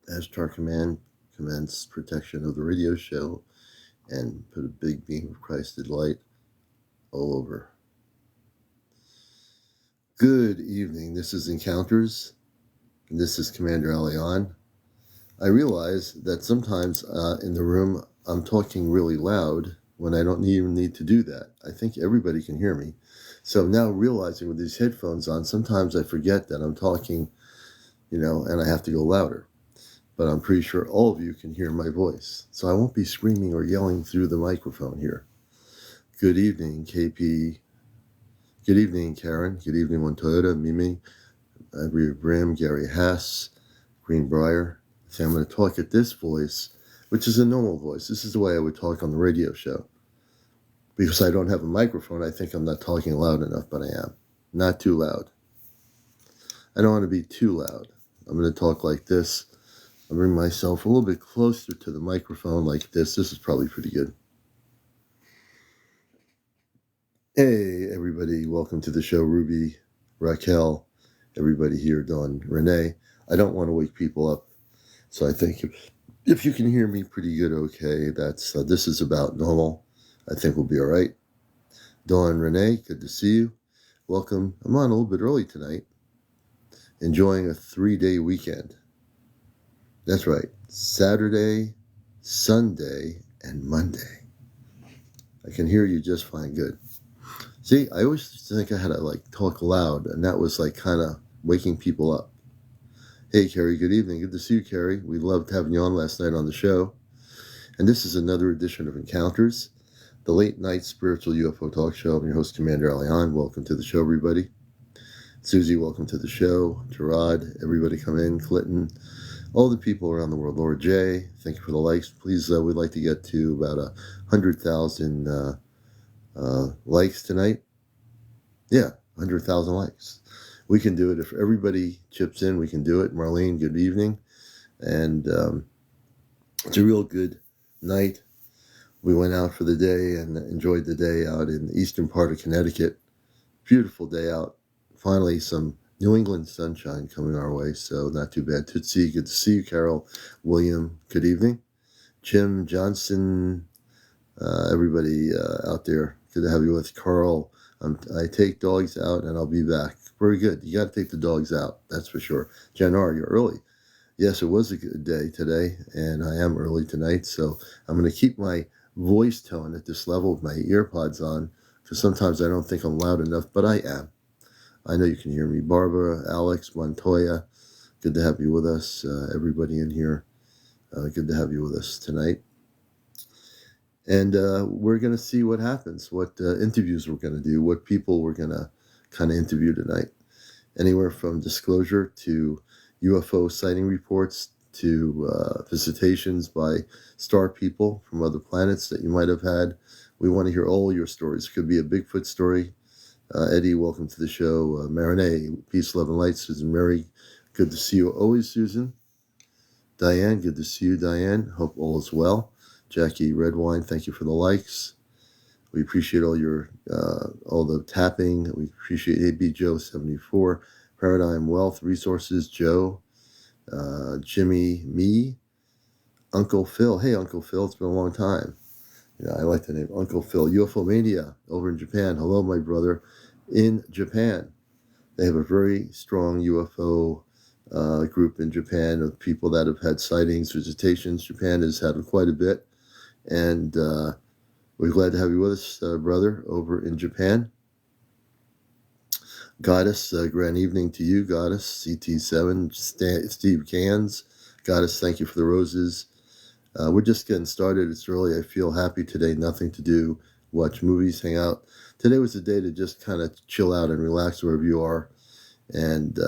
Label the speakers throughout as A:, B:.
A: Ashtar Command commence protection of the radio show and put a big beam of Christed light all over. Good evening. This is Encounters, and this is CmdrAleon. I realize that sometimes in the room I'm talking really loud when I don't even need to do that. I think everybody can hear me. So now realizing with these headphones on, sometimes I forget that I'm talking, and I have to go louder. But I'm pretty sure all of you can hear my voice. So I won't be screaming or yelling through the microphone here. Good evening, KP. Good evening, Karen. Good evening, One Toyota, Mimi, Brim, Gary Haas, Greenbrier. So I'm going to talk at this voice, which is a normal voice. This is the way I would talk on the radio show. Because I don't have a microphone, I think I'm not talking loud enough, but I am. Not too loud. I don't want to be too loud. I'm going to talk like this. I'll bring myself a little bit closer to the microphone like this. This is probably pretty good. Hey, everybody. Welcome to the show. Ruby, Raquel, everybody here, Dawn, Renee. I don't want to wake people up. So I think if you can hear me pretty good, okay, this is about normal. I think we'll be all right. Dawn, Renee, good to see you. Welcome. I'm on a little bit early tonight. Enjoying a 3-day weekend. That's right. Saturday, Sunday, and Monday. I can hear you just fine. Good. See, I always think I had to talk loud, and that was kind of waking people up. Hey, Carrie, good evening. Good to see you, Carrie. We loved having you on last night on the show. And this is another edition of Encounters, the late night spiritual UFO talk show. I'm your host, CmdrAleon. Welcome to the show, everybody. Susie, welcome to the show. Gerard, everybody come in. Clinton, all the people around the world. Laura J, thank you for the likes. Please, we'd like to get to about 100,000 likes tonight. Yeah, 100,000 likes. We can do it. If everybody chips in, we can do it. Marlene, good evening. And it's a real good night. We went out for the day and enjoyed the day out in the eastern part of Connecticut. Beautiful day out. Finally, some New England sunshine coming our way, so not too bad. Tootsie, good to see you. Carol, William, good evening. Jim, Johnson, everybody out there, good to have you with. Carl, I take dogs out and I'll be back. Very good. You got to take the dogs out, that's for sure. Jen R., you're early. Yes, it was a good day today, and I am early tonight, so I'm going to keep my voice tone at this level with my earpods on, because sometimes I don't think I'm loud enough, but I am. I know you can hear me. Barbara, Alex, Montoya, good to have you with us. Everybody in here, good to have you with us tonight. And we're going to see what happens, what interviews we're going to do, what people we're going to kind of interview tonight. Anywhere from disclosure to UFO sighting reports to visitations by star people from other planets that you might have had. We want to hear all your stories. It could be a Bigfoot story. Eddie, welcome to the show. Marinee, peace, love, and light. Susan Mary, good to see you always, Susan. Diane, good to see you, Diane. Hope all is well. Jackie Redwine, thank you for the likes. We appreciate all the tapping. We appreciate AB Joe 74, Paradigm Wealth Resources, Joe, Jimmy, me, Uncle Phil. Hey, Uncle Phil, it's been a long time. I like the name Uncle Phil. UFO Mania over in Japan. Hello, my brother in Japan. They have a very strong UFO group in Japan of people that have had sightings, visitations. Japan has had quite a bit. And we're glad to have you with us, brother, over in Japan. Goddess, grand evening to you, Goddess. CT7, Steve Cans. Goddess, thank you for the roses. We're just getting started. It's early. I feel happy today. Nothing to do. Watch movies, hang out. Today was a day to just kind of chill out and relax wherever you are. And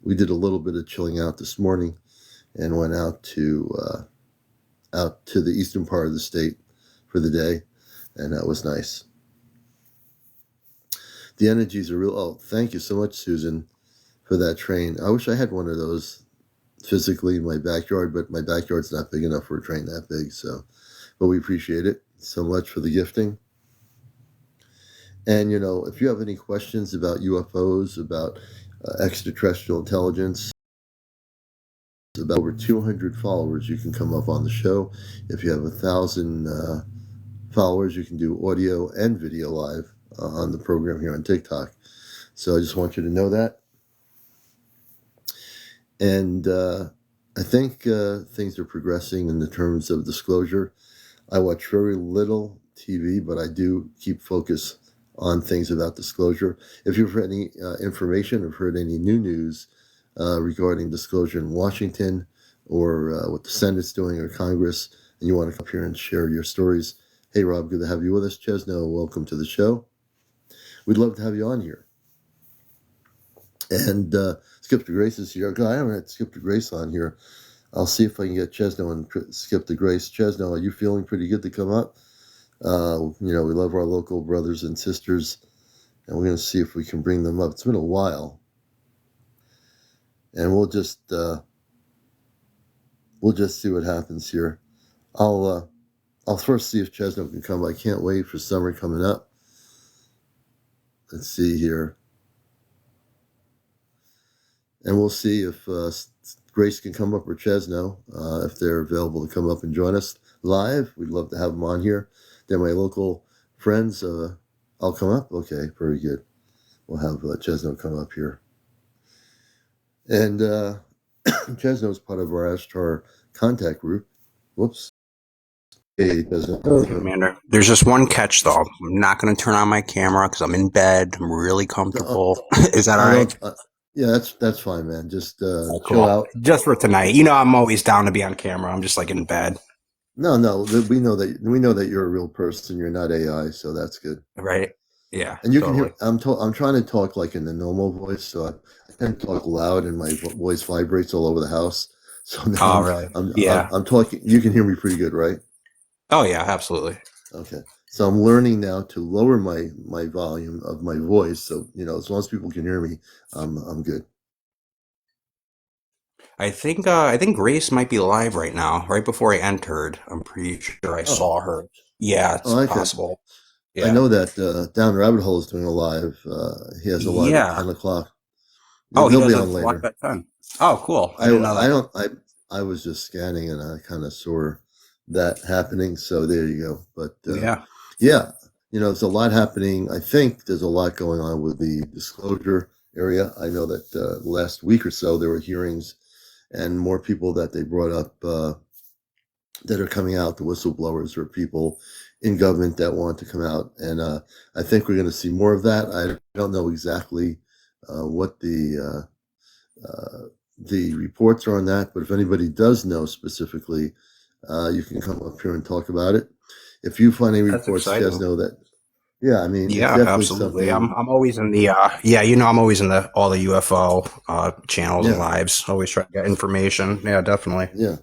A: we did a little bit of chilling out this morning and went out to the eastern part of the state for the day. And that was nice. The energies are real. Oh, thank you so much, Susan, for that train. I wish I had one of those physically in my backyard, but my backyard's not big enough for a train that big. But we appreciate it so much for the gifting. And, if you have any questions about UFOs, about extraterrestrial intelligence, about over 200 followers, you can come up on the show. If you have 1,000 followers, you can do audio and video live on the program here on TikTok. So I just want you to know that. And I think things are progressing in the terms of disclosure. I watch very little TV, but I do keep focus on things about disclosure. If you've heard any information or heard any new news regarding disclosure in Washington or what the Senate's doing or Congress, and you want to come up here and share your stories, hey, Rob, good to have you with us. Chezno, welcome to the show. We'd love to have you on here. And Skip the Grace is here. I haven't had Skip the Grace on here. I'll see if I can get Chezno and Skip the Grace. Chezno, are you feeling pretty good to come up? We love our local brothers and sisters, and we're going to see if we can bring them up. It's been a while, and we'll just see what happens here. I'll first see if Chezno can come. I can't wait for summer coming up. Let's see here, and we'll see if Grace can come up or Chezno if they're available to come up and join us live. We'd love to have them on here. They're my local friends. I'll come up. Okay, very good. We'll have Chezno come up here. And Chezno is part of our Ashtar contact group. Whoops. Hey, Chezno.
B: Commander. There's just one catch, though. I'm not going to turn on my camera because I'm in bed. I'm really comfortable. Is that all right?
A: Yeah, that's fine, man. Just
B: cool.
A: Chill out.
B: Just for tonight. I'm always down to be on camera. I'm just like in bed.
A: No, we know that you're a real person. You're not AI, so that's good.
B: Right? Yeah.
A: And you totally can hear. I'm trying to talk like in the normal voice, so I tend to talk loud, and my voice vibrates all over the house. So now
B: really?
A: I'm talking. You can hear me pretty good, right?
B: Oh yeah, absolutely.
A: Okay. So I'm learning now to lower my volume of my voice. So as long as people can hear me, I'm good.
B: I think Grace might be live right now. Right before I entered, I'm pretty sure I saw her. Yeah, it's possible.
A: Yeah. I know that Down Rabbit Hole is doing a live. He has a live at 10 o'clock.
B: He'll be on later. At 10. Oh, cool. I didn't know that.
A: I was just scanning and I kind of saw that happening. So there you go. But yeah, there's a lot happening. I think there's a lot going on with the disclosure area. I know that last week or so there were hearings and more people that they brought up that are coming out, the whistleblowers or people in government that want to come out. And I think we're going to see more of that. I don't know exactly what the reports are on that, but if anybody does know specifically, you can come up here and talk about it. If you find any reports, just know that. Yeah, I mean,
B: yeah, absolutely. I'm always in the I'm always in all the UFO channels and lives. Always trying to get information. Yeah, definitely.
A: Yeah.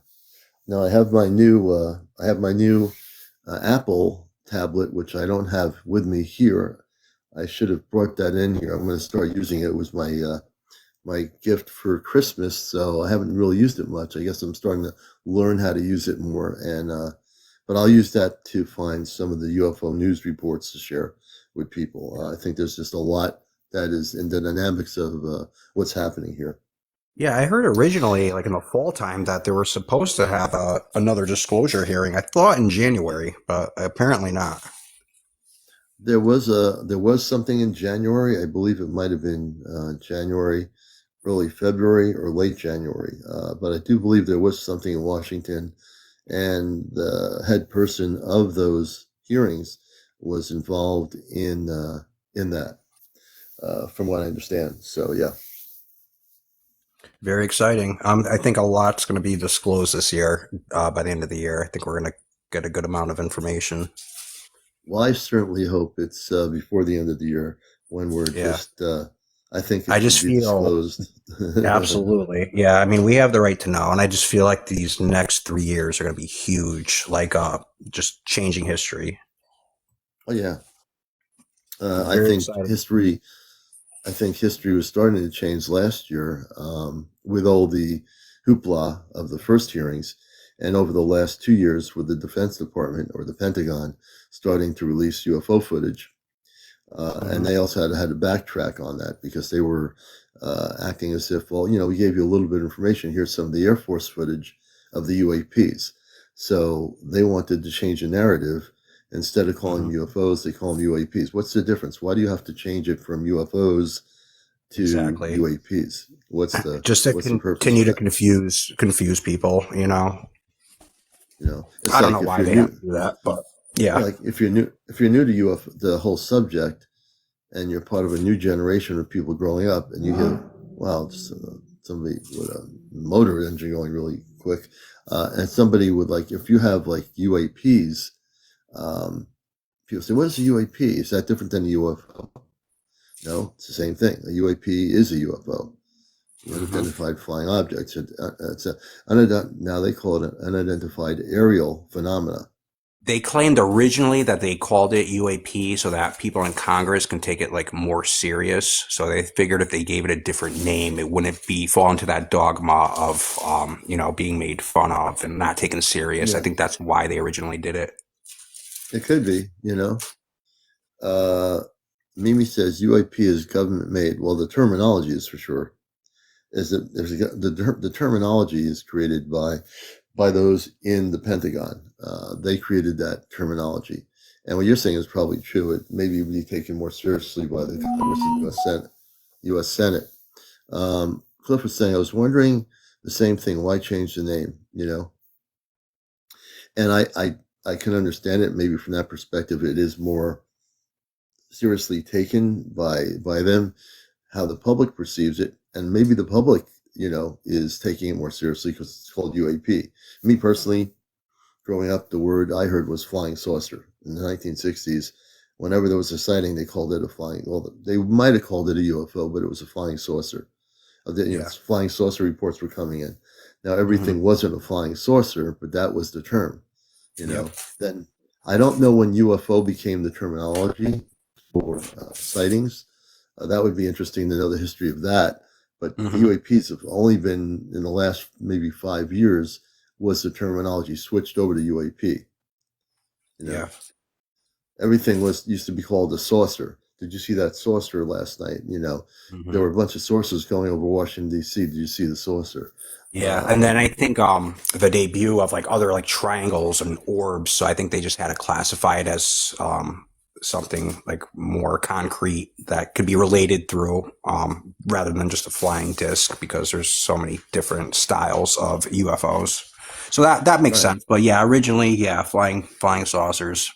A: Now I have my new Apple tablet, which I don't have with me here. I should have brought that in here. I'm going to start using it. It was my gift for Christmas, so I haven't really used it much. I guess I'm starting to learn how to use it more, and but I'll use that to find some of the UFO news reports to share with people. I think there's just a lot that is in the dynamics of what's happening here.
B: Yeah, I heard originally, like in the fall time, that they were supposed to have another disclosure hearing. I thought in January, but apparently not.
A: There was something in January. I believe it might have been January, early February, or late January. But I do believe there was something in Washington, and the head person of those hearings was involved in that, from what I understand. So yeah.
B: Very exciting. I think a lot's going to be disclosed this year. By the end of the year, I think we're going to get a good amount of information.
A: Well, I certainly hope it's before the end of the year when we're just. I think
B: I just feel disclosed. Absolutely, yeah. I mean, we have the right to know, and I just feel like these next 3 years are going to be huge, like just changing history.
A: Oh yeah, I think history. I think history was starting to change last year with all the hoopla of the first hearings, and over the last 2 years with the Defense Department or the Pentagon starting to release UFO footage. And
B: Hmm.
A: they also had to backtrack on that because they were acting as if, well, we gave you a little bit of information. Here's some of the Air Force footage of the UAPs. So they wanted to change the narrative. Instead of calling
B: Hmm.
A: them UFOs, they call them UAPs. What's the difference? Why do you have to change it from UFOs to
B: Exactly.
A: UAPs?
B: Just to
A: What's the purpose
B: continue
A: of
B: to
A: that?
B: confuse people.
A: It's
B: I don't
A: like
B: know
A: if
B: why
A: you're
B: they have
A: new,
B: to do that, but yeah,
A: like if you're new to UFO, the whole subject, and you're part of a new generation of people growing up, and you hear, wow, it's, somebody with a motor engine going really quick, and somebody would like, if you have like UAPs, um, people say, what is a UAP? Is that different than a UFO? No, it's the same thing. A UAP is a UFO,
B: hmm
A: unidentified flying objects. It's now they call it an unidentified aerial phenomena.
B: they claimed originally that they called it UAP so that people in Congress can take it like more serious. So they figured if they gave it a different name, it wouldn't be fall into that dogma of being made fun of and not taken serious. I
A: Yeah,
B: think that's why they originally did it.
A: it could be. Uh, Mimi says UAP is government made. Well, the terminology is for sure. Is that the terminology is created by those in the Pentagon. They created that terminology, and what you're saying is probably true. It maybe be taken more seriously by the Congress and U.S. Senate. U.S. Senate. Cliff was saying, I was wondering the same thing. Why change the name? And I can understand it. Maybe from that perspective, it is more seriously taken by them, how the public perceives it, and maybe the public, is taking it more seriously because it's called UAP. Me personally, growing up, the word I heard was flying saucer in the 1960s. Whenever there was a sighting, they called it a flying. Well, they might have called it a UFO, but it was a flying saucer.
B: Yeah.
A: Flying saucer reports were coming in. Now
B: Hmm.
A: everything wasn't a flying saucer, but that was the term. You
B: Yep.
A: know, then I don't know when UFO became the terminology for sightings. That would be interesting to know the history of that. But
B: Hmm.
A: UAPs have only been in the last maybe 5 years was the terminology switched over to UAP. You
B: Yeah.
A: know, everything was used to be called a saucer. Did you see that saucer last night? There
B: Hmm.
A: were a bunch of saucers going over Washington D.C. Did you see the saucer?
B: Yeah, and then
A: Um,
B: I think the debut of like other like triangles and orbs. So I think they just had to classify it as something like more concrete that could be related through rather than just a flying disc because there's so many different styles of UFOs. So that makes
A: right.
B: sense. But yeah, originally, yeah, flying saucers.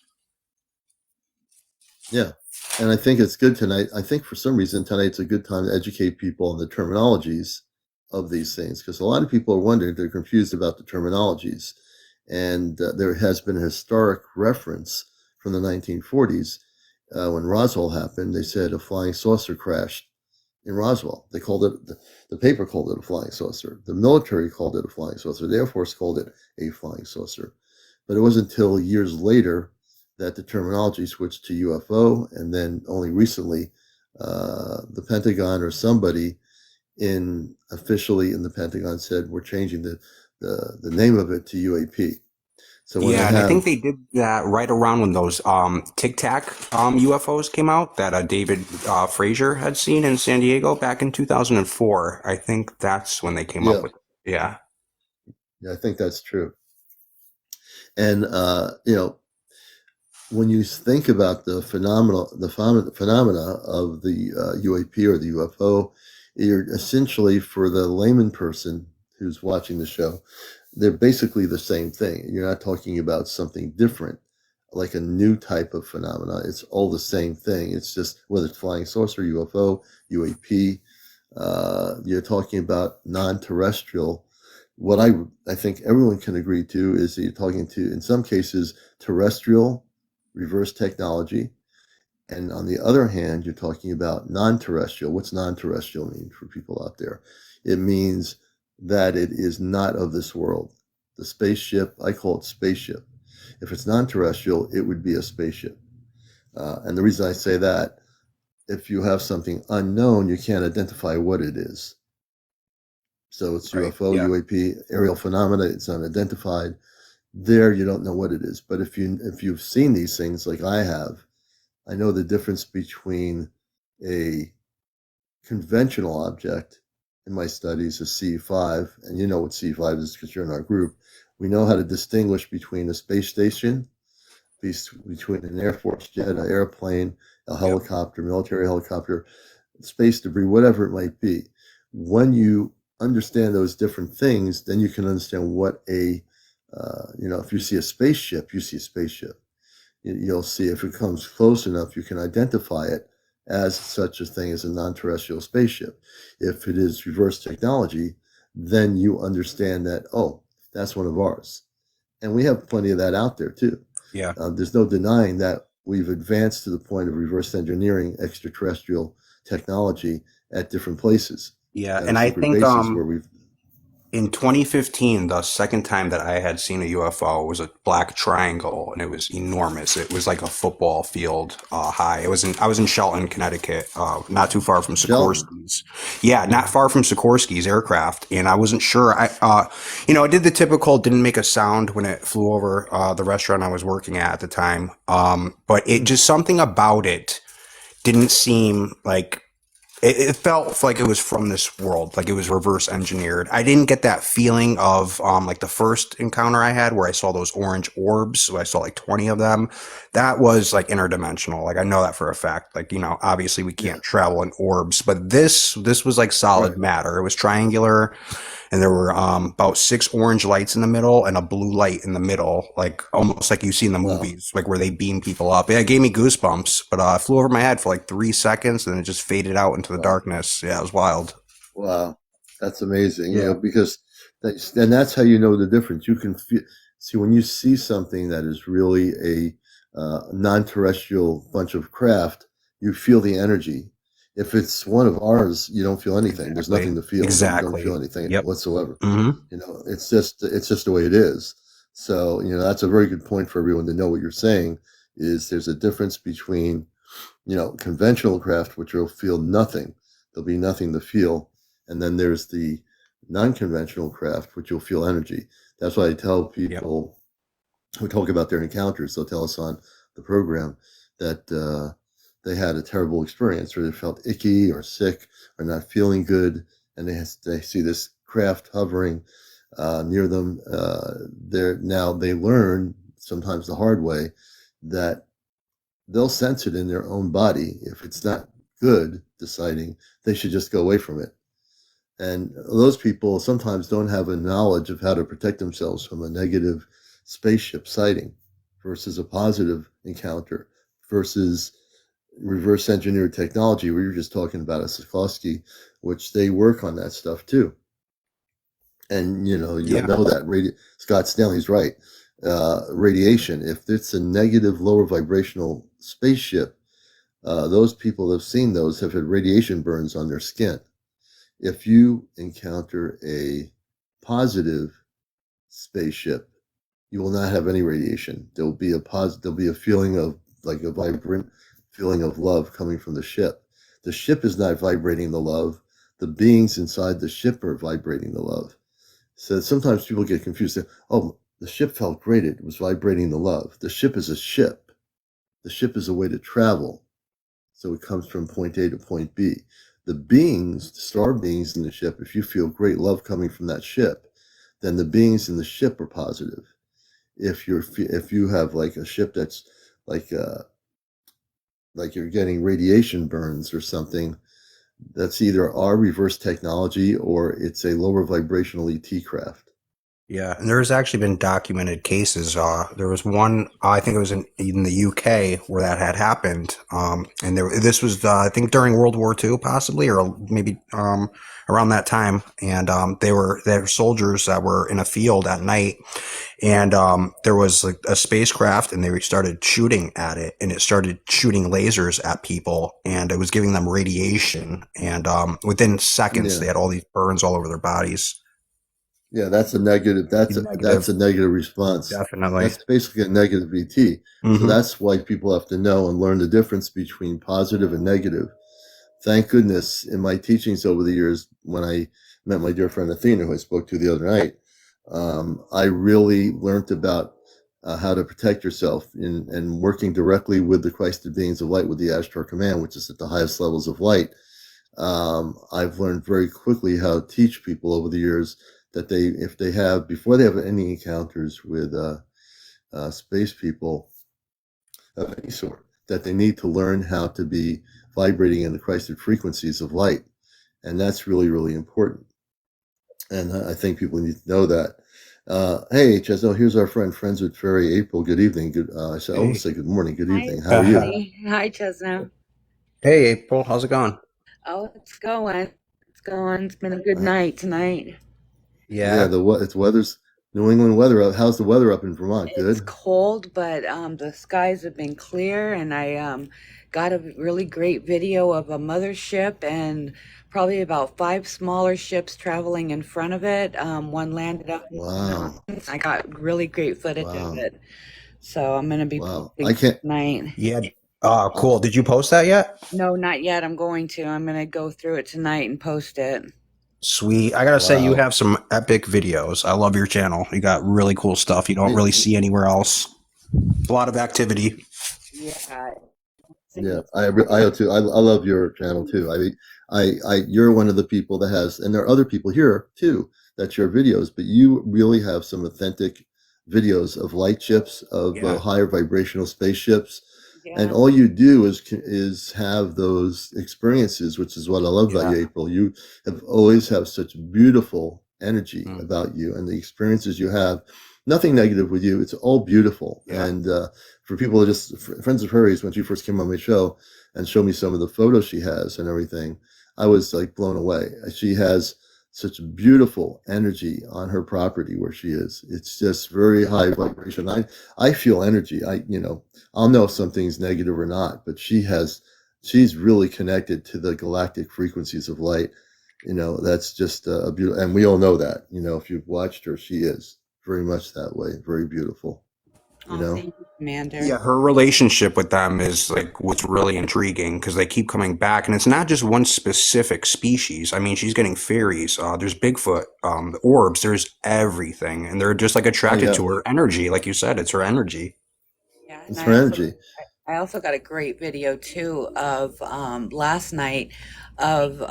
A: Yeah. And I think it's good tonight. I think for some reason tonight's a good time to educate people on the terminologies of these things because a lot of people are wondering, they're confused about the terminologies. And there has been a historic reference from the 1940s when Roswell happened. They said a flying saucer crashed in Roswell. They called it, the paper called it a flying saucer. The military called it a flying saucer. The Air Force called it a flying saucer. But it wasn't until years later that the terminology switched to UFO, and then only recently, the Pentagon or somebody in officially in the Pentagon said we're changing the name of it to UAP. So when they
B: Yeah, and I think
A: have,
B: they did that right around when those Tic Tac UFOs came out that David Frazier had seen in San Diego back in 2004. I think that's when they came up
A: yeah,
B: with it. Yeah.
A: yeah, I think that's true. And when you think about the phenomena of the UAP or the UFO, you're essentially, for the layman person who's watching the show, they're basically the same thing. You're not talking about something different, like a new type of phenomena. It's all the same thing. It's just whether it's flying saucer, UFO, UAP. You're talking about non-terrestrial. What I think everyone can agree to is that you're talking to, in some cases, terrestrial reverse technology, and on the other hand, you're talking about non-terrestrial. What's non-terrestrial mean for people out there? It means that it is not of this world. The spaceship, I call it spaceship. If it's non-terrestrial, it would be a spaceship. And the reason I say that, if you have something unknown, you can't identify what it is. So it's
B: Right.
A: UFO,
B: Yeah.
A: UAP, aerial phenomena. It's unidentified. There, you don't know what it is. But if you've seen these things like I have, I know the difference between a conventional object in my studies, a C5, and you know what C5 is because you're in our group. We know how to distinguish between a space station, between an Air Force jet, an airplane, a
B: Yep.
A: helicopter, military helicopter, space debris, whatever it might be. When you understand those different things, then you can understand what if you see a spaceship, you see a spaceship. You'll see if it comes close enough, you can identify it as such a thing as a non-terrestrial spaceship. If it is reverse technology, then you understand that, oh, that's one of ours. And we have plenty of that out there too.
B: Yeah.
A: There's no denying that we've advanced to the point of reverse engineering extraterrestrial technology at different places,
B: Yeah.
A: at
B: And
A: our
B: I
A: secret
B: think
A: bases where we've.
B: in 2015, the second time that I had seen a UFO was a black triangle, and it was enormous. It was like a football field high. I was in Shelton, Connecticut, not too far from
A: Shelton.
B: Sikorsky's. Yeah, not far from Sikorsky's aircraft, and I wasn't sure. I did the typical, didn't make a sound when it flew over the restaurant I was working at the time. But it just something about it didn't seem like it felt like it was from this world, like it was reverse engineered. I didn't get that feeling of like the first encounter I had where I saw those orange orbs. So I saw like 20 of them. That was like interdimensional. Like I know that for a fact. Like, obviously we
A: Yeah,
B: can't travel in orbs, but this was like solid
A: right.
B: matter. It was triangular, and there were about six orange lights in the middle and a blue light in the middle, like almost like you see in the
A: Wow.
B: movies, like where they beam people up. Yeah, it gave me goosebumps, but it flew over my head for like 3 seconds and it just faded out into the
A: Wow.
B: darkness. Yeah, it was wild.
A: Wow. That's amazing.
B: Yeah.
A: Because and that's how you know the difference. You can see when you see something that is really a non-terrestrial bunch of craft, you feel the energy. If it's one of ours, you don't feel anything. There's
B: Exactly.
A: nothing to feel. You don't feel
B: Exactly.
A: anything
B: Yep.
A: whatsoever.
B: Mm-hmm.
A: It's just the way it is. So, that's a very good point for everyone to know what you're saying is there's a difference between, conventional craft, which will feel nothing. There'll be nothing to feel. And then there's the non-conventional craft, which you'll feel energy. That's why I tell
B: Yep.
A: people who talk about their encounters, they'll tell us on the program that they had a terrible experience or they felt icky or sick or not feeling good. And they see this craft hovering near them. Now they learn sometimes the hard way that they'll sense it in their own body. If it's not good, deciding they should just go away from it. And those people sometimes don't have a knowledge of how to protect themselves from a negative spaceship sighting versus a positive encounter versus reverse engineered technology. We were just talking about a Sikorsky, which they work on that stuff too. And you'll
B: Yeah.
A: know that Scott Stanley's right. Radiation, if it's a negative, lower vibrational spaceship, those people have seen those have had radiation burns on their skin. If you encounter a positive spaceship, you will not have any radiation. There'll be a feeling of like a vibrant feeling of love coming from the ship. The ship is not vibrating the love. The beings inside the ship are vibrating the love. So sometimes people get confused. Oh, the ship felt great. It was vibrating the love. The ship is a ship. The ship is a way to travel. So it comes from point A to point B. The star beings in the ship, if you feel great love coming from that ship, then the beings in the ship are positive. If you have like a ship that's like like you're getting radiation burns or something, that's either our reverse technology or it's a lower vibrational ET craft.
B: Yeah, and there's actually been documented cases. There was one, I think it was in the UK where that had happened. And this was, I think, during World War II, possibly, or maybe around that time. And they were soldiers that were in a field at night, and there was like a spacecraft, and they started shooting at it, and it started shooting lasers at people, and it was giving them radiation. And within seconds,
A: Yeah.
B: they had all these burns all over their bodies.
A: Yeah, that's a negative. That's
B: Negative,
A: a negative response.
B: definitely.
A: That's basically a negative ET. So
B: Hmm.
A: that's why people have to know and learn the difference between positive and negative. Thank goodness in my teachings over the years, when I met my dear friend Athena, who I spoke to the other night, I really learned about how to protect yourself and working directly with the Christed beings of light with the Ashtar command, which is at the highest levels of light. I've learned very quickly how to teach people over the years that if they have, before they have any encounters with space people of any sort, that they need to learn how to be vibrating in the Christed frequencies of light. And that's really, really important. And I think people need to know that. Hey, Chezno, here's our friends with Fairy April. Good evening. I almost say good morning. Good evening. How are you?
C: Hi, Chezno.
B: Hey, April, how's it going?
C: Oh, it's going. It's going. It's been a good night tonight.
A: Yeah, it's weather's New England weather. How's the weather up in Vermont?
C: It's
A: Good.
C: cold, but the skies have been clear, and I got a really great video of a mothership and probably about 5 smaller ships traveling in front of it. One landed up in the
A: Wow.
C: mountains. I got really great footage of
A: Wow.
C: it. So I'm going to be
A: Wow.
C: posting
A: I can't.
C: tonight.
B: Yeah. Cool. Did you post that yet?
C: No, not yet. I'm going to. I'm going to go through it tonight and post it.
B: Sweet. I gotta say, you
A: Wow.
B: have some epic videos. I love your channel. You got really cool stuff you don't really see anywhere else. A lot of activity.
C: Yeah.
A: Yeah, I too. I love your channel too. You're one of the people that has, and there are other people here too that share videos, but you really have some authentic videos of light ships, of
B: Yeah.
A: higher vibrational spaceships, and
C: Yeah.
A: all you do is have those experiences, which is what I love about you,
B: Yeah.
A: April. You have always have such beautiful energy
B: Mm.
A: about you, and the experiences you have. Nothing negative with you. It's all beautiful,
B: Yeah.
A: and for people that just friends of hers, when she first came on my show and showed me some of the photos she has and everything, I was like blown away. She has such beautiful energy on her property where she is. It's just very high vibration. I feel energy. I'll know if something's negative or not, but she's really connected to the galactic frequencies of light. That's just a beautiful, and we all know that, if you've watched her, she is very much that way, very beautiful.
C: Thank you, Commander.
B: Yeah, her relationship with them is like what's really intriguing because they keep coming back, and it's not just one specific species. I mean, she's getting fairies. There's Bigfoot, the orbs. There's everything, and they're just like attracted to her energy. Like you said, it's her energy.
C: Yeah,
A: It's
C: and
A: her energy.
C: I also got a great video too of last night of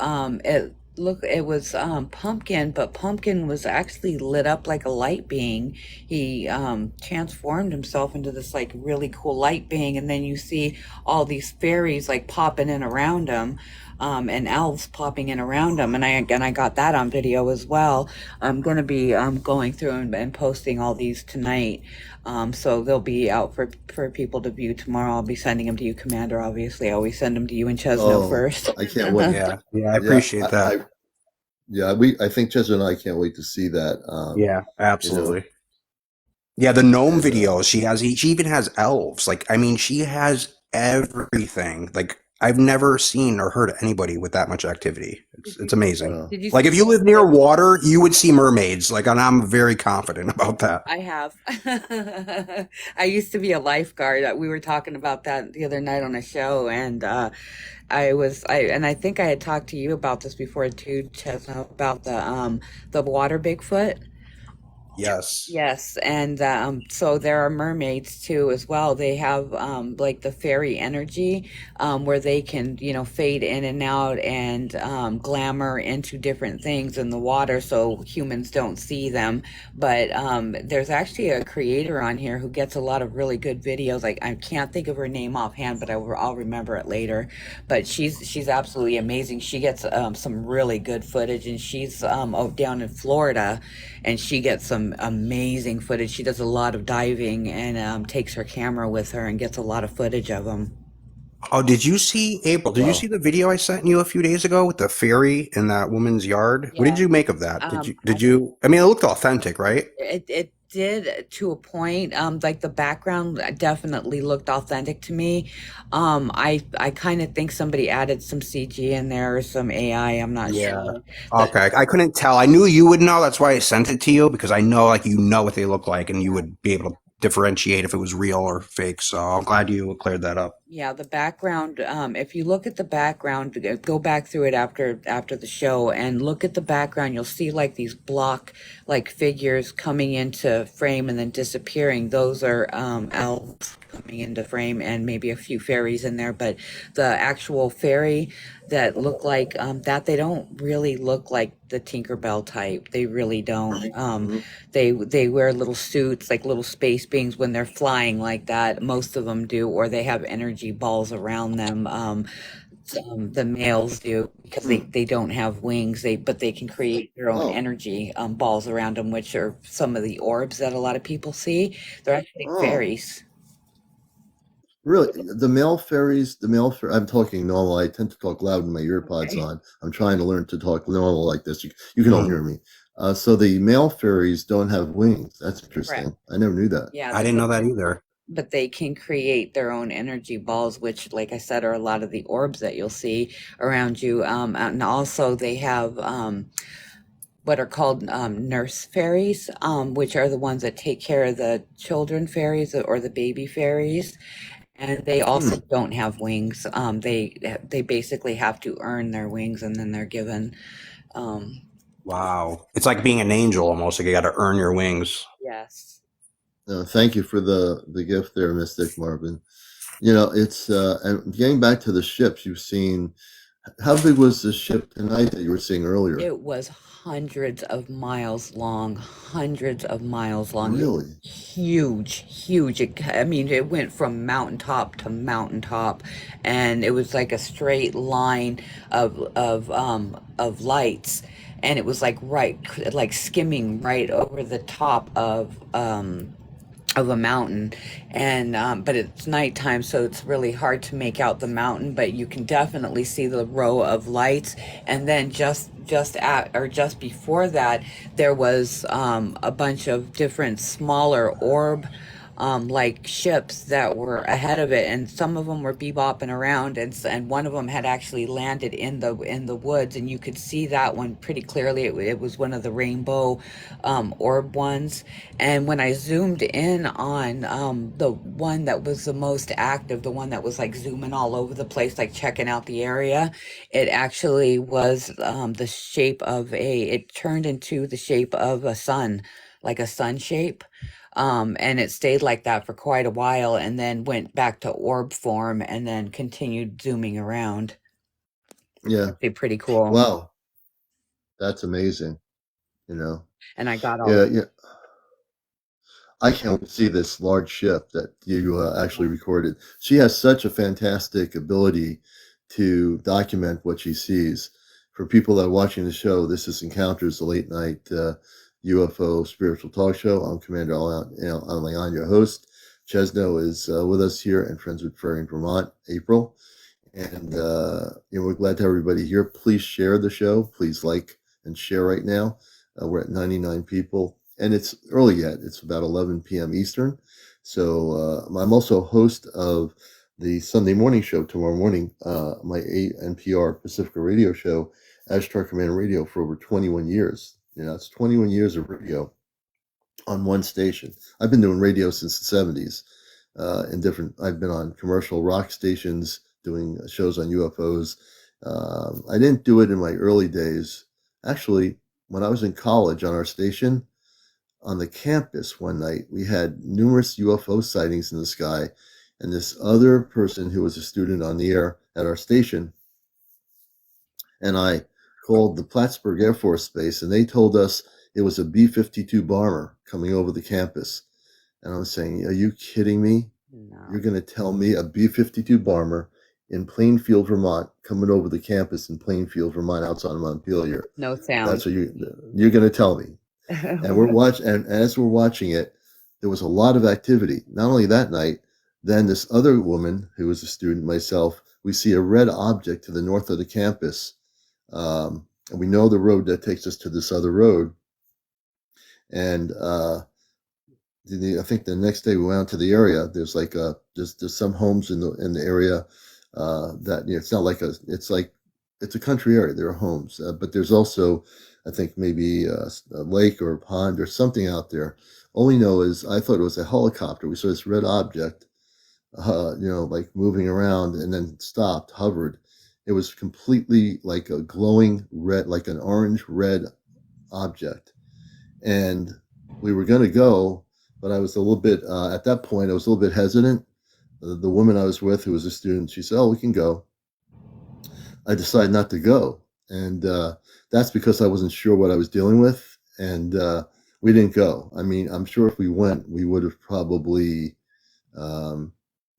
C: it was Pumpkin, but Pumpkin was actually lit up like a light being. He transformed himself into this like really cool light being, and then you see all these fairies like popping in around him. And elves popping in around him, and I got that on video as well. I'm going to be going through and posting all these tonight. So they'll be out for people to view tomorrow. I'll be sending them to you, Commander. Obviously, I always send them to you and Chezno first.
A: I can't wait.
B: Yeah, I appreciate that.
A: I think Chester and I can't wait to see that.
B: Yeah, absolutely. Yeah, the gnome
A: And,
B: videos she even has elves. Like, I mean, she has everything. Like, I've never seen or heard anybody with that much activity. It's amazing.
A: Wow.
C: Did you
B: Like,
C: see
B: if you live near water, you would see mermaids. Like, and I'm very confident about that.
C: I have. I used to be a lifeguard. We were talking about that the other night on a show, and I think I had talked to you about this before too, Chesno, about the water Bigfoot.
B: Yes.
C: Yes, and so there are mermaids too as well. They have like the fairy energy where they can, fade in and out and glamour into different things in the water so humans don't see them. But there's actually a creator on here who gets a lot of really good videos. Like I can't think of her name offhand, but I'll remember it later. But she's absolutely amazing. She gets some really good footage, and she's down in Florida, and she gets some amazing footage. She does a lot of diving and takes her camera with her and gets a lot of footage of them.
B: Oh, did you see, April? Did you see the video I sent you a few days ago with the fairy in that woman's yard? What did you make of that? I mean, it looked authentic, right?
C: It did to a point. Like the background definitely looked authentic to me. I kind of think somebody added some CG in there or some AI. I'm not sure.
B: Okay, I couldn't tell. I knew you would know. That's why I sent it to you because I know, like, you know what they look like, and you would be able to differentiate if it was real or fake. So I'm glad you cleared that up.
C: Yeah, the background, if you look at the background, go back through it after the show and look at the background, you'll see like these block like figures coming into frame and then disappearing. Those are elves coming into frame and maybe a few fairies in there, but the actual fairy that look like that, they don't really look like the Tinkerbell type. They really don't.
A: Mhm.
C: They wear little suits, like little space beings when they're flying like that. Most of them do, or they have energy balls around them. The males do because
A: Hmm.
C: they don't have wings. But they can create their own
A: Oh,
C: energy balls around them, which are some of the orbs that a lot of people see. They're actually
A: oh,
C: fairies.
A: really? I'm talking normal. I tend to talk loud with my earpods
C: Okay.
A: on. I'm trying to learn to talk normal like this. You can all
B: Hmm.
A: hear me. So the male fairies don't have wings. That's
C: Correct.
A: interesting. I never knew that.
C: Yeah,
B: I didn't know that either.
C: but they can create their own energy balls, which, like I said, are a lot of the orbs that you'll see around you. And also they have what are called nurse fairies, which are the ones that take care of the children fairies or the baby fairies. And they also
A: Hmm.
C: don't have wings. They basically have to earn their wings, and then they're given. Um,
B: Wow. It's like being an angel almost. Like you got to earn your wings.
C: yes.
A: Thank you for the gift there, Mystic Marvin. It's and getting back to the ships you've seen. How big was the ship tonight that you were seeing earlier?
C: It was hundreds of miles long, hundreds of miles long. It was
A: Really?
C: huge, huge. I mean, it went from mountaintop to mountaintop, and it was like a straight line of lights, and it was like right, like skimming right over the top of a mountain. And but it's nighttime, so it's really hard to make out the mountain, but you can definitely see the row of lights. And then just at or just before that, there was a bunch of different smaller orb like ships that were ahead of it, and some of them were bebopping around, and one of them had actually landed in the woods, and you could see that one pretty clearly. It was one of the rainbow orb ones. And when I zoomed in on the one that was the most active, the one that was like zooming all over the place, like checking out the area, it actually was the shape of it turned into the shape of a sun, like a sun shape. And it stayed like that for quite a while and then went back to orb form and then continued zooming around.
A: Yeah.
C: Actually, pretty cool.
A: Wow. That's amazing. You know.
C: And I got all
A: Yeah.
C: of
A: Yeah. I can't see this large ship that you actually recorded. She has such a fantastic ability to document what she sees. For people that are watching the show, this is Encounters, the late night UFO spiritual talk show. I'm Leon, your host. Chezno is with us here and Friends with Furry in Vermont, April. And we're glad to have everybody here. Please share the show. Please like and share right now. We're at 99 people, and it's early yet. It's about 11 p.m. Eastern. So I'm also a host of the Sunday morning show tomorrow morning, my NPR Pacifica radio show, Ashtar Command Radio, for over 21 years. It's 21 years of radio on one station. I've been doing radio since the 70s. I've been on commercial rock stations doing shows on UFOs. I didn't do it in my early days. Actually, when I was in college on our station, on the campus one night, we had numerous UFO sightings in the sky. And this other person who was a student on the air at our station and I called the Plattsburgh Air Force Base, and they told us it was a B-52 bomber coming over the campus. And I was saying, are you kidding me?
C: no,
A: You're going to tell me a B-52 bomber in Plainfield, Vermont, coming over the campus in Plainfield, Vermont, outside of Montpelier.
C: no sound.
A: That's what you're going to tell me. And and as we're watching it, there was a lot of activity. Not only that night, then this other woman who was a student, myself, we see a red object to the north of the campus. And we know the road that takes us to this other road. And I think the next day we went out to the area. There's like there's some homes in the area that it's not like it's a country area. There are homes, but there's also I think maybe a lake or a pond or something out there. All we know is I thought it was a helicopter. We saw this red object like moving around and then stopped, hovered. It was completely like a glowing red, like an orange red object. And we were going to go, but I was a little bit, at that point, I was a little bit hesitant. The woman I was with, who was a student, she said, "Oh, we can go." I decided not to go. And that's because I wasn't sure what I was dealing with. And we didn't go. I mean, I'm sure if we went, we would have probably um,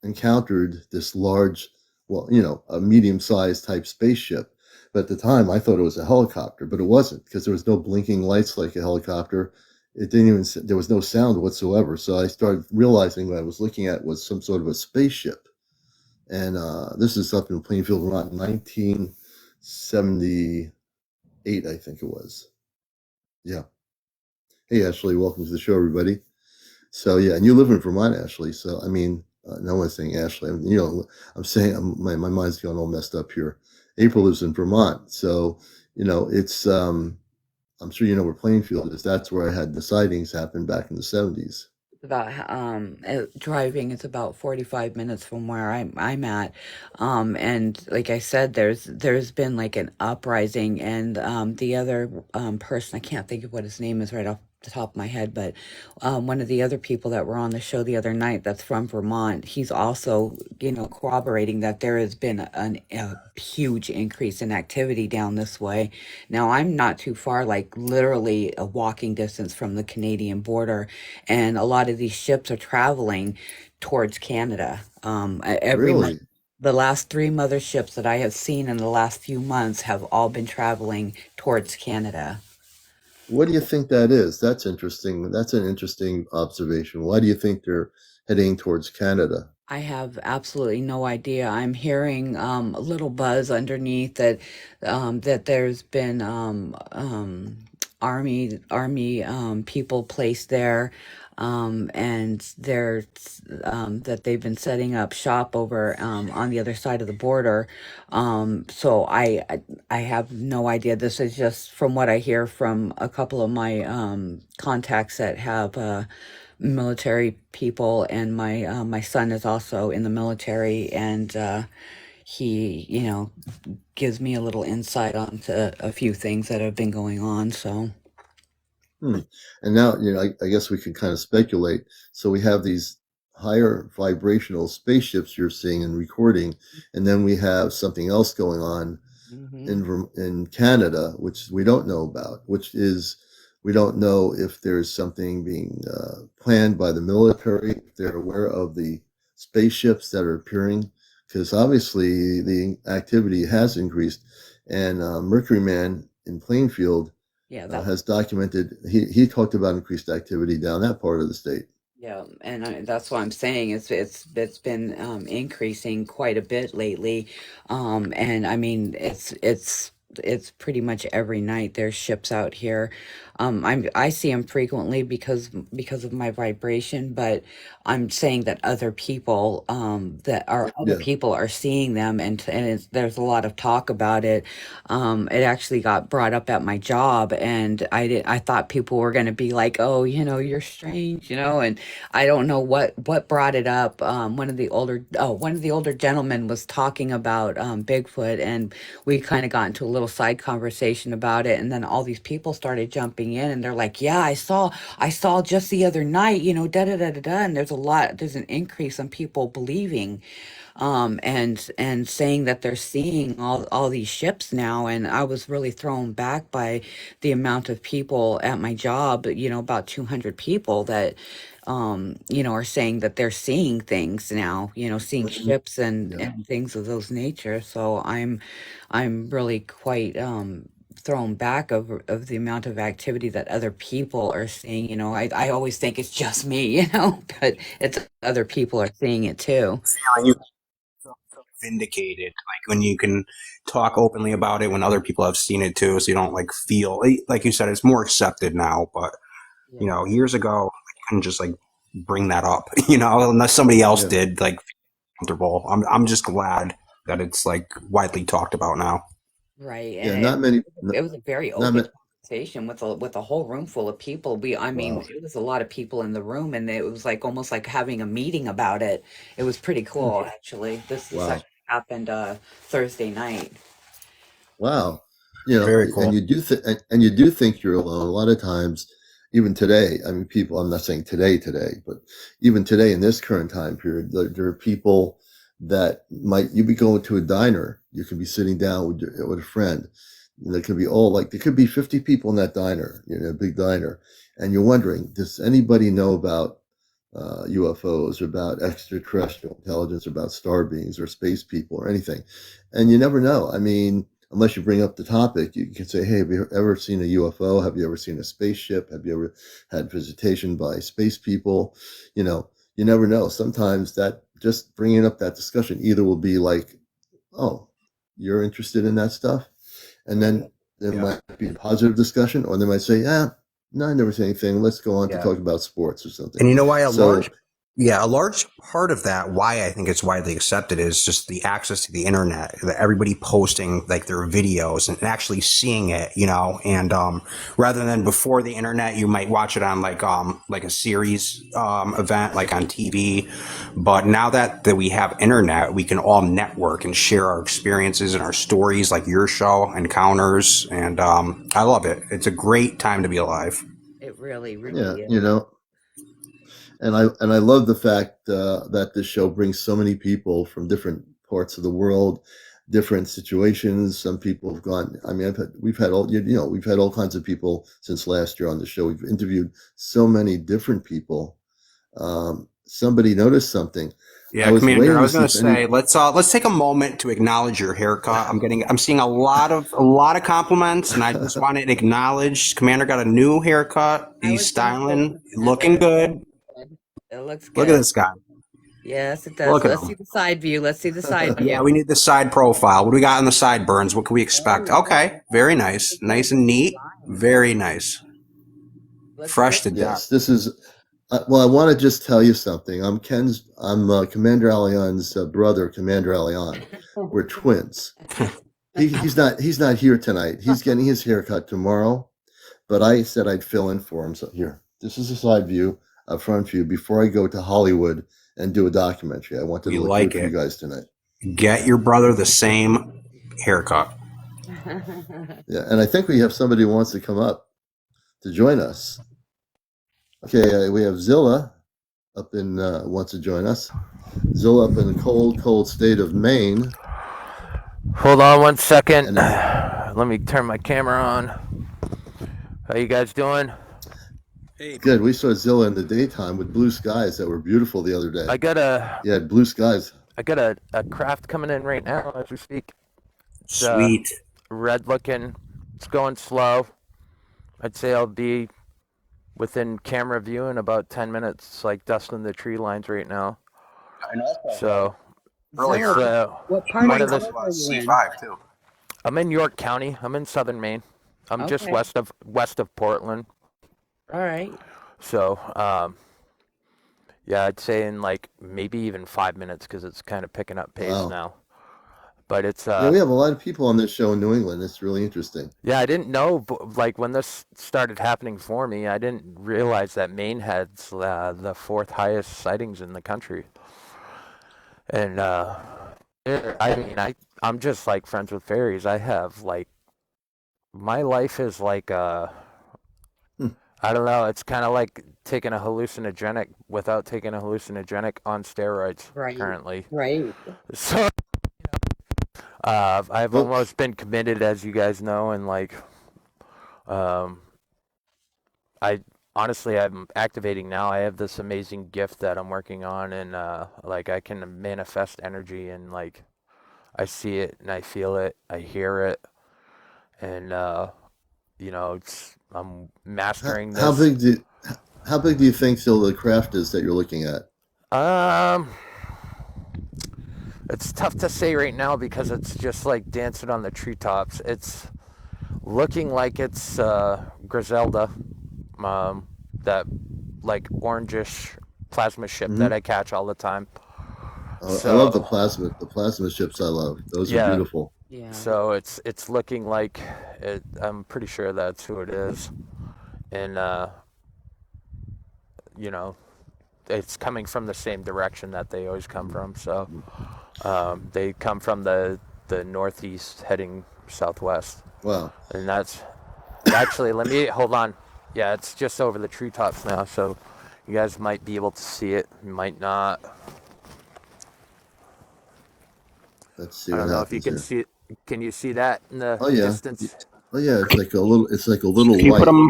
A: encountered this large, well, a medium sized type spaceship. But at the time, I thought it was a helicopter, but it wasn't because there was no blinking lights like a helicopter. It didn't even, there was no sound whatsoever. So I started realizing what I was looking at was some sort of a spaceship. And this is up in Plainfield, Vermont, 1978, I think it was. Yeah. Hey, Ashley, welcome to the show, everybody. So yeah, and you live in Vermont, Ashley. So I mean, no one's saying Ashley. I'm saying my mind's going all messed up here. April lives in Vermont, so it's. I'm sure you know where Plainfield is. That's where I had the sightings happen back in the '70s.
C: About driving is about 45 minutes from where I'm at, and like I said, there's been like an uprising, and the other person, I can't think of what his name is right off the top of my head, but one of the other people that were on the show the other night that's from Vermont, he's also corroborating that there has been a huge increase in activity down this way. Now I'm not too far, like literally a walking distance from the Canadian border, and a lot of these ships are traveling towards Canada. Every month,
A: Really?
C: the last three motherships that I have seen in the last few months have all been traveling towards Canada.
A: What do you think that is? That's interesting. That's an interesting observation. Why do you think they're heading towards Canada?
C: I have absolutely no idea. I'm hearing a little buzz underneath that there's been army people placed there, and they're that they've been setting up shop over on the other side of the border. So I have no idea. This is just from what I hear from a couple of my contacts that have military people, and my son is also in the military, and he gives me a little insight onto a few things that have been going on. So
A: Hmm. And now, I guess we could kind of speculate. So we have these higher vibrational spaceships you're seeing and recording, and then we have something else going on
C: hmm
A: in Canada, which we don't know about, which is we don't know if there's something being planned by the military, if they're aware of the spaceships that are appearing, because obviously the activity has increased. And Mercury Man in Plainfield
C: yeah, that's
A: has documented, he talked about increased activity down that part of the state.
C: yeah, and that's what I'm saying. It's been increasing quite a bit lately, and I mean it's pretty much every night there's ships out here. I see them frequently because of my vibration, but I'm saying that other
A: Yeah.
C: people are seeing them, and there's a lot of talk about it. It actually got brought up at my job, and I thought people were going to be like, oh, you're strange, and I don't know what brought it up. One of the older gentlemen was talking about Bigfoot, and we kind of got into a little side conversation about it, and then all these people started jumping in, and they're like, "Yeah, I saw just the other night, da da da da da." And there's an increase in people believing, and saying that they're seeing all these ships now. And I was really thrown back by the amount of people at my job, about 200 people that are saying that they're seeing things now, seeing ships and
A: Yeah.
C: and things of those nature. So I'm really quite thrown back of the amount of activity that other people are seeing. I always think it's just me, but it's other people are seeing it too.
B: Feeling you feel vindicated, like when you can talk openly about it when other people have seen it too, so you don't like feel like you said it's more accepted now. But
C: Yeah.
B: years ago, I couldn't just like bring that up, unless somebody else
A: Yeah.
B: did, like comfortable. I'm just glad that it's like widely talked about now.
C: Right.
A: Yeah.
C: And it, it was a very
A: Not
C: open
A: many,
C: Station with a whole room full of people. I mean,
A: Wow.
C: it was a lot of people in the room, and it was like almost like having a meeting about it. It was pretty
A: Hmm.
C: cool, actually. This
A: Wow.
C: actually happened Thursday night.
A: Wow.
B: Very
A: And
B: cool.
A: and you do think you're alone. A lot of times, even today, I mean, people, I'm not saying today, but even today in this current time period, there are people that you be going to a diner, you could be sitting down with a friend. And there could be there could be 50 people in that diner, a big diner. And you're wondering, does anybody know about UFOs, or about extraterrestrial intelligence, or about star beings or space people or anything? And you never know. I mean, unless you bring up the topic, you can say, "Hey, have you ever seen a UFO? Have you ever seen a spaceship? Have you ever had visitation by space people?" You never know. Sometimes that just bringing up that discussion either will be like, "Oh, you're interested in that stuff," and then there
B: Yeah.
A: might be a positive discussion, or they might say, "Yeah, no, I never say anything. Let's go on to
B: Yeah.
A: talk about sports or something."
B: And you know why
A: So,
B: a large part of that, why I think it's widely accepted, is just the access to the internet, that everybody posting like their videos and actually seeing it, and rather than before the internet, you might watch it on like a series event, like on TV. But now that we have internet, we can all network and share our experiences and our stories, like your show, Encounters, and I love it. It's a great time to be alive.
C: It really,
A: yeah,
C: really is.
A: and I love the fact that this show brings so many people from different parts of the world, different situations. Some people have gone. I mean, we've had all kinds of people since last year on the show. We've interviewed so many different people. Somebody noticed something. I
B: Yeah,
A: was
B: Commander,
A: waiting
B: I
A: to
B: was
A: see
B: going to
A: if any.
B: say let's take a moment to acknowledge your haircut. I'm seeing a lot of compliments, and I just want to acknowledge Commander got a new haircut.
C: I
B: He's
C: was gonna say,
B: styling, looking
C: Commander,
B: good.
C: it looks
B: Look at
C: good.
B: this guy.
C: Yes, it does.
B: Look at
C: Let's see
B: him.
C: the side view. Let's see the side
B: Yeah,
C: view.
B: we need the side profile. What do we got on the sideburns? What can we expect?
C: Oh,
B: Okay, very nice, nice and neat, very nice,
C: looks
B: fresh
C: good.
B: to death.
A: Yes, this is. Well, I want to just tell you something. I'm CmdrAleon's brother, CmdrAleon. We're twins. He's not here tonight. He's getting his haircut tomorrow. But I said I'd fill in for him. So here, this is a side view, a front view before I go to Hollywood and do a documentary. I wanted
B: We
A: to look good
B: like
A: for you
B: it.
A: guys tonight.
B: Get your brother the same haircut.
A: Yeah, and I think we have somebody who wants to come up to join us. Okay, we have Zilla up in wants to join us. Zilla up in the cold state of Maine.
D: Hold on one second.
A: And
D: Let me turn my camera on. How you guys doing?
B: Hey,
A: good. We saw Zilla in the daytime with blue skies that were beautiful the other day.
D: I got
A: Yeah, blue skies.
D: a craft coming in right now as we speak. It's
B: sweet.
D: red looking. It's going slow. I'd say I'll be within camera view in about 10 minutes. It's like dusting the tree lines right now. So
B: Really
D: it's
B: early.
C: What
B: You
C: part
D: one
B: might
C: of
D: of
C: the
D: the.
B: go
C: world are you in?
B: C5 too.
D: I'm in York County. I'm in southern Maine. I'm just
C: Okay.
D: west of Portland.
C: All right.
D: So yeah, I'd say in like maybe even 5 minutes because it's kind of picking up pace
A: Wow.
D: now. But it's
A: Yeah, we have a lot of people on this show in New England. It's really interesting.
D: yeah, I didn't know like when this started happening for me, I didn't realize that Maine had the fourth highest sightings in the country. And I mean, I'm just like friends with fairies. I have like my life is like
A: Hmm.
D: I don't know. It's kind of like taking a hallucinogenic without taking a hallucinogenic on steroids
C: Right.
D: currently.
C: Right.
D: So I've
A: Well,
D: almost been committed, as you guys know, and like um, I honestly I'm activating now. I have this amazing gift that I'm working on, and like I can manifest energy, and like I see it and I feel it, I hear it, and I'm mastering
A: how
D: this.
A: big do how big do you think still the craft is that you're looking at?
D: Um, it's tough to say right now because it's just like dancing on the treetops. It's looking like it's Griselda, that like orangish plasma ship
A: Mm-hmm.
D: that I catch all the time.
A: I love the
D: So
A: plasma ships. I love those are
D: yeah,
A: beautiful.
C: Yeah.
D: So it's looking like it. I'm pretty sure that's who it is, and you know, it's coming from the same direction that they always come from. So they come from the northeast, heading southwest,
A: Wow.
D: and that's actually. Let me hold on. Yeah, it's just over the treetops now, so you guys might be able to see it. You might not.
A: Let's see
D: I
A: what
D: don't know if you
A: happens
D: can
A: here.
D: see it. Can you see that in the
A: Oh yeah.
D: distance?
A: Oh yeah. It's like a little. It's like a little
B: Can you put
A: light.
B: them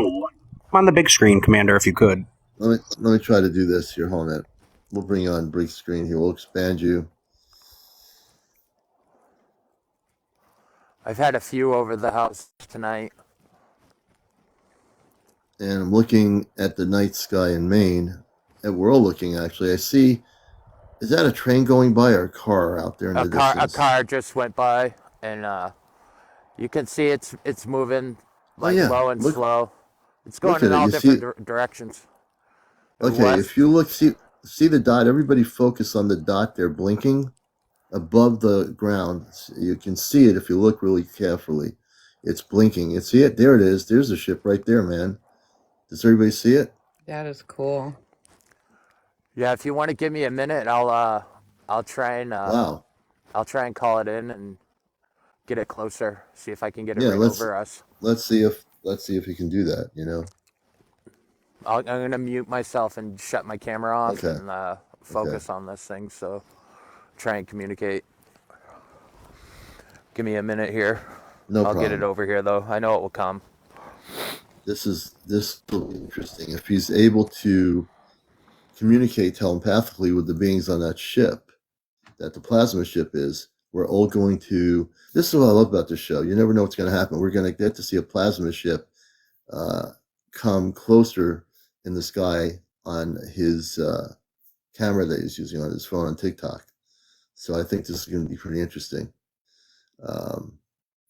B: on the big screen, Commander, if you could?
A: Let me try to do this here. Hold on a minute. We'll bring you on big screen here. We'll expand you.
D: I've had a few over the house tonight.
A: And I'm looking at the night sky in Maine. And we're all looking actually. I see. Is that a train going by or a car out there in the
D: A
A: distance?
D: car just went by, and you can see it's moving
A: Oh
D: like
A: yeah.
D: low and
A: Look.
D: slow. It's
A: Look
D: going
A: at
D: in
A: it.
D: all
A: You
D: different
A: see.
D: directions.
A: Okay.
D: What?
A: If you look, see the dot. Everybody focus on the dot there blinking above the ground. You can see it if you look really carefully. It's blinking. You see it? There it is. There's the ship right there, man. Does everybody see it?
C: That is cool.
D: Yeah, if you want to give me a minute, I'll try and
A: Wow.
D: call it in and get it closer. See if I can get it
A: Yeah.
D: right over us.
A: Let's see if you can do that.
D: I'm gonna mute myself and shut my camera off
A: Okay.
D: and
A: Okay.
D: focus on this thing. So try and communicate. Give me a minute here.
A: No
D: I'll get it
A: problem.
D: over here though. I know it will come.
A: This will be interesting. If he's able to communicate telepathically with the beings on that ship, that the plasma ship is, we're all going to. This is what I love about this show. You never know what's going to happen. We're going to get to see a plasma ship uh, come closer in the sky on his camera that he's using on his phone on TikTok. So I think this is going to be pretty interesting. Um,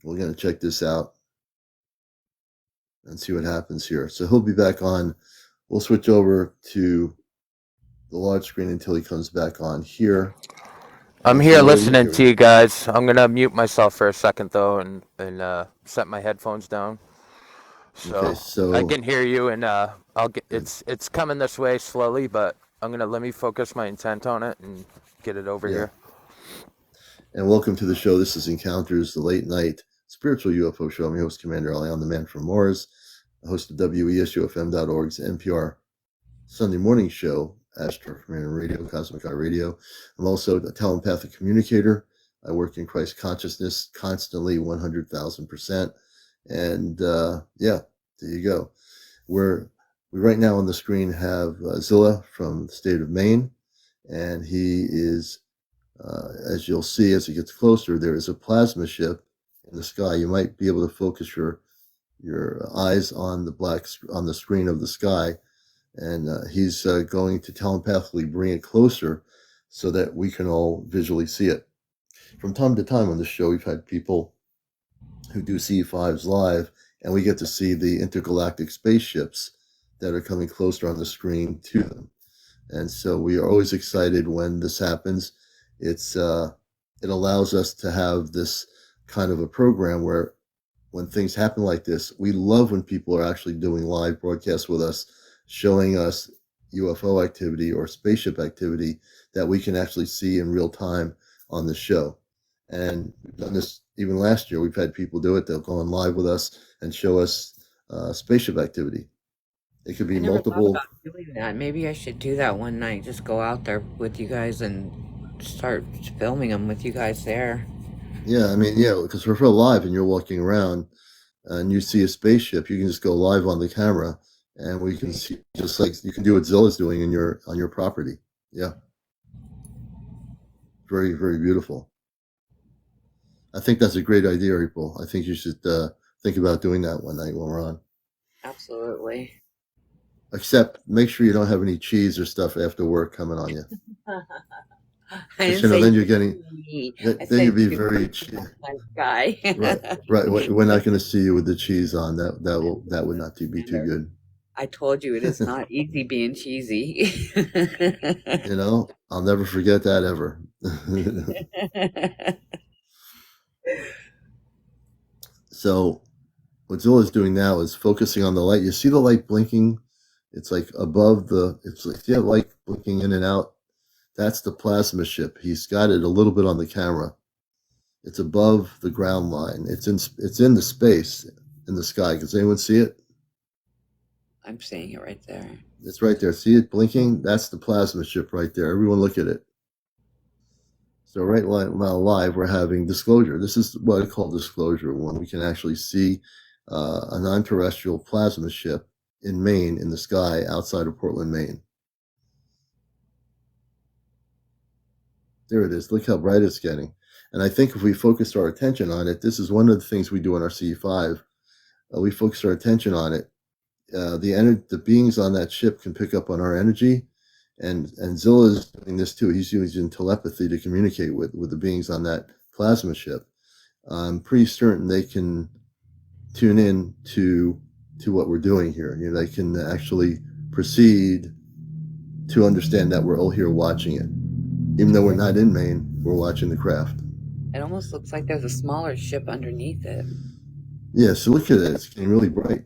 A: we're going to check this out and see what happens here. So he'll be back on. We'll switch over to the large screen until he comes back on here.
D: I'm
A: Once we're
D: here
A: ready,
D: listening
A: here we
D: to
A: go.
D: you guys. I'm gonna mute myself for a second though and set my headphones down
A: Okay,
D: so I
A: so
D: can hear you and I'll get it's coming this way slowly, but I'm gonna let me focus my intent on it and get it over
A: yeah,
D: here.
A: and welcome to the show. This is Encounters, the late night spiritual UFO show. I'm your host, CmdrAleon, the man from Mars, the host of WESUFM.org's NPR Sunday morning show, Astro Command Radio, Cosmic Eye Radio. I'm also a telepathic communicator. I work in Christ consciousness constantly, 100,000%. And yeah, there you go. We right now on the screen have Zilla from the state of Maine, and he is, as you'll see as he gets closer, there is a plasma ship in the sky. You might be able to focus your eyes on on the screen of the sky, and he's going to telepathically bring it closer so that we can all visually see it. From time to time on the show, we've had people who do C5s live, and we get to see the intergalactic spaceships that are coming closer on the screen to them. And so we are always excited when this happens. It allows us to have this kind of a program where when things happen like this, we love when people are actually doing live broadcasts with us, showing us UFO activity or spaceship activity that we can actually see in real time on the show. And we've done this even last year. We've had people do it. They'll go on live with us and show us spaceship activity. It could
C: I
A: be
C: never thought
A: multiple.
C: about doing that. Maybe I should do that one night. Just go out there with you guys and start filming them with you guys there.
A: Yeah, I mean, yeah, because we're live and you're walking around and you see a spaceship, you can just go live on the camera and we can see just like you can do what Zilla's doing in your on your property. Yeah, very, very beautiful. I think that's a great idea, April. I think you should think about doing that one night when we're on.
C: Absolutely.
A: Except make sure you don't have any cheese or stuff after work coming on you.
C: I
A: Because
C: didn't say
A: then you're getting
C: me. I
A: then
C: said
A: you'd be
C: you.
A: very
C: Nice guy.
A: right. We're not going to see you with the cheese on. That would not be too good.
C: I told you it is not easy being cheesy.
A: You know, I'll never forget that ever. So what Zilla's doing now is focusing on the light. You see the light blinking? It's like above the, it's like, yeah, light blinking in and out. That's the plasma ship. He's got it a little bit on the camera. It's above the ground line. It's in the space in the sky. Does anyone see it?
C: I'm seeing it right there.
A: It's right there. See it blinking? That's the plasma ship right there. Everyone look at it. So right now live, we're having disclosure. This is what I call disclosure, when we can actually see a non-terrestrial plasma ship in Maine, in the sky outside of Portland, Maine. There it is. Look how bright it's getting. And I think if we focus our attention on it, this is one of the things we do in our CE5. We focus our attention on it. The beings on that ship can pick up on our energy, and Zilla is doing this too. He's using telepathy to communicate with the beings on that plasma ship. I'm pretty certain they can tune in to what we're doing here. You know, they can actually proceed to understand that we're all here watching it. Even though we're not in Maine, we're watching the craft.
C: It almost looks like there's a smaller ship underneath it.
A: Yeah, so look at it. It's getting really bright.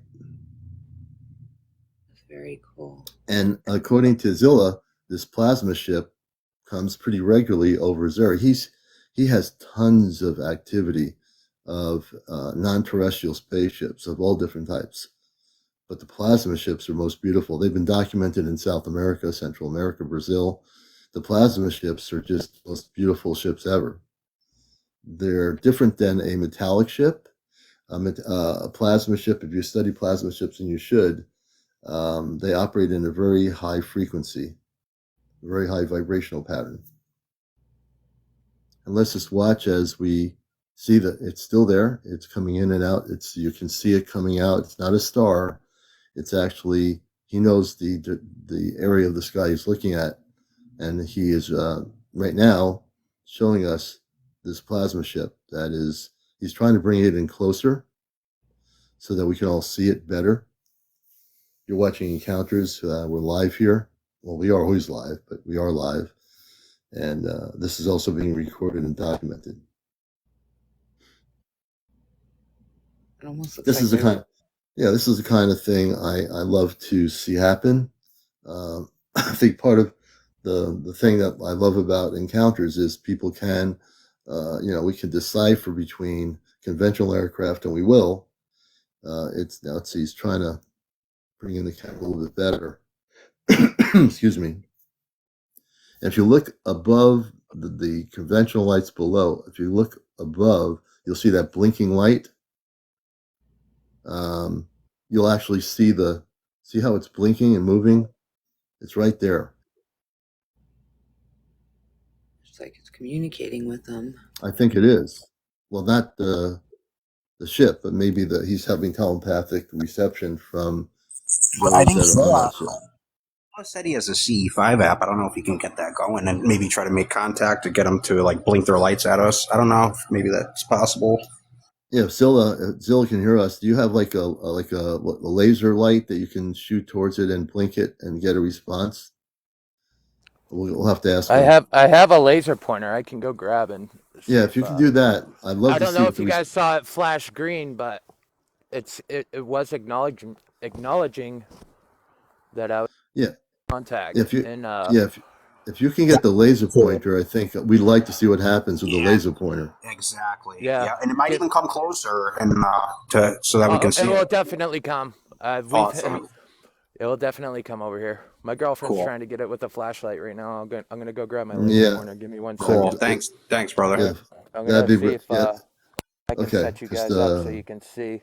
C: It's very cool.
A: And according to Zilla, this plasma ship comes pretty regularly over his area. He has tons of activity of non-terrestrial spaceships of all different types. But the plasma ships are most beautiful. They've been documented in South America, Central America, Brazil. The plasma ships are just the most beautiful ships ever. They're different than a metallic ship. A plasma ship, if you study plasma ships, and you should, they operate in a very high frequency, very high vibrational pattern. And let's just watch as we see that it's still there. It's coming in and out. You can see it coming out. It's not a star. It's actually, he knows the area of the sky he's looking at. And he is right now showing us this plasma ship that is, he's trying to bring it in closer so that we can all see it better. You're watching Encounters. We're live here. Well, we are always live, but we are live. And this is also being recorded and documented.
C: It almost looks
A: This
C: like
A: is the kind of thing I love to see happen. I think part of the thing that I love about Encounters is people can, we can decipher between conventional aircraft, and we will. Let's see, he's trying to bring in the camera a little bit better. Excuse me. If you look above the conventional lights below, if you look above, you'll see that blinking light. You'll actually see how it's blinking and moving. It's right there.
C: it's like it's communicating with them.
A: I think it is. Well, not the ship, but maybe he's having telepathic reception from
B: I think
A: those that are on that ship.
B: Said he has a CE5 app. I don't know if he can get that going and maybe try to make contact to get them to like blink their lights at us. I don't know if maybe that's possible.
A: Yeah, if Zilla can hear us, do you have like a laser light that you can shoot towards it and blink it and get a response? We'll have to ask.
D: I have a laser pointer. I can go grab and.
A: Yeah, if you can do that, I'd love to see.
D: I don't know if you guys saw it flash green, but it was acknowledging that I was contact.
A: If you can get the laser pointer, I think we'd like to see what happens with the laser pointer.
B: Exactly. Yeah, and it might even come closer and so that we can see.
D: It will definitely come.
B: Awesome.
D: It will definitely come over here. My girlfriend's trying to get it with a flashlight right now. I'm gonna go grab my laser pointer. Give me 1 second.
B: Thanks, brother.
A: Yeah.
D: I'm gonna see if I can set you guys up so you can see.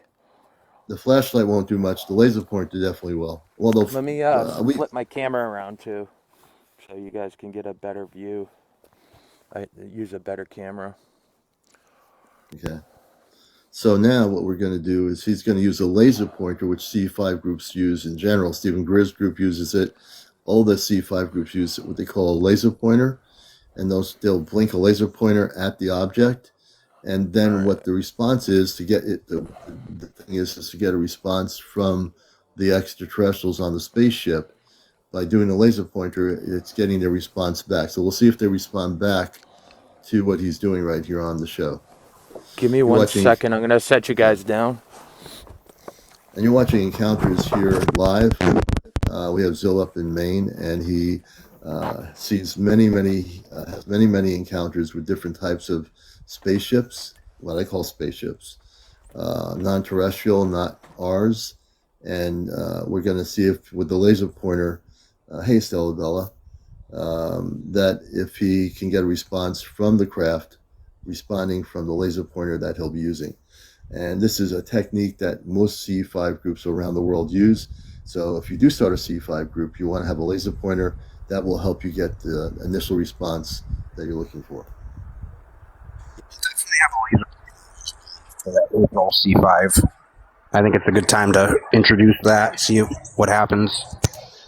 A: The flashlight won't do much. The laser pointer definitely will. Well,
D: let me flip my camera around too, so you guys can get a better view. I use a better camera.
A: Okay. So now what we're going to do is he's going to use a laser pointer, which C5 groups use in general. Stephen Greer's group uses it. All the C5 groups use what they call a laser pointer, and they'll blink a laser pointer at the object. And then what the response is to get it, the thing is to get a response from the extraterrestrials on the spaceship. By doing a laser pointer, it's getting their response back. So we'll see if they respond back to what he's doing right here on the show.
D: Give me
A: You're
D: one
A: watching,
D: second. I'm gonna set you guys down.
A: and you're watching Encounters here live. We have Zilla up in Maine, and he sees has many encounters with different types of spaceships, what I call spaceships, non-terrestrial, not ours. And we're going to see if, with the laser pointer, hey, Stella Bella, that if he can get a response from the craft, responding from the laser pointer that he'll be using. And this is a technique that most C5 groups around the world use. So if you do start a C5 group, you want to have a laser pointer that will help you get the initial response that you're looking for.
B: Definitely have a laser for that overall C5. I think it's a good time to introduce that, see what happens.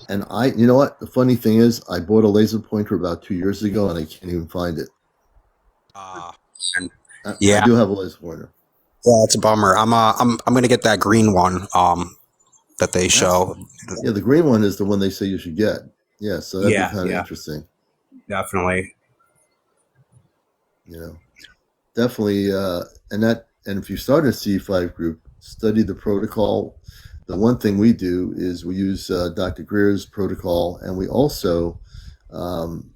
A: And you know what? The funny thing is, I bought a laser pointer about 2 years ago, and I can't even find it.
B: Yeah,
A: I do have a laser pointer.
B: Yeah, it's a bummer. I'm gonna get that green one that they show.
A: Yeah, the green one is the one they say you should get. Yeah, so that'd be kind of interesting.
B: Definitely.
A: You know, definitely. And if you start a C5 group, study the protocol. The one thing we do is we use Dr. Greer's protocol, and we also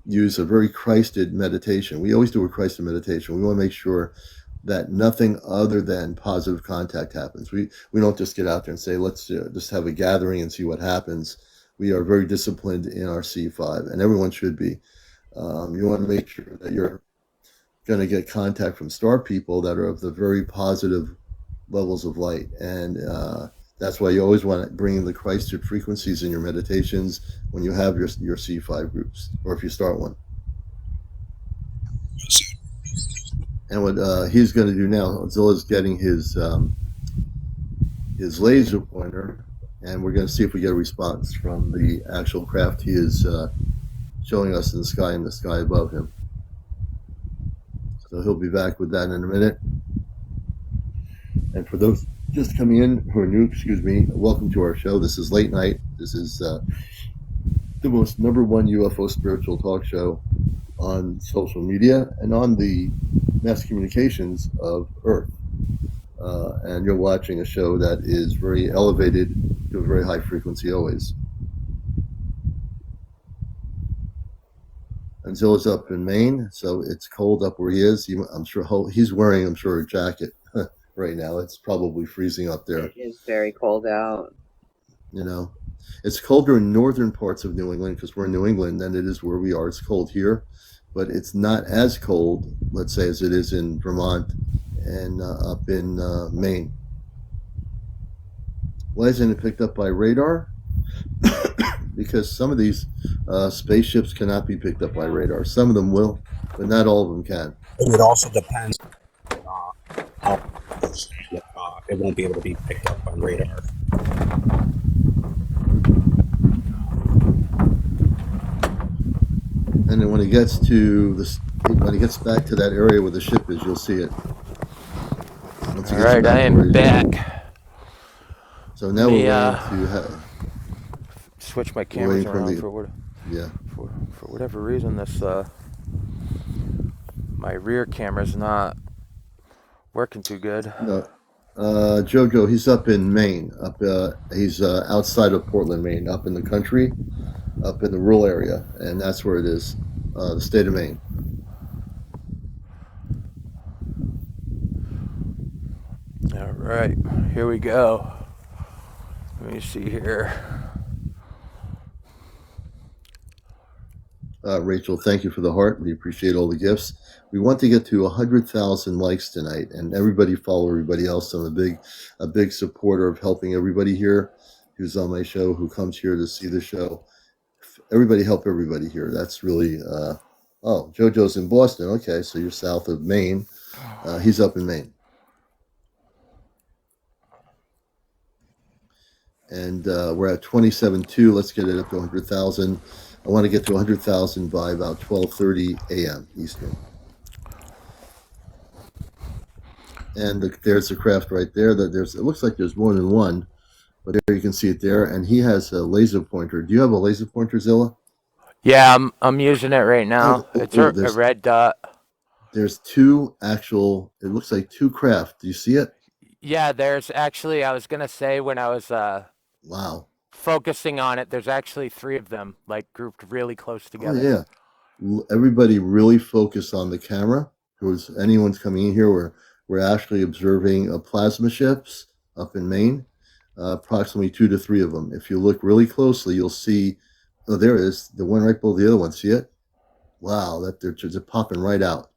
A: use a very Christed meditation. We always do a Christed meditation. We want to make sure that nothing other than positive contact happens. We don't just get out there and say, let's just have a gathering and see what happens. We are very disciplined in our C5, and everyone should be. You want to make sure that you're going to get contact from star people that are of the very positive levels of light. And that's why you always want to bring in the Christed frequencies in your meditations when you have your C5 groups, or if you start one. And what he's going to do now, Zilla's getting his laser pointer, and we're going to see if we get a response from the actual craft he is showing us in the sky above him. So he'll be back with that in a minute. And for those just coming in who are new, welcome to our show. This is Late Night. This is the most #1 UFO spiritual talk show on social media and on the mass communications of Earth. And you're watching a show that is very elevated to a very high frequency always. And Zilla's up in Maine, so it's cold up where he is. I'm sure he's wearing, a jacket right now. It's probably freezing up there.
C: It is very cold out.
A: You know, it's colder in northern parts of New England because we're in New England than it is where we are. It's cold here, but it's not as cold, let's say, as it is in Vermont and up in Maine. Why isn't it picked up by radar? Because some of these spaceships cannot be picked up by radar. Some of them will, but not all of them can.
B: It also depends how it won't be able to be picked up on radar.
A: And then when it gets back to that area where the ship is, you'll see it.
D: All right, I am back.
A: So now we're going to
D: switch my cameras around for whatever reason. This my rear camera's not working too good.
A: No. Jojo, he's up in Maine. He's outside of Portland, Maine, up in the country, up in the rural area, and that's where it is, the state of Maine.
D: All right, here we go. Let me see here.
A: Rachel, thank you for the heart. We appreciate all the gifts. We want to get to 100,000 likes tonight, and everybody follow everybody else. I'm a big supporter of helping everybody here who's on my show, who comes here to see the show. Everybody help everybody here. That's really, Jojo's in Boston. Okay, so you're south of Maine. He's up in Maine. And we're at 27.2. Let's get it up to 100,000. I want to get to 100,000 by about 12:30 a.m. Eastern. And there's the craft right there. It looks like there's more than one, but there you can see it there. And he has a laser pointer. Do you have a laser pointer, Zilla?
D: Yeah, I'm using it right now. It's a red dot.
A: There's two actual. It looks like two craft. Do you see it?
D: Yeah, there's actually, I was gonna say when I was
A: Wow.
D: focusing on it, there's actually three of them, like grouped really close
A: Oh
D: together.
A: yeah. Everybody really focus on the camera. Who's anyone's coming in here? We're actually observing plasma ships up in Maine. Approximately 2 to 3 of them. If you look really closely, you'll see. Oh, there it is. The one right below the other one. See it? Wow, that they're just popping right out,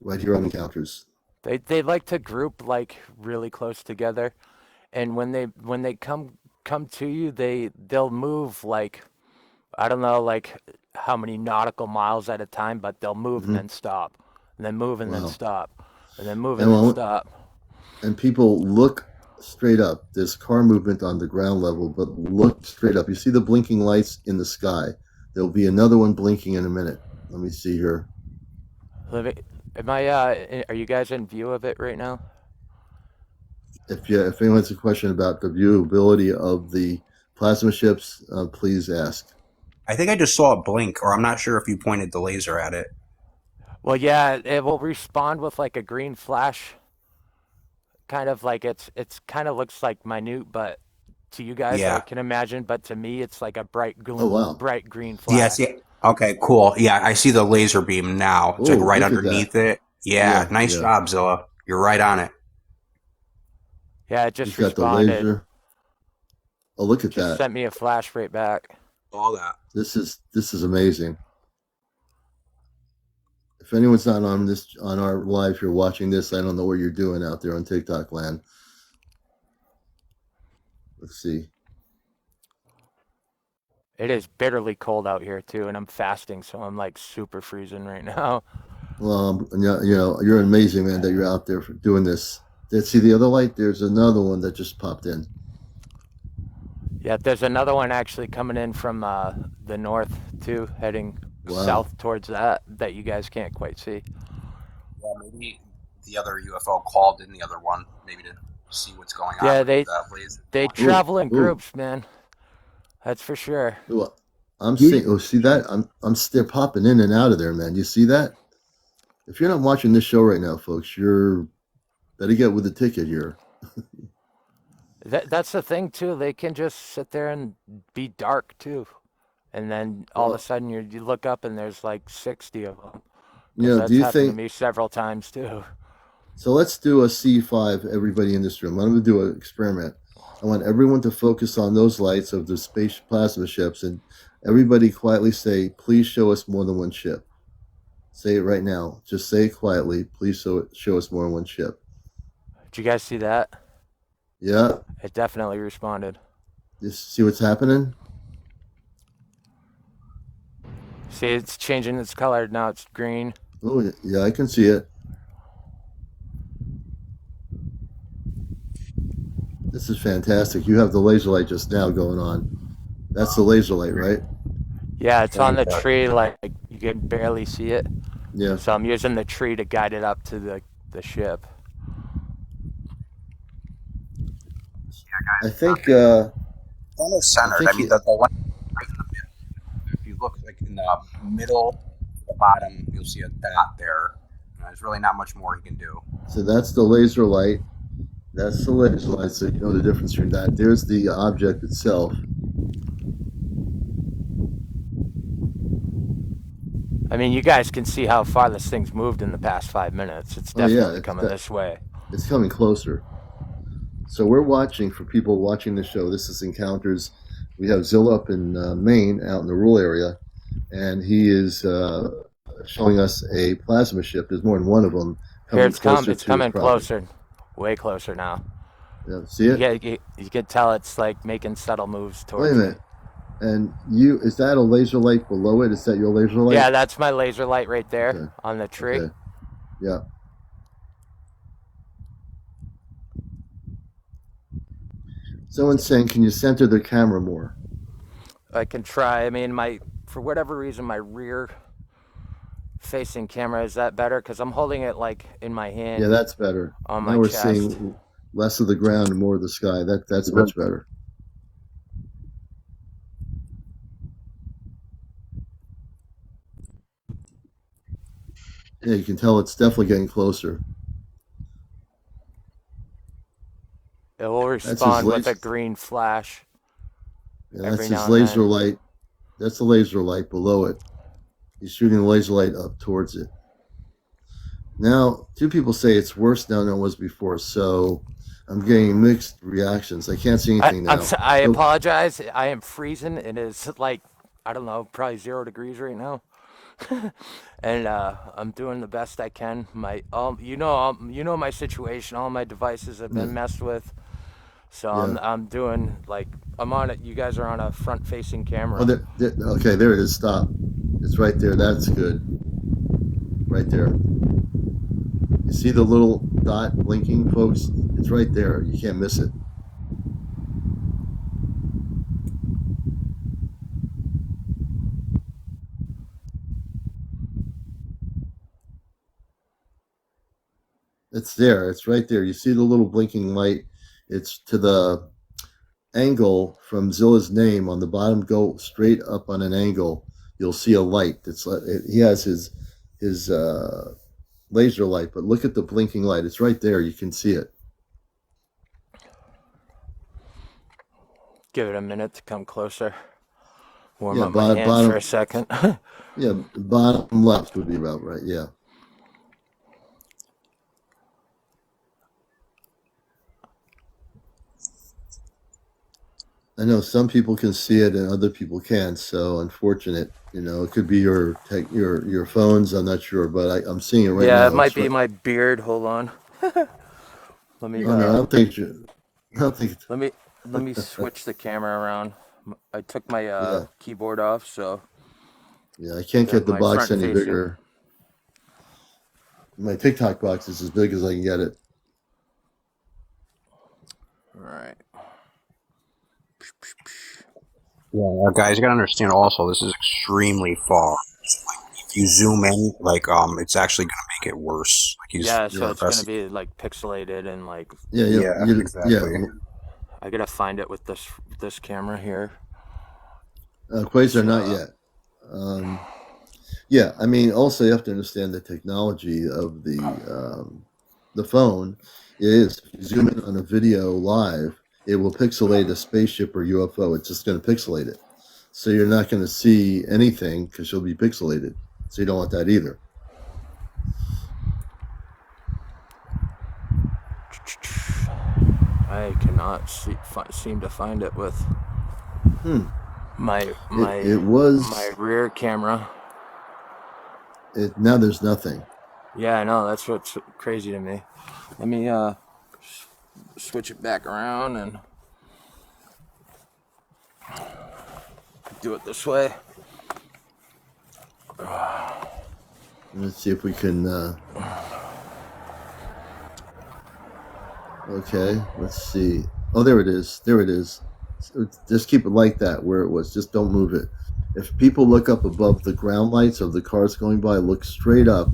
A: right here on encounters.
D: They like to group like really close together, and when they come to you, they'll move like I don't know like how many nautical miles at a time, but they'll move and
A: Hmm.
D: then stop, and then move and then
A: Wow.
D: stop, and then move and
A: And
D: then
A: when,
D: stop.
A: and people look straight up. There's car movement on the ground level, but look straight up. You see the blinking lights in the sky. There'll be another one blinking in a minute. Let me see here.
D: Am I? Are you guys in view of it right now?
A: If anyone has a question about the viewability of the plasma ships, please ask.
B: I think I just saw a blink, or I'm not sure if you pointed the laser at it.
D: Well, yeah, it will respond with like a green flash, kind of like it's kind of looks like minute, but to you guys I
B: Yeah.
D: can imagine, but to me it's like a
A: Oh wow.
D: bright green
B: Yes.
D: flash.
B: Yeah. Okay. Cool. Yeah, I see the laser beam now. It's like
A: Oh,
B: right
A: look at that.
B: underneath it. Yeah.
A: Yeah,
B: Nice
A: yeah.
B: job, Zilla. You're right on it.
D: Yeah, it
A: He's
D: just
A: got the
D: responded.
A: laser. Oh, look at
D: Just
A: that.
D: sent me a flash right back.
B: All that.
A: This is amazing. If anyone's not on our live, you're watching this. I don't know what you're doing out there on TikTok land. Let's see.
D: It is bitterly cold out here too, and I'm fasting, so I'm like super freezing right now.
A: Well, you're amazing, man, that you're out there for doing this. See the other light? There's another one that just popped in.
D: Yeah, there's another one actually coming in from the north too, heading
A: Wow.
D: south towards that you guys can't quite see.
B: Yeah, maybe the other UFO called in the other one, maybe to see what's going on
D: Yeah,
B: with
D: they
B: that laser.
D: they
A: Ooh,
D: travel in
A: ooh,
D: groups, man. That's for sure.
A: ooh. I'm seeing. Oh, see that? They're popping in and out of there, man. You see that? If you're not watching this show right now, folks, you're better get with the ticket here.
D: That's the thing too. They can just sit there and be dark too, and then all of a
A: Well,
D: sudden you look up and there's like 60 of them, because
A: do
D: that's
A: you
D: happened to
A: think?
D: me several times too.
A: So let's do a C5, everybody in this room. I'm going to do an experiment. I want everyone to focus on those lights of the space plasma ships, and everybody quietly say, please show us more than one ship. Say it right now. Just say it quietly. Please show us more than one ship.
D: Did you guys see that?
A: Yeah.
D: It definitely responded.
A: You see what's happening?
D: See, it's changing its color now. It's green.
A: Oh, yeah, I can see it. This is fantastic. You have the laser light just now going on. That's the laser light, right?
D: Yeah, it's on the
B: Yeah.
D: tree. Like you can barely see it.
A: Yeah.
D: So I'm using the tree to guide it up to the ship.
A: I think.
B: Almost
A: I
B: centered. I
A: think.
B: mean, the one right in the middle. If you look like in the middle, the bottom, you'll see a dot there. There's really not much more you can do.
A: So that's the laser light. That's the laser light. So you know the difference between that. There's the object itself.
D: I mean, you guys can see how far this thing's moved in the past 5 minutes. It's
A: Oh yeah,
D: definitely coming this way.
A: it's coming closer. So we're watching, for people watching the show, this is Encounters. We have Zilla up in Maine, out in the rural area, and he is showing us a plasma ship. There's more than one of them
D: Here
A: coming closer
D: it's
A: to his
D: coming
A: property.
D: closer, way closer now.
A: Yeah, see it?
D: You can tell it's like making subtle moves
A: Wait a
D: towards me.
A: minute. And is that a laser light below it? Is that your laser light?
D: Yeah, that's my laser light right there
A: Okay.
D: on the tree.
A: Okay. Yeah. Someone's saying, can you center the camera more?
D: I can try. I mean, for whatever reason, my rear facing camera, is that better? Because I'm holding it like in my hand.
A: Yeah, that's better.
D: On
A: Now
D: my
A: we're
D: chest.
A: seeing less of the ground and more of the sky. That's much better. Yeah, you can tell it's definitely getting closer.
D: It will
A: That's his
D: respond with a
A: laser.
D: green flash
A: Yeah, that's
D: every now
A: his
D: and
A: laser
D: then.
A: light. That's the laser light below it. He's shooting the laser light up towards it. Now, two people say it's worse now than it was before, so I'm getting mixed reactions. I can't see anything now.
D: I
A: Oh,
D: apologize. I am freezing. It is like, I don't know, probably 0 degrees right now. And I'm doing the best I can. You know my situation. All my devices have
A: yeah,
D: been messed with, so
A: yeah.
D: I'm doing like I'm on it. You guys are on a front-facing
A: Oh,
D: camera.
A: okay, there it is. Stop. It's right there. That's good. Right there. You see the little dot blinking, folks? It's right there. You can't miss it. It's there. It's right there. You see the little blinking light? It's to the angle from Zilla's name on the bottom. Go straight up on an angle. You'll see a light. He has his laser light, but look at the blinking light. It's right there. You can see it.
D: Give it a minute to come closer. Warm
A: Yeah,
D: up my hands for a
A: bottom.
D: second.
A: Yeah, bottom left would be about right. Yeah. I know some people can see it and other people can't. So unfortunate. It could be your phones. I'm not sure, but I'm seeing it right
D: Yeah, it
A: now.
D: might
A: It's
D: be
A: right.
D: my beard. Hold on. Let me
A: Oh no, I don't think. I don't think.
D: let me let me switch the camera around. I took my
A: Yeah,
D: keyboard off, so
A: yeah. I can't get the
D: my
A: box
D: front
A: any
D: facing.
A: bigger. My TikTok box is as big as I can get it.
D: All right.
B: Yeah, guys, you gotta understand also this is extremely far. If you zoom in, like it's actually gonna make it worse. Like he's
D: Yeah, so
A: Yeah,
D: it's gonna
B: pressing.
D: be like pixelated and like
A: yeah, yeah.
B: Yeah,
A: Yeah.
B: exactly.
D: I gotta find it with this camera here.
A: Quasar,
D: It's
A: not yet. Yeah, I mean, also you have to understand the technology of the phone is if you zoom in on a video live, it will pixelate a spaceship or UFO. It's just going to pixelate it, so you're not going to see anything because you'll be pixelated. So you don't want that either.
D: I cannot seem to find it with
A: Hmm.
D: my
A: It
D: my
A: it
D: my
A: was
D: rear camera.
A: it. Now there's nothing.
D: Yeah, I know, that's what's crazy to me. Let me switch it back around and do it this way.
A: Let's see if we can. Okay, let's see. Oh, there it is. There it is. So just keep it like that where it was. Just don't move it. If people look up above the ground lights of the cars going by, look straight up,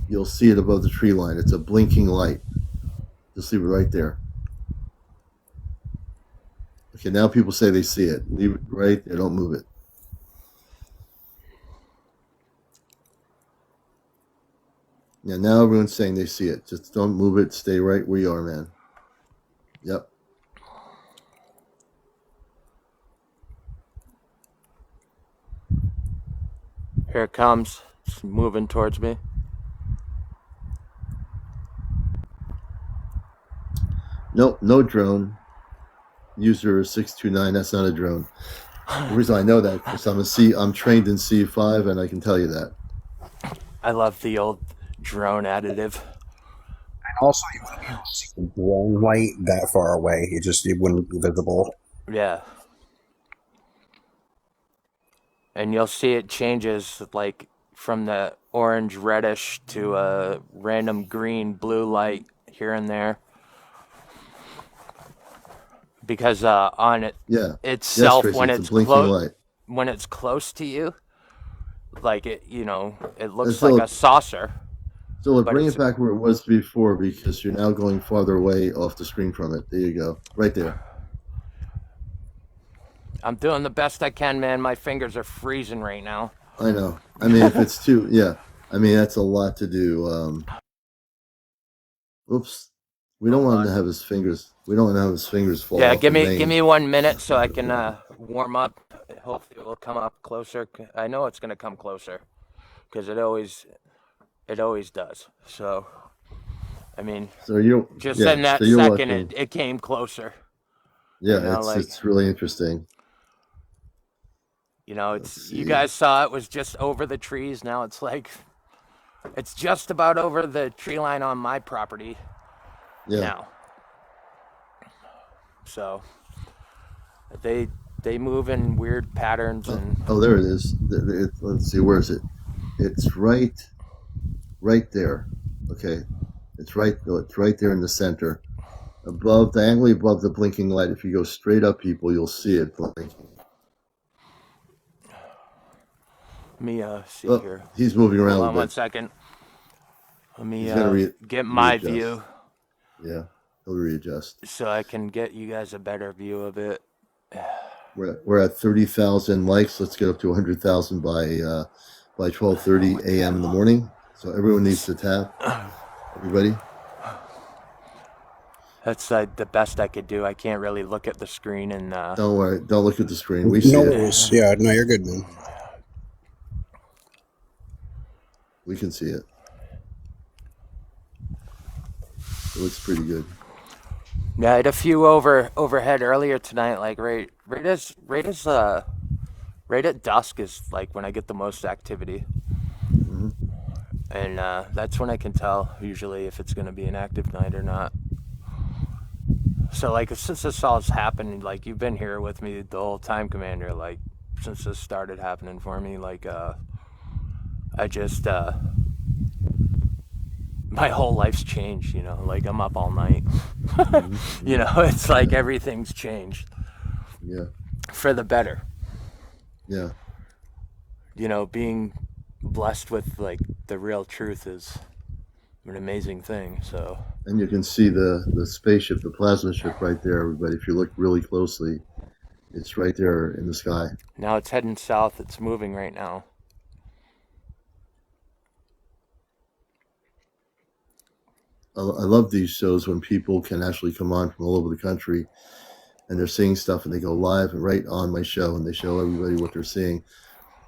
A: you'll see it above the tree line. It's a blinking light. Just leave it right there. Okay, now people say they see it. Leave it right there. Don't move it. Yeah, now everyone's saying they see it. Just don't move it. Stay right where you are, man. Yep.
D: Here it comes. It's moving towards me.
A: Nope, no drone. User 629. That's not a drone. The reason I know that because I'm trained in C5 and I can tell you that.
D: I love the old drone additive.
B: And also, you wouldn't be able to see the drone light that far away. It wouldn't be visible.
D: Yeah. And you'll see it changes like from the orange reddish to a random green blue light here and there because on it
A: Yeah. Yes,
D: itself
A: Tracy. It's a blinking light.
D: when it's close to you, like it looks like
A: Zilla,
D: a saucer,
A: Zilla,
D: but
A: bring
D: it's
A: it back where it was before because you're now going farther away off the screen from it. There you go. Right there.
D: I'm doing the best I can, man. My fingers are freezing right now.
A: I know. I mean, if it's too, yeah. I mean, that's a lot to do. Oops. We don't want him to have his fingers. We don't want to have his fingers fall
D: Yeah,
A: off in
D: give
A: Maine.
D: me 1 minute so I can warm up. Hopefully it will come up closer. I know it's gonna come closer because it always does. So I mean,
A: So you,
D: just
A: yeah.
D: in
A: So
D: that
A: you're
D: second,
A: watching.
D: it came closer.
A: Yeah,
D: You know, like
A: it's really interesting. Let's
D: it's you
A: see.
D: guys saw it was just over the trees. Now it's like it's just about over the tree line on my property
A: Yeah.
D: now. So they they move in weird patterns and
A: Oh, there it is. Let's see. Where is it? It's right there. Okay. It's right. No, it's right there in the center, diagonally above the blinking light. If you go straight up, people, you'll see it blinking.
D: let me see
A: Oh,
D: here.
A: he's moving around
D: Hold
A: a
D: on
A: little
D: one
A: bit.
D: second. Let me
A: He's gonna
D: get my
A: readjust.
D: view
A: Yeah, he'll readjust.
D: so I can get you guys a better view of it.
A: We're at 30,000 likes. Let's get up to 100,000 by 12:30 a.m. in the morning. So everyone needs to tap. Everybody.
D: That's the best I could do. I can't really look at the screen and
A: Don't worry. Don't look at the screen. We see
B: No
A: it.
B: worries. Yeah, no, you're good, man.
A: We can see it. It looks pretty good.
D: yeah, I had a few overhead earlier tonight. Like right at dusk is like when I get the most activity,
A: Hmm.
D: and that's when I can tell usually if it's going to be an active night or not. So like since this all has happened, like you've been here with me the whole time, Commander. Like since this started happening for me, like I just my whole life's changed. You know, like I'm up all night.
A: Hmm.
D: You know, it's like everything's changed
A: Yeah.
D: for the better.
A: Yeah.
D: You know, being blessed with like the real truth is an amazing thing. So
A: And you can see the spaceship, the plasma ship right there, everybody. If you look really closely, it's right there in the sky.
D: now it's heading south. It's moving right now.
A: I love these shows when people can actually come on from all over the country and they're seeing stuff and they go live and right on my show and they show everybody what they're seeing.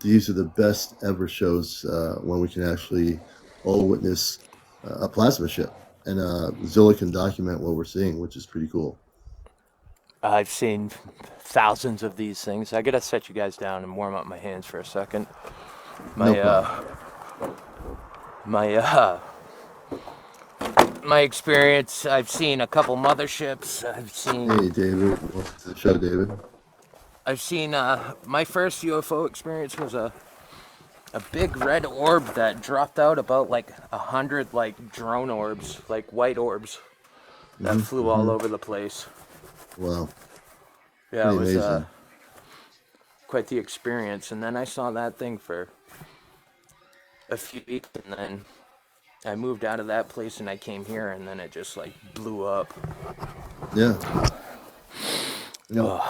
A: These are the best ever shows when we can actually all witness a plasma ship. And Zilla can document what we're seeing, which is pretty cool.
D: I've seen thousands of these things. I gotta set you guys down and warm up my hands for a second.
A: No
D: My
A: problem.
D: my my experience. I've seen a couple motherships.
A: Hey, David. Welcome to the show, David.
D: I've seen my first UFO experience was a big red orb that dropped out about like 100 like drone orbs, like white orbs that flew all over the place.
A: Wow.
D: Yeah,
A: Pretty
D: it was
A: amazing.
D: quite the experience. And then I saw that thing for a few weeks, and then I moved out of that place and I came here, and then it just like blew up.
A: Yeah.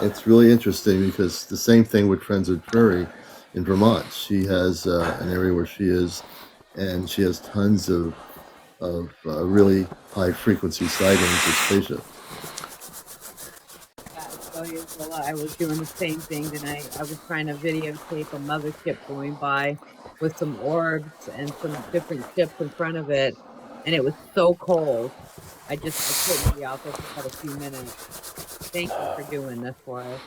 A: It's really interesting because the same thing with Friends Prairie in Vermont. She has an area where she is, and she has tons of really high frequency sightings of spaceship.
C: So Zilla, I was doing the same thing tonight. I was trying to videotape a mothership going by with some orbs and some different ships in front of it, and it was so cold. I couldn't be out there for but a few minutes. Thank you for doing this for us.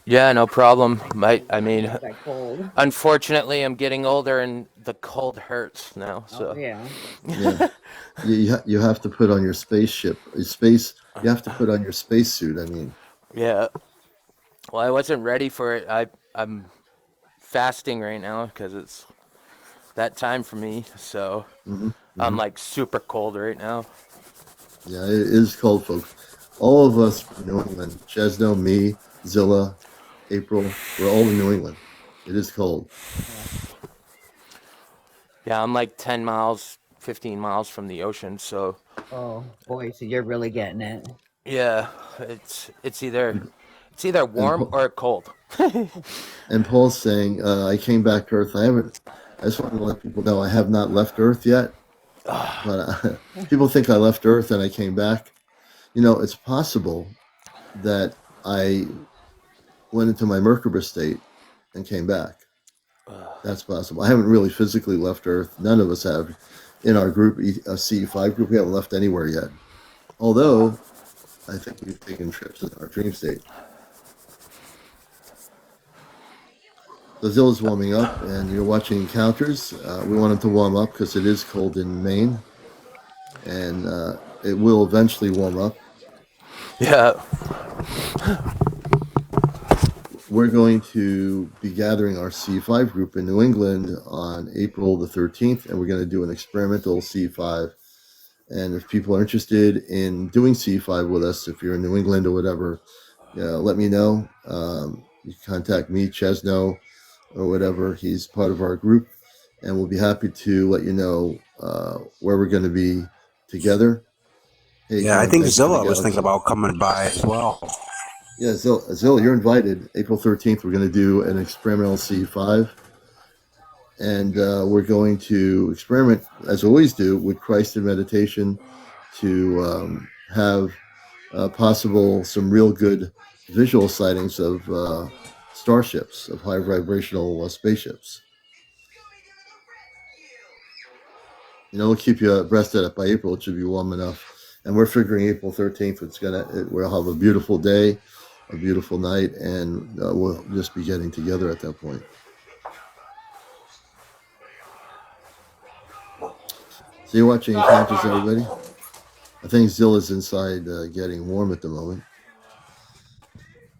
D: Yeah, no problem. I
C: I
D: mean,
C: love that cold.
D: unfortunately, I'm getting older and the cold hurts now.
C: Oh
D: So
C: yeah.
A: Yeah, you have to put on your spaceship, You have to put on your spacesuit. I mean,
D: yeah. Well, I wasn't ready for it. I'm fasting right now because it's that time for me. So
A: hmm
D: I'm
A: hmm
D: like super cold right now.
A: yeah, it is cold, folks. All of us from New England, Chezno, me, Zilla, April, we're all in New England. It is cold.
D: Yeah, I'm like 10 miles, 15 miles from the ocean. So
C: Oh boy, so you're really getting it.
D: yeah, it's either
A: And
D: warm or cold.
A: And Paul's saying, I came back to Earth. I just want to let people know I have not left Earth yet. But people think I left Earth and I came back. It's possible that I went into my Merkaba state and came back. That's possible. I haven't really physically left Earth. None of us have. In our group, a CE5 group, we haven't left anywhere yet. Although, I think we've taken trips in our dream state. So Zilla's warming up, and you're watching Encounters. We want him to warm up because it is cold in Maine, and it will eventually warm up.
D: Yeah.
A: We're going to be gathering our C5 group in New England on April the 13th, and we're going to do an experimental C5. And if people are interested in doing C5 with us, if you're in New England or whatever, let me know. You can contact me, Chezno, or whatever. He's part of our group, and we'll be happy to let you know where we're going to be together. Hey,
B: Yeah, I
A: John,
B: think
A: thanks for the
B: Zilla was
A: galaxy.
B: thinking about coming by as well.
A: Yeah, Zilla, you're invited. April 13th, we're going to do an experimental C5. And we're going to experiment, as we always do, with Christ in meditation to have possible some real good visual sightings of starships, of high vibrational spaceships. We'll keep you abreast of that. By April, it should be warm enough. And we're figuring April 13th, we'll have a beautiful day, a beautiful night, and we'll just be getting together at that point. So you're watching Encounters, everybody? I think Zilla's inside getting warm at the moment.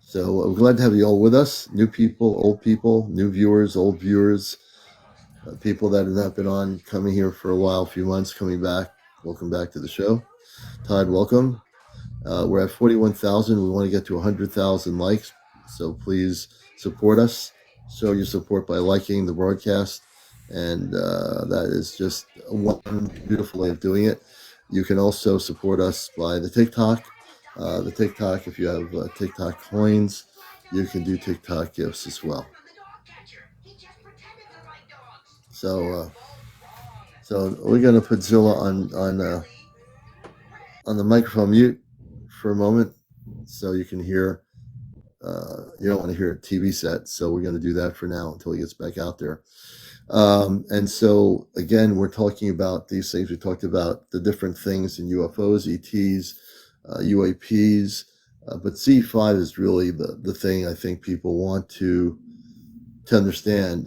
A: So we're glad to have you all with us. New people, new viewers, old viewers, people that have not been on, coming here for a while, a few months, coming back. Welcome back to the show. Todd, welcome. We're at 41,000. We want to get to 100,000 likes. So please support us. Show your support by liking the broadcast. And that is just one beautiful way of doing it. You can also support us by the TikTok. If you have TikTok coins, you can do TikTok gifts as well. So we're going to put Zilla on the microphone mute for a moment, so you can hear. You don't want to hear a TV set, so we're going to do that for now until he gets back out there. And so again, we're talking about these things. We talked about the different things in UFOs, ETs, UAPs, but C5 is really the thing I think people want to understand.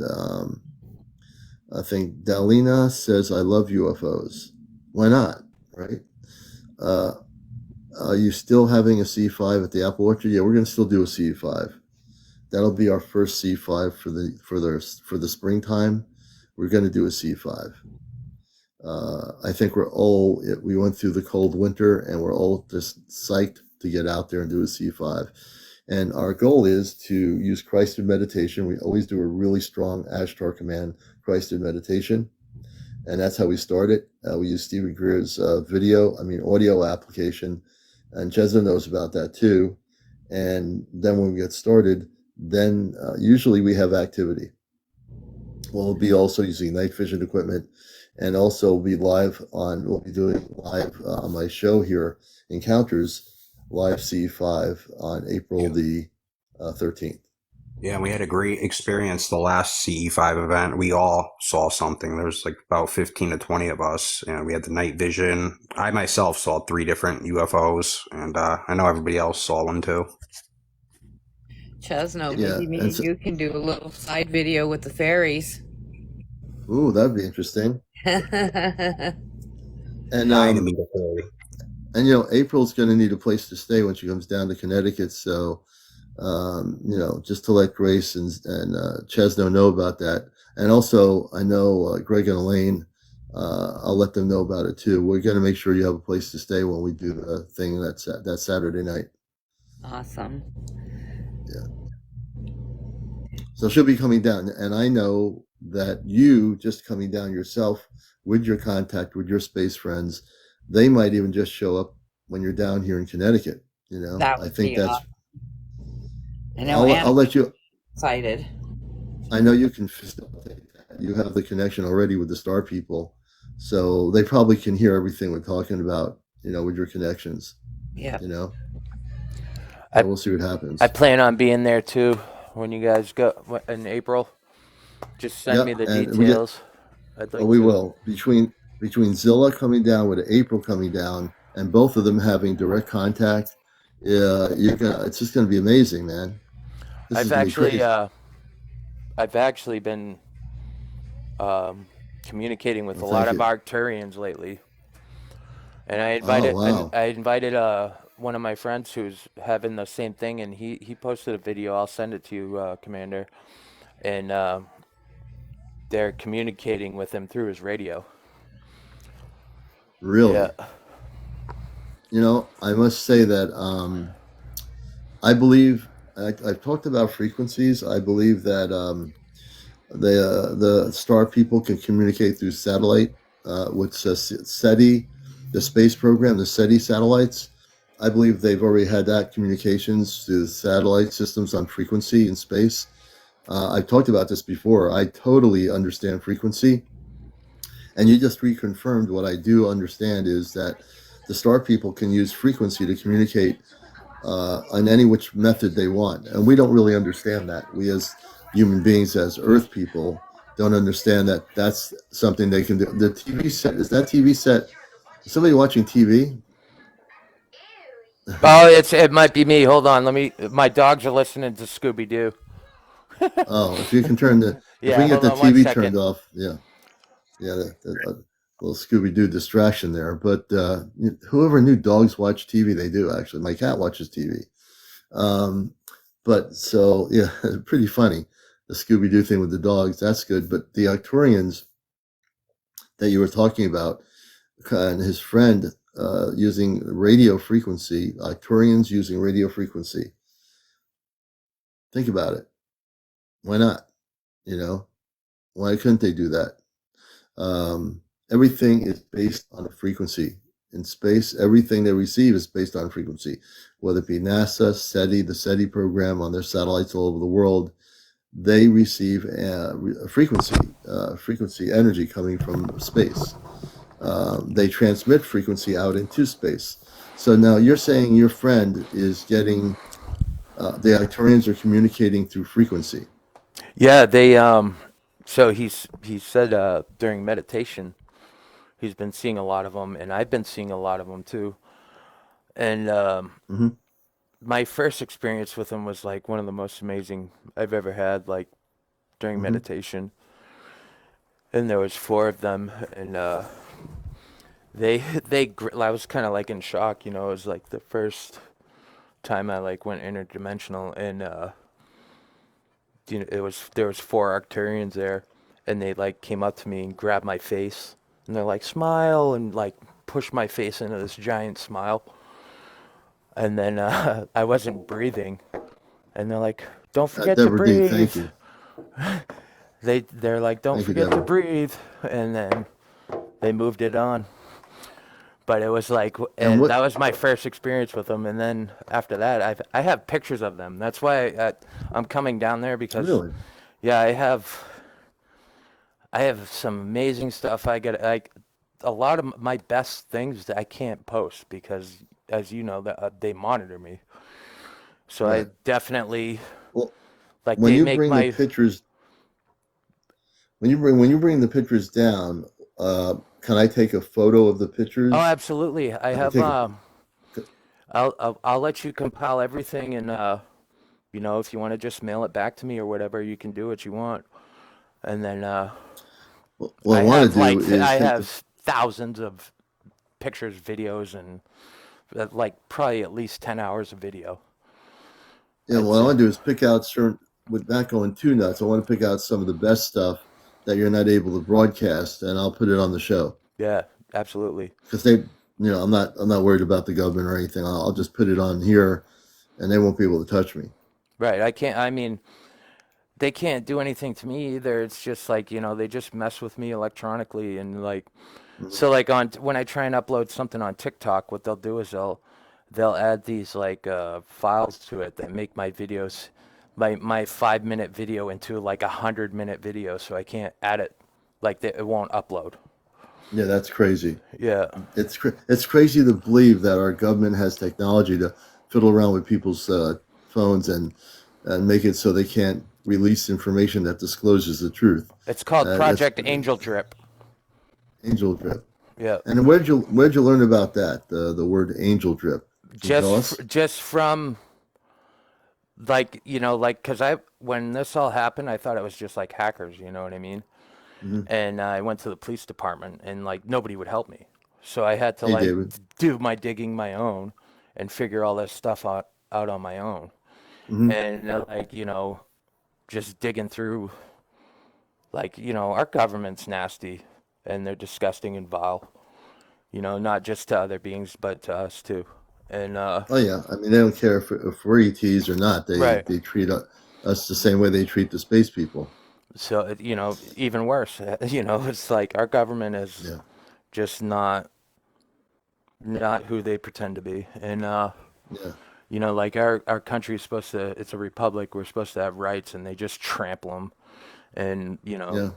A: I think Dalina says, I love UFOs. Why not, right? Are you still having a C5 at the Apple Orchard? Yeah, we're going to still do a C5. That'll be our first C5 for the springtime. We're going to do a C5. I think we went through the cold winter, and we're all just psyched to get out there and do a C5. And our goal is to use Christ in meditation. We always do a really strong Ashtar command, Christ in meditation. And that's how we started. We use Stephen Greer's audio application. And Chezno knows about that too. And then when we get started, then usually we have activity. We'll be also using night vision equipment, and also we'll be doing live on my show here, Encounters, live C5 on April the 13th.
B: Yeah, we had a great experience the last CE5 event. We all saw something. There was like about 15 to 20 of us, and we had the night vision. I myself saw 3 different UFOs, and I know everybody else saw one too.
C: Chezno, maybe me and you can do a little side video with the fairies.
A: Ooh, that'd be interesting. And April's going to need a place to stay when she comes down to Connecticut. So, just to let Grace and Chezno know about that. And also, I know Greg and Elaine, I'll let them know about it too. We're going to make sure you have a place to stay when we do the thing that Saturday night.
C: Awesome.
A: Yeah. So she'll be coming down. And I know that you just coming down yourself with your contact, with your space friends, they might even just show up when you're down here in Connecticut. I think that's.
C: Awesome. I know.
A: I'll let you.
C: Sighted.
A: I know you can facilitate that. You have the connection already with the star people, so they probably can hear everything we're talking about. With your connections.
C: Yeah.
A: You know,
D: I
A: so we'll see what
D: I
A: happens.
D: plan on being there too when you guys go in April. Just send me
A: Yep,
D: the
A: and we get.
D: details. I'd
A: Oh,
D: like
A: we
D: to.
A: will between Zilla coming down with April coming down, and both of them having direct contact. Yeah, you're gonna. It's just gonna be amazing, man. This is
D: I've
A: gonna be
D: actually
A: crazy.
D: uh I've actually been um communicating with
A: Well,
D: a lot
A: thank
D: of
A: you.
D: Arcturians lately, and
A: Oh, wow.
D: I invited one of my friends who's having the same thing, and he posted a video. I'll send it to you, Commander, and they're communicating with him through his radio. Yeah.
A: Really? I must say that I believe I've talked about frequencies. I believe that the star people can communicate through satellite with SETI, the space program, the SETI satellites. I believe they've already had that communications to satellite systems on frequency in space. I've talked about this before. I totally understand frequency, and you just reconfirmed what I do understand is that the star people can use frequency to communicate on any which method they want. And we don't really understand that. We, as human beings, as Earth people, don't understand that that's something they can do. The TV set, is that TV set? Is somebody watching TV?
D: Oh, it might be me. Hold on. Let me. My dogs are listening to Scooby Doo.
A: Oh, if we
D: Yeah.
A: can get
D: Hold
A: the
D: on one
A: TV
D: second.
A: turned off, yeah, yeah, a little Scooby Doo distraction there. But whoever knew dogs watch TV, they do actually. My cat watches TV. Um, but so yeah, pretty funny. The Scooby Doo thing with the dogs, that's good. But the Arcturians that you were talking about, and his friend using radio frequency, Arcturians using radio frequency. Think about it. Why not? You know, why couldn't they do that? Everything is based on a frequency. In space, everything they receive is based on frequency, whether it be NASA, SETI, the SETI program on their satellites all over the world. They receive a frequency energy coming from space. They transmit frequency out into space. So now you're saying your friend is getting the Arcturians are communicating through frequency.
D: Yeah. They. So he said during meditation he's been seeing a lot of them, and I've been seeing a lot of them too. And
A: Hmm.
D: my first experience with them was like one of the most amazing I've ever had. Like during
A: Hmm.
D: meditation, and there was four of them, and I was kind of like in shock. It was like the first time I like went interdimensional, and there was four Arcturians there, and they like came up to me and grabbed my face, and they're like smile and like pushed my face into this giant smile, and then I wasn't breathing, and they're like, "Don't forget to
A: Deborah D,
D: breathe."
A: thank you.
D: They're like, "Don't
A: Thank you,
D: forget to
A: Deborah.
D: breathe," and then they moved it on. But it was like,
A: And
D: and that
A: what,
D: was my first experience with them. And then after that, I have pictures of them. That's why I'm coming down there because,
A: really?
D: yeah, I have some amazing stuff. I get like a lot of my best things that I can't post because, as you know, that they monitor me. So I
A: Right.
D: definitely
A: Well,
D: like
A: when
D: they
A: you
D: make
A: bring the
D: my.
A: pictures, when you bring the pictures down, can I take a photo of the
D: Oh,
A: pictures?
D: absolutely. I
A: Can I
D: have
A: take a,
D: I'll let you compile everything, and if you want to just mail it back to me or whatever, you can do what you want. And then
A: what I want to do is
D: I
A: take
D: have
A: the,
D: thousands of pictures, videos, and like probably at least 10 hours of video.
A: yeah,
D: It's
A: what I want to do is pick out certain, with not going too nuts, I want to pick out some of the best stuff that you're not able to broadcast, and I'll put it on the show.
D: Yeah, absolutely.
A: Because I'm not worried about the government or anything. I'll just put it on here, and they won't be able to touch me.
D: Right. I can't. I mean, they can't do anything to me either. It's just like they just mess with me electronically, and like
A: Mhm.
D: so like on when I try and upload something on TikTok, what they'll do is they'll add these like files to it that make my videos my 5 minute video into like 100-minute video, so I can't add it. Like it won't upload.
A: Yeah, that's crazy.
D: Yeah.
A: It's crazy to believe that our government has technology to fiddle around with people's phones and make it so they can't release information that discloses the truth.
D: It's called
A: That's
D: Project Angel Drip.
A: angel drip.
D: Yeah.
A: And where'd you learn about that? The word angel drip. Can you tell us?
D: Just from like, like, cuz when this all happened, I thought it was just like hackers, you know what I mean?
A: Hmm.
D: And I went to the police department and like nobody would help me. So I had to
A: Hey,
D: like
A: David.
D: do my digging my own and figure all this stuff out on my own.
A: Hmm.
D: And like, just digging through, like, our government's nasty and they're disgusting and vile, not just to other beings, but to us too. And,
A: Oh yeah, I mean they don't care if we're ETs or not.
D: right.
A: They treat us the same way they treat the space people.
D: So, even worse, it's like our government is
A: Yeah,
D: just not who they pretend to be. And,
A: yeah,
D: like our country is supposed to, it's a republic. We're supposed to have rights and they just trample them. And,
A: yeah.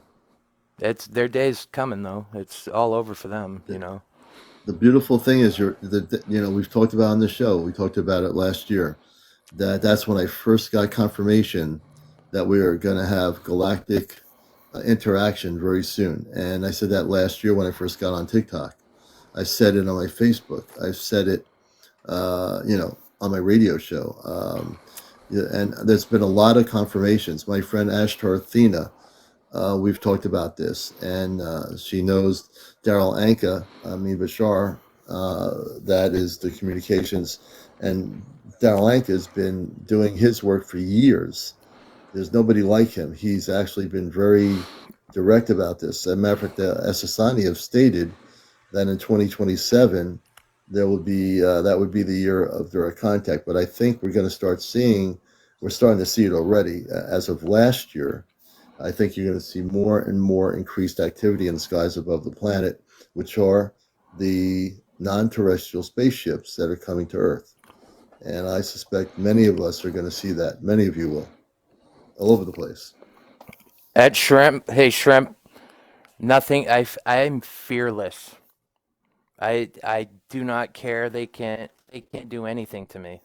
D: it's their day's coming though. It's all over for them,
A: The beautiful thing is we've talked about on the show. We talked about it last year. That's when I first got confirmation that we are going to have galactic interaction very soon. And I said that last year when I first got on TikTok. I said it on my Facebook. I said it, on my radio show. Yeah, and there's been a lot of confirmations. My friend Ashtar Athena, we've talked about this, and she knows Daryl Anka, Amin Bashar, that is the communications, and Daryl Anka has been doing his work for years. There's nobody like him. He's actually been very direct about this. As a matter of fact, the SSANI have stated that in 2027 there will be that would be the year of direct contact. But I think we're starting to see it already as of last year. I think you're going to see more and more increased activity in the skies above the planet, which are the non-terrestrial spaceships that are coming to Earth. And I suspect many of us are going to see that. Many of you will, all over the place.
D: At Shrimp, hey Shrimp, nothing. I'm fearless. I do not care. They can't do anything to me.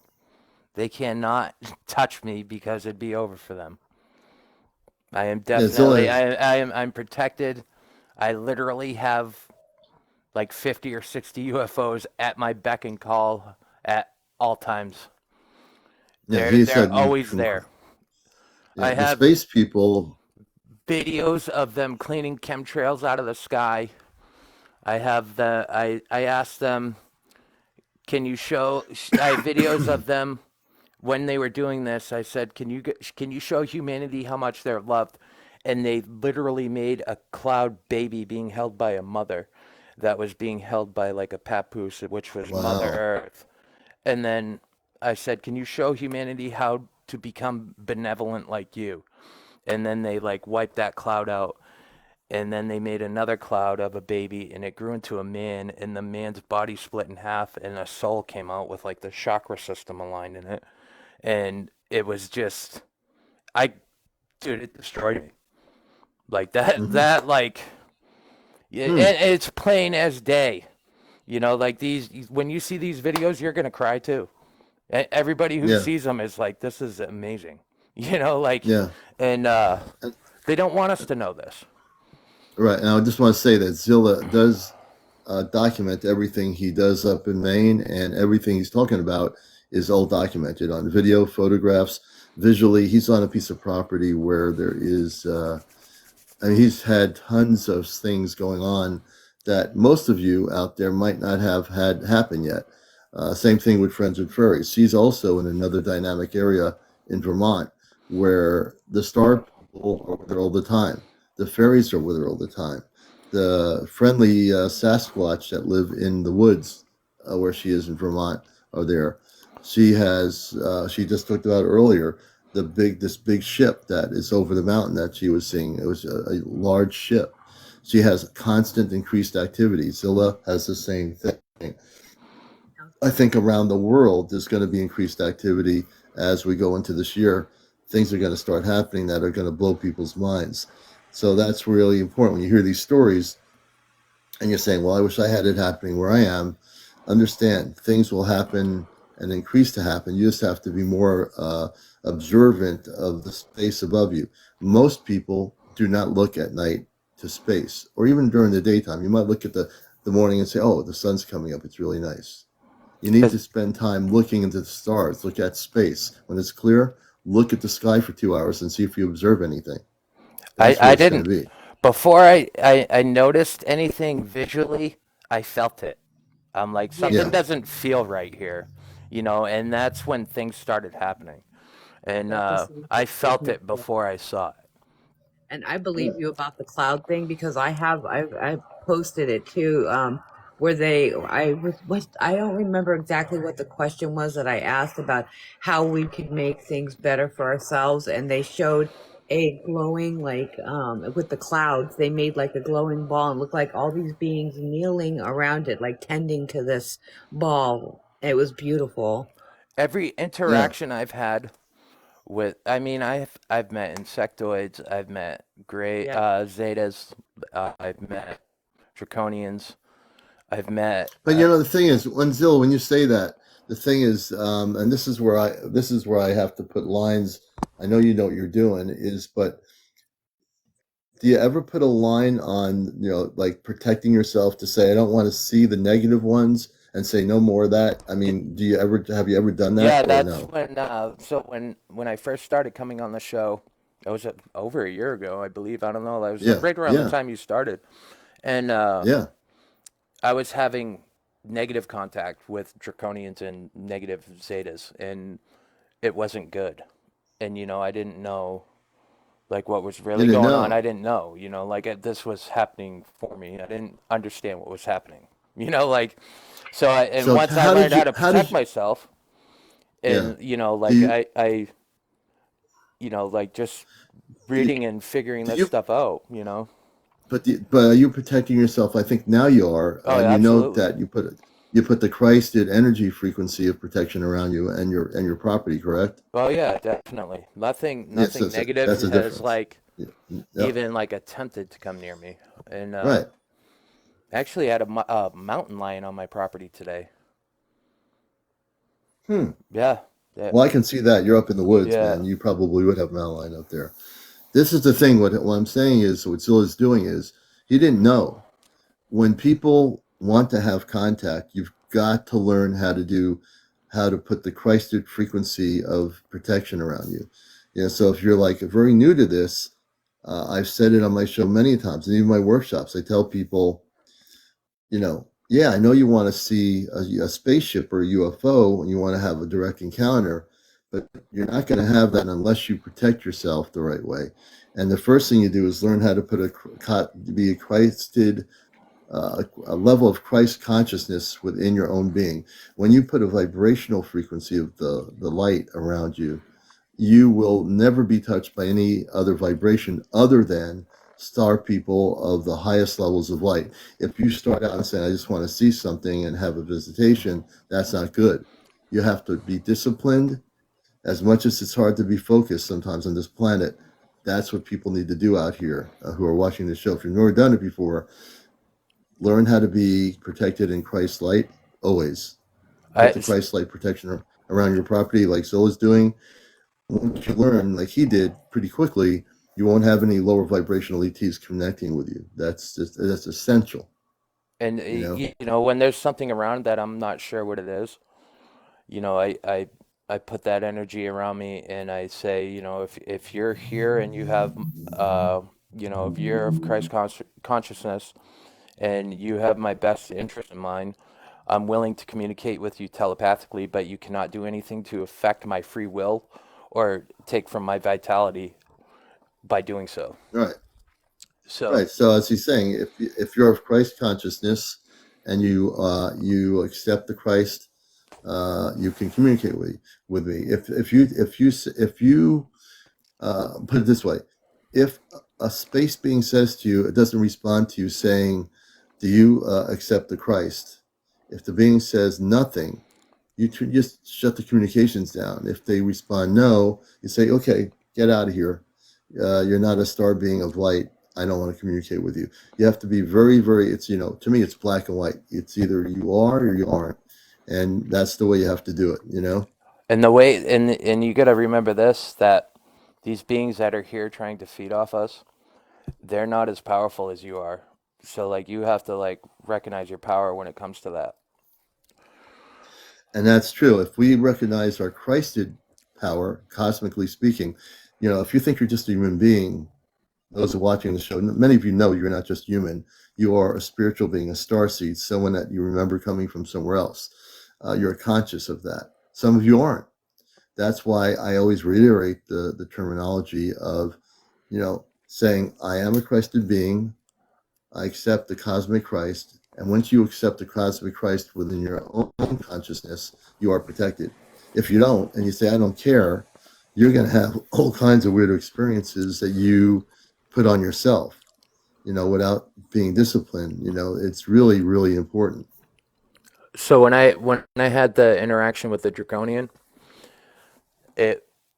D: They cannot touch me because it'd be over for them. I am
A: Yeah, Zilla
D: definitely
A: is,
D: I'm protected. I literally have like 50 or 60 UFOs at my beck and call at all times.
A: yeah,
D: They're
A: he
D: they're
A: said you
D: always
A: can,
D: there.
A: yeah,
D: I
A: the
D: have
A: space people,
D: videos of them cleaning chemtrails out of the sky. I asked them, can you show? I have videos of them when they were doing this. I said, can you show humanity how much they're loved? And they literally made a cloud baby being held by a mother, that was being held by like a papoose, which was Mother
A: wow.
D: Earth. And then I said, can you show humanity how to become benevolent like you? And then they like wiped that cloud out. And then they made another cloud of a baby and it grew into a man, and the man's body split in half and a soul came out with like the chakra system aligned in it. And it was just, I, dude, it destroyed me. Like
A: Hmm.
D: like, yeah,
A: Hmm.
D: it's plain as day. Like these, when you see these videos, you're going to cry too. Everybody who
A: Yeah,
D: sees them is like, this is amazing. Like,
A: yeah.
D: and they don't want us to know this.
A: Right. And I just want to say that Zilla does document everything he does up in Maine, and everything he's talking about is all documented on video, photographs, visually. He's on a piece of property where there is, I mean, he's had tons of things going on that most of you out there might not have had happen yet. Same thing with Friends with Furries. She's also in another dynamic area in Vermont where the star people are with her all the time. The fairies are with her all the time. The friendly Sasquatch that live in the woods where she is in Vermont are there. She just talked about earlier this big ship that is over the mountain that she was seeing. It was a large ship. She has constant increased activity. Zilla has the same thing. I think around the world there's going to be increased activity as we go into this year. things are going to start happening that are going to blow people's minds. So that's really important when you hear these stories and you're saying, well, I wish I had it happening where I am. Understand, things will happen and increase to happen. You just have to be more observant of the space above you. Most people do not look at night to space, or even during the daytime. You might look at the morning and say, oh, the sun's coming up. It's really nice. You need to spend time looking into the stars, look at space. When it's clear, look at the sky for 2 hours and see if you observe anything. That's where
D: I
A: it's going
D: didn't.
A: to be.
D: Before I noticed anything visually, I felt it. I'm like,
C: Yeah,
D: something
A: Yeah,
D: doesn't feel right here, and that's when things started happening. And
C: that's the same
D: I
C: thing with
D: felt
C: me.
D: it before I saw it.
C: And I believe you about the cloud thing because I posted it too. Where I don't remember exactly what the question was that I asked about how we could make things better for ourselves, and they showed a glowing with the clouds. They made like a glowing ball and looked like all these beings kneeling around it, like tending to this ball. It was beautiful.
D: Every
A: yeah.
D: interaction I've had with, I mean, I've met insectoids, I've met gray
C: Yeah.
D: zetas, I've met draconians, I've met
A: But the thing is, when you say that, the thing is, and this is where I have to put lines. I know you know what you're doing is, but do you ever put a line on, like protecting yourself to say, I don't want to see the negative ones and say no more of that? I mean, have you ever done that
D: Yeah,
A: or
D: that's
A: no?
D: when I first started coming on the show, it was over a year ago, I believe. I don't know. That was
A: Yeah,
D: right around the
A: yeah,
D: time you started, and
A: yeah.
D: I was having negative contact with draconians and negative zetas, and it wasn't good. And I didn't know like what was
A: You
D: really
A: didn't
D: going on. I
A: know.
D: didn't know, like this was happening for me. I didn't understand what was happening. Like and
A: So
D: once I
A: how did
D: learned how
A: you?
D: to
A: How
D: protect
A: did you?
D: myself,
A: Yeah.
D: and
A: Do
D: like
A: you?
D: like just
A: Do,
D: reading and figuring
A: do
D: this
A: you?
D: stuff out.
A: But are you protecting yourself? I think now you are.
D: Oh, yeah,
A: You know
D: absolutely.
A: that you put the Christed energy frequency of protection around you and your property, correct?
D: Oh, yeah, definitely. Nothing,
A: Yes,
D: nothing negative
A: that's a
D: has
A: difference.
D: like
A: Yeah. Yeah.
D: even like attempted to come near me. And
A: Right.
D: actually, I had a mountain lion on my property today.
A: Hmm.
D: Yeah, yeah,
A: Well, I can see that you're up in the woods,
D: yeah.
A: man. You probably would have an outline up there. This is the thing. What I'm saying is, what Zilla's doing is, he didn't know. When people want to have contact, you've got to learn how to put the Christed frequency of protection around you. So if you're like very new to this, I've said it on my show many times, and even my workshops. I tell people, yeah, I know you want to see a spaceship or a UFO and you want to have a direct encounter, but you're not going to have that unless you protect yourself the right way. And the first thing you do is learn how to be a Christed, a level of Christ consciousness within your own being. When you put a vibrational frequency of the light around you, you will never be touched by any other vibration other than star people of the highest levels of light. If you start out and say, I just want to see something and have a visitation, that's not good. You have to be disciplined. As much as it's hard to be focused sometimes on this planet, that's what people need to do out here who are watching the show. If you've never done it before, learn how to be protected in Christ's light always.
D: I
A: Put the Christ light protection around your property like Zola's doing. Once you learn, like he did, pretty quickly, you won't have any lower vibrational ETs connecting with you. That's essential.
D: and
A: You know.
D: when there's something around that I'm not sure what it is, I put that energy around me and I say, if you're here and you have if you're of Christ consciousness and you have my best interest in mind, I'm willing to communicate with you telepathically, but you cannot do anything to affect my free will or take from my vitality by doing so.
A: Right.
D: So,
A: Right. So as he's saying, if you're of Christ consciousness and you accept the Christ, you can communicate with me. If you put it this way, if a space being says to you, it doesn't respond to you saying, "Do you accept the Christ?" If the being says nothing, you just shut the communications down. If they respond no, you say, "Okay, get out of here. You're not a star being of light. I don't want to communicate with you. You have to be very, very, it's, to me, it's black and white. It's either you are or you aren't. And that's the way you have to do it.
D: And the way, and you got to remember this, that these beings that are here trying to feed off us, they're not as powerful as you are. So like you have to like recognize your power when it comes to that.
A: And that's true. If we recognize our Christed power, cosmically speaking, if you think you're just a human being, those who are watching the show, many of you know you're not just human. You are a spiritual being, a starseed, someone that you remember coming from somewhere else. You're conscious of that. Some of you aren't. That's why I always reiterate the terminology of, saying, I am a Christed being. I accept the cosmic Christ. And once you accept the cosmic Christ within your own consciousness, you are protected. If you don't, and you say, I don't care, you're going to have all kinds of weird experiences that you put on yourself, without being disciplined. It's really, really important.
D: So when I had the interaction with the draconian,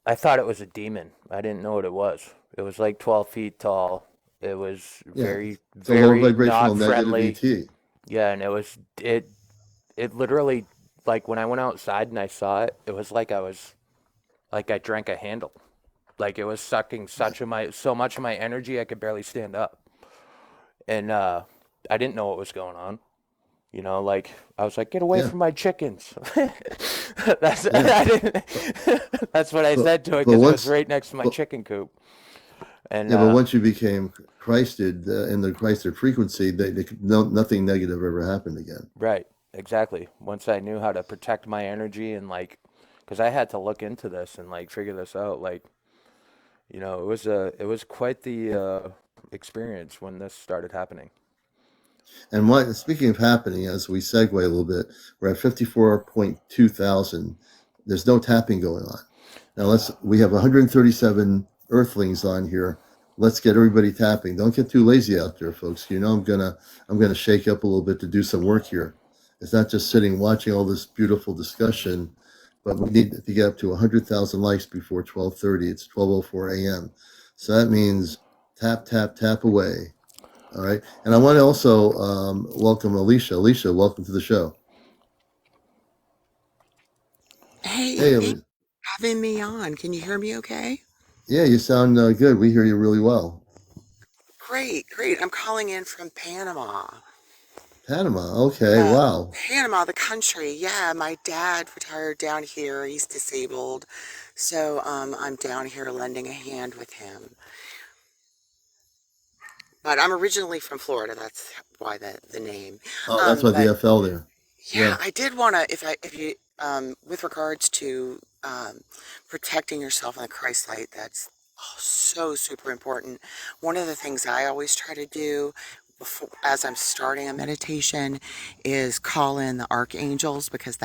D: I thought it was a demon. I didn't know what it was. It was like 12 feet tall. It was
A: Yeah.
D: very,
A: It's a low
D: very
A: vibrational
D: not
A: negative
D: friendly.
A: ET.
D: Yeah, and it literally, like when I went outside and I saw it, it was like I drank a handle. Like it was sucking so much of my energy I could barely stand up. And I didn't know what was going on. Like I was like, get away
A: Yeah.
D: from my chickens. That's
A: Yeah.
D: I didn't, that's what I
A: But,
D: said to it
A: but
D: because it was
A: once,
D: right next to my
A: but,
D: chicken coop. And
A: yeah, but once you became Christed in the Christed frequency, nothing negative ever happened again.
D: right, exactly. Once I knew how to protect my energy and like, because I had to look into this and like figure this out, like, it was quite the experience when this started happening.
A: And speaking of happening, as we segue a little bit, we're at 54.2 thousand. There's no tapping going on. Now we have 137 Earthlings on here. Let's get everybody tapping. Don't get too lazy out there, folks. I'm gonna shake up a little bit to do some work here. It's not just sitting watching all this beautiful discussion, but we need to get up to 100,000 likes before 12:30. It's 12:04 a.m. So that means tap, tap, tap away. All right. And I want to also welcome Alicia. Alicia, welcome to the show.
E: Hey,
A: Hey,
E: thanks
A: Alicia.
E: for having me on. Can you hear me okay?
A: Yeah, you sound good. We hear you really well.
E: Great, great. I'm calling in from Panama.
A: Panama. Okay.
E: Uh,
A: Wow.
E: Panama, the country. Yeah, my dad retired down here. He's disabled. So I'm down here lending a hand with him. But I'm originally from Florida. That's why the name.
A: Oh, that's why
E: But
A: the FL there.
E: yeah,
A: Yeah.
E: I did want to, if you, with regards to protecting yourself in the Christ light, that's so super important. One of the things I always try to do before, as I'm starting a meditation, is call in the archangels because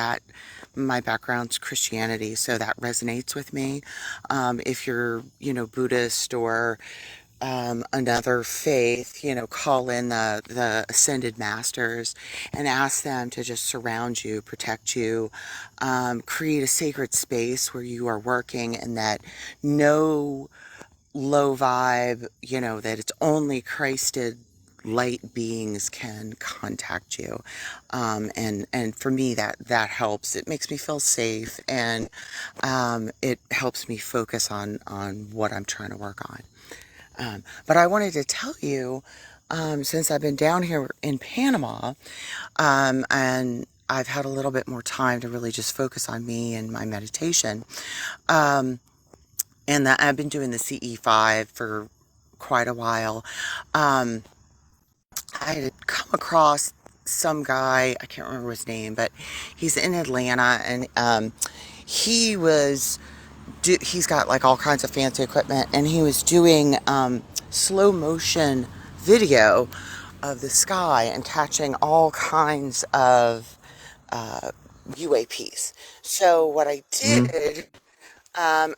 E: my background's Christianity, so that resonates with me. If you're, Buddhist or another faith, call in the ascended masters and ask them to just surround you, protect you, create a sacred space where you are working and that no low vibe, that it's only Christed light beings can contact you. And for me, that helps. It makes me feel safe and it helps me focus on what I'm trying to work on. But I wanted to tell you, since I've been down here in Panama, and I've had a little bit more time to really just focus on me and my meditation, and that I've been doing the CE5 for quite a while. Um, I had come across some guy, I can't remember his name, but he's in Atlanta, and he's got like all kinds of fancy equipment, and he was doing slow motion video of the sky and catching all kinds of UAPs. So what I
A: Mm-hmm.
E: did,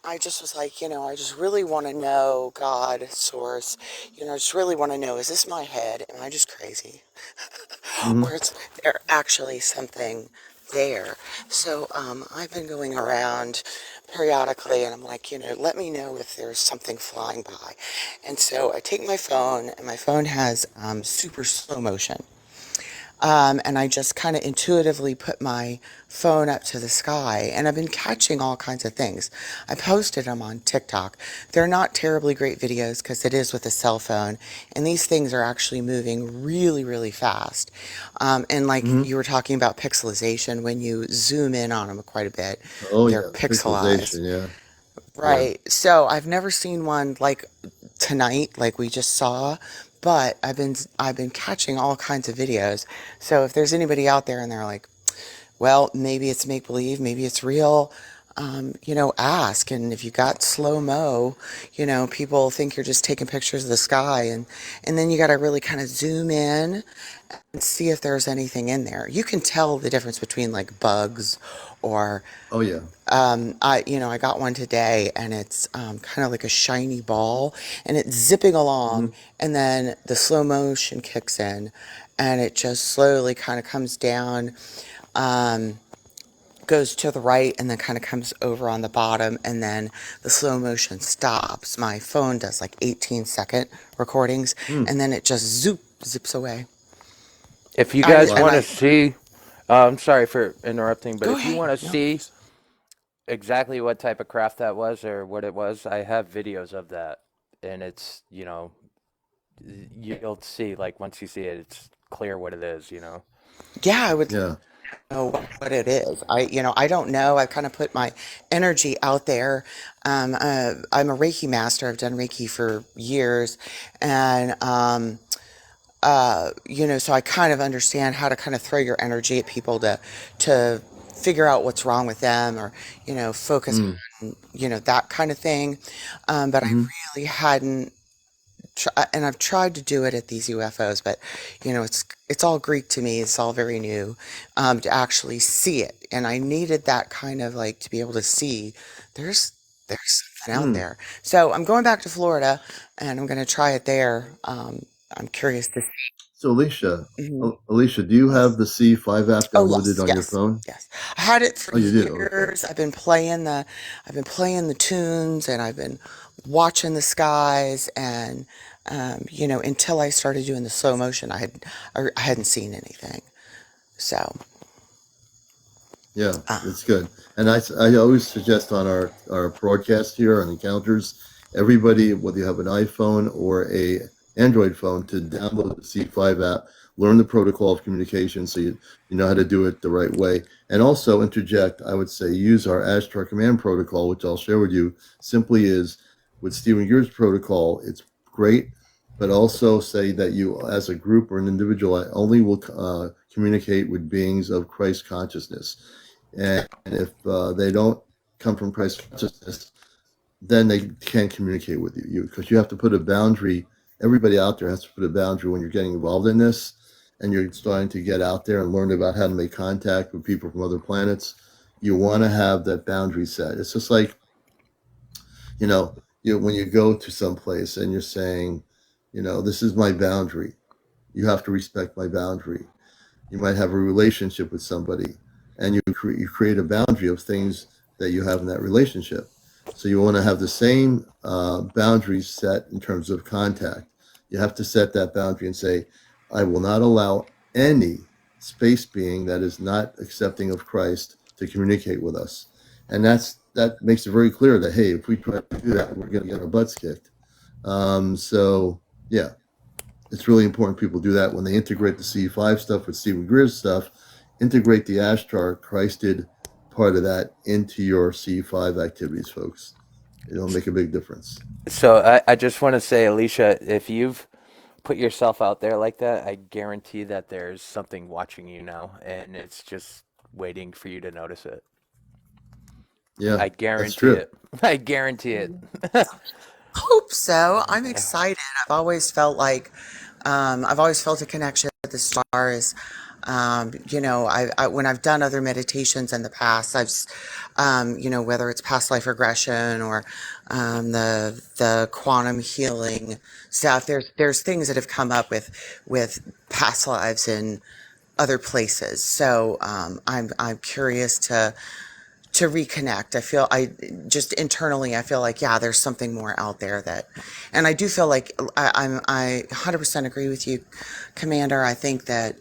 E: I just was like, I just really want to know God, source, I just really want to know, is this my head? Am I just crazy?
A: Mm-hmm.
E: Or is there actually something there? So I've been going around periodically, and I'm like, let me know if there's something flying by. And so I take my phone, and my phone has super slow motion. And I just kind of intuitively put my phone up to the sky, and I've been catching all kinds of things. I posted them on TikTok. They're not terribly great videos because it is with a cell phone, and these things are actually moving really, really fast. And like
A: Hmm.
E: you were talking about pixelization, when you zoom in on them quite a bit,
A: Oh
E: they're
A: yeah,
E: pixelized.
A: pixelization. Yeah, yeah.
E: Right. So I've never seen one like tonight, like we just saw, but I've been catching all kinds of videos. So if there's anybody out there and they're like, well, maybe it's make believe, maybe it's real, ask. And if you got slow mo, people think you're just taking pictures of the sky, and then you got to really kind of zoom in and see if there's anything in there. You can tell the difference between like bugs or
A: Oh yeah.
E: I got one today, and it's kind of like a shiny ball, and it's zipping along,
A: Hmm.
E: and then the slow motion kicks in, and it just slowly kind of comes down, um, goes to the right, and then kind of comes over on the bottom, and then the slow motion stops. My phone does like 18-second recordings,
A: Hmm.
E: and then it just zips away.
D: If you
E: I
D: guys
E: did, and
A: Wow.
D: want to
E: I
D: see, I'm sorry for interrupting, but
E: go
D: if you
E: ahead.
D: want to
E: No
D: see
E: worries.
D: exactly what type of craft that was or what it was, I have videos of that. And it's, you'll see, like, once you see it, it's clear what it is.
E: Yeah, I would
A: Yeah.
E: know what it is. I don't know. I kind of put my energy out there. I'm a Reiki master. I've done Reiki for years, and so I kind of understand how to kind of throw your energy at people to figure out what's wrong with them, or focus
A: Mm.
E: on that kind of thing. But I
A: Hmm.
E: really hadn't. And I've tried to do it at these UFOs, but it's all Greek to me. It's all very new, to actually see it, and I needed that kind of like to be able to see there's there's something out
A: Mm.
E: there. So I'm going back to Florida, and I'm going to try it there. I'm curious to
A: So Alicia,
E: see.
A: Alicia, do you have
E: Yes.
A: the C5 app
E: Oh
A: downloaded
E: yes,
A: on your
E: yes,
A: phone?
E: yes. I had it for
A: Oh, you do. Okay.
E: years. I've been playing the tunes, and I've been watching the skies, and until I started doing the slow motion, I hadn't seen anything. So,
A: Yeah,
E: uh,
A: it's good. And I always suggest on our broadcast here on Encounters, everybody, whether you have an iPhone or a Android phone, to download the C5 app, learn the protocol of communication so you know how to do it the right way. And also interject, I would say use our Ashtar Command protocol, which I'll share with you. Simply is with Stephen Greer's protocol, it's great, but also say that you, as a group or an individual, only will communicate with beings of Christ consciousness, and if they don't come from Christ consciousness, then they can't communicate with you because you have to put a boundary. Everybody out there has to put a boundary when you're getting involved in this, and you're starting to get out there and learn about how to make contact with people from other planets. You want to have that boundary set. It's just like, you know, when you go to some place and you're saying, this is my boundary. You have to respect my boundary. You might have a relationship with somebody, and you create a boundary of things that you have in that relationship. So you want to have the same boundaries set in terms of contact. You have to set that boundary and say, I will not allow any space being that is not accepting of Christ to communicate with us. And that makes it very clear that, hey, if we try to do that, we're going to get our butts kicked. So yeah, it's really important people do that when they integrate the C5 stuff with Stephen Greer's stuff. Integrate the Ashtar Christed part of that into your C5 activities, folks. It'll make a big difference.
D: So I just want to say, Alicia, if you've put yourself out there like that, I guarantee that there's something watching you now, and it's just waiting for you to notice it.
A: Yeah,
D: I
A: that's
D: guarantee
A: true.
D: it. I guarantee it.
E: hope so. I'm excited. I've always felt a connection with the stars. When I've done other meditations in the past, whether it's past life regression or the quantum healing stuff. There's things that have come up with past lives in other places. So I'm curious to reconnect. I just internally, I feel like, yeah, there's something more out there that, and I do feel like I 100% agree with you, Commander. I think that,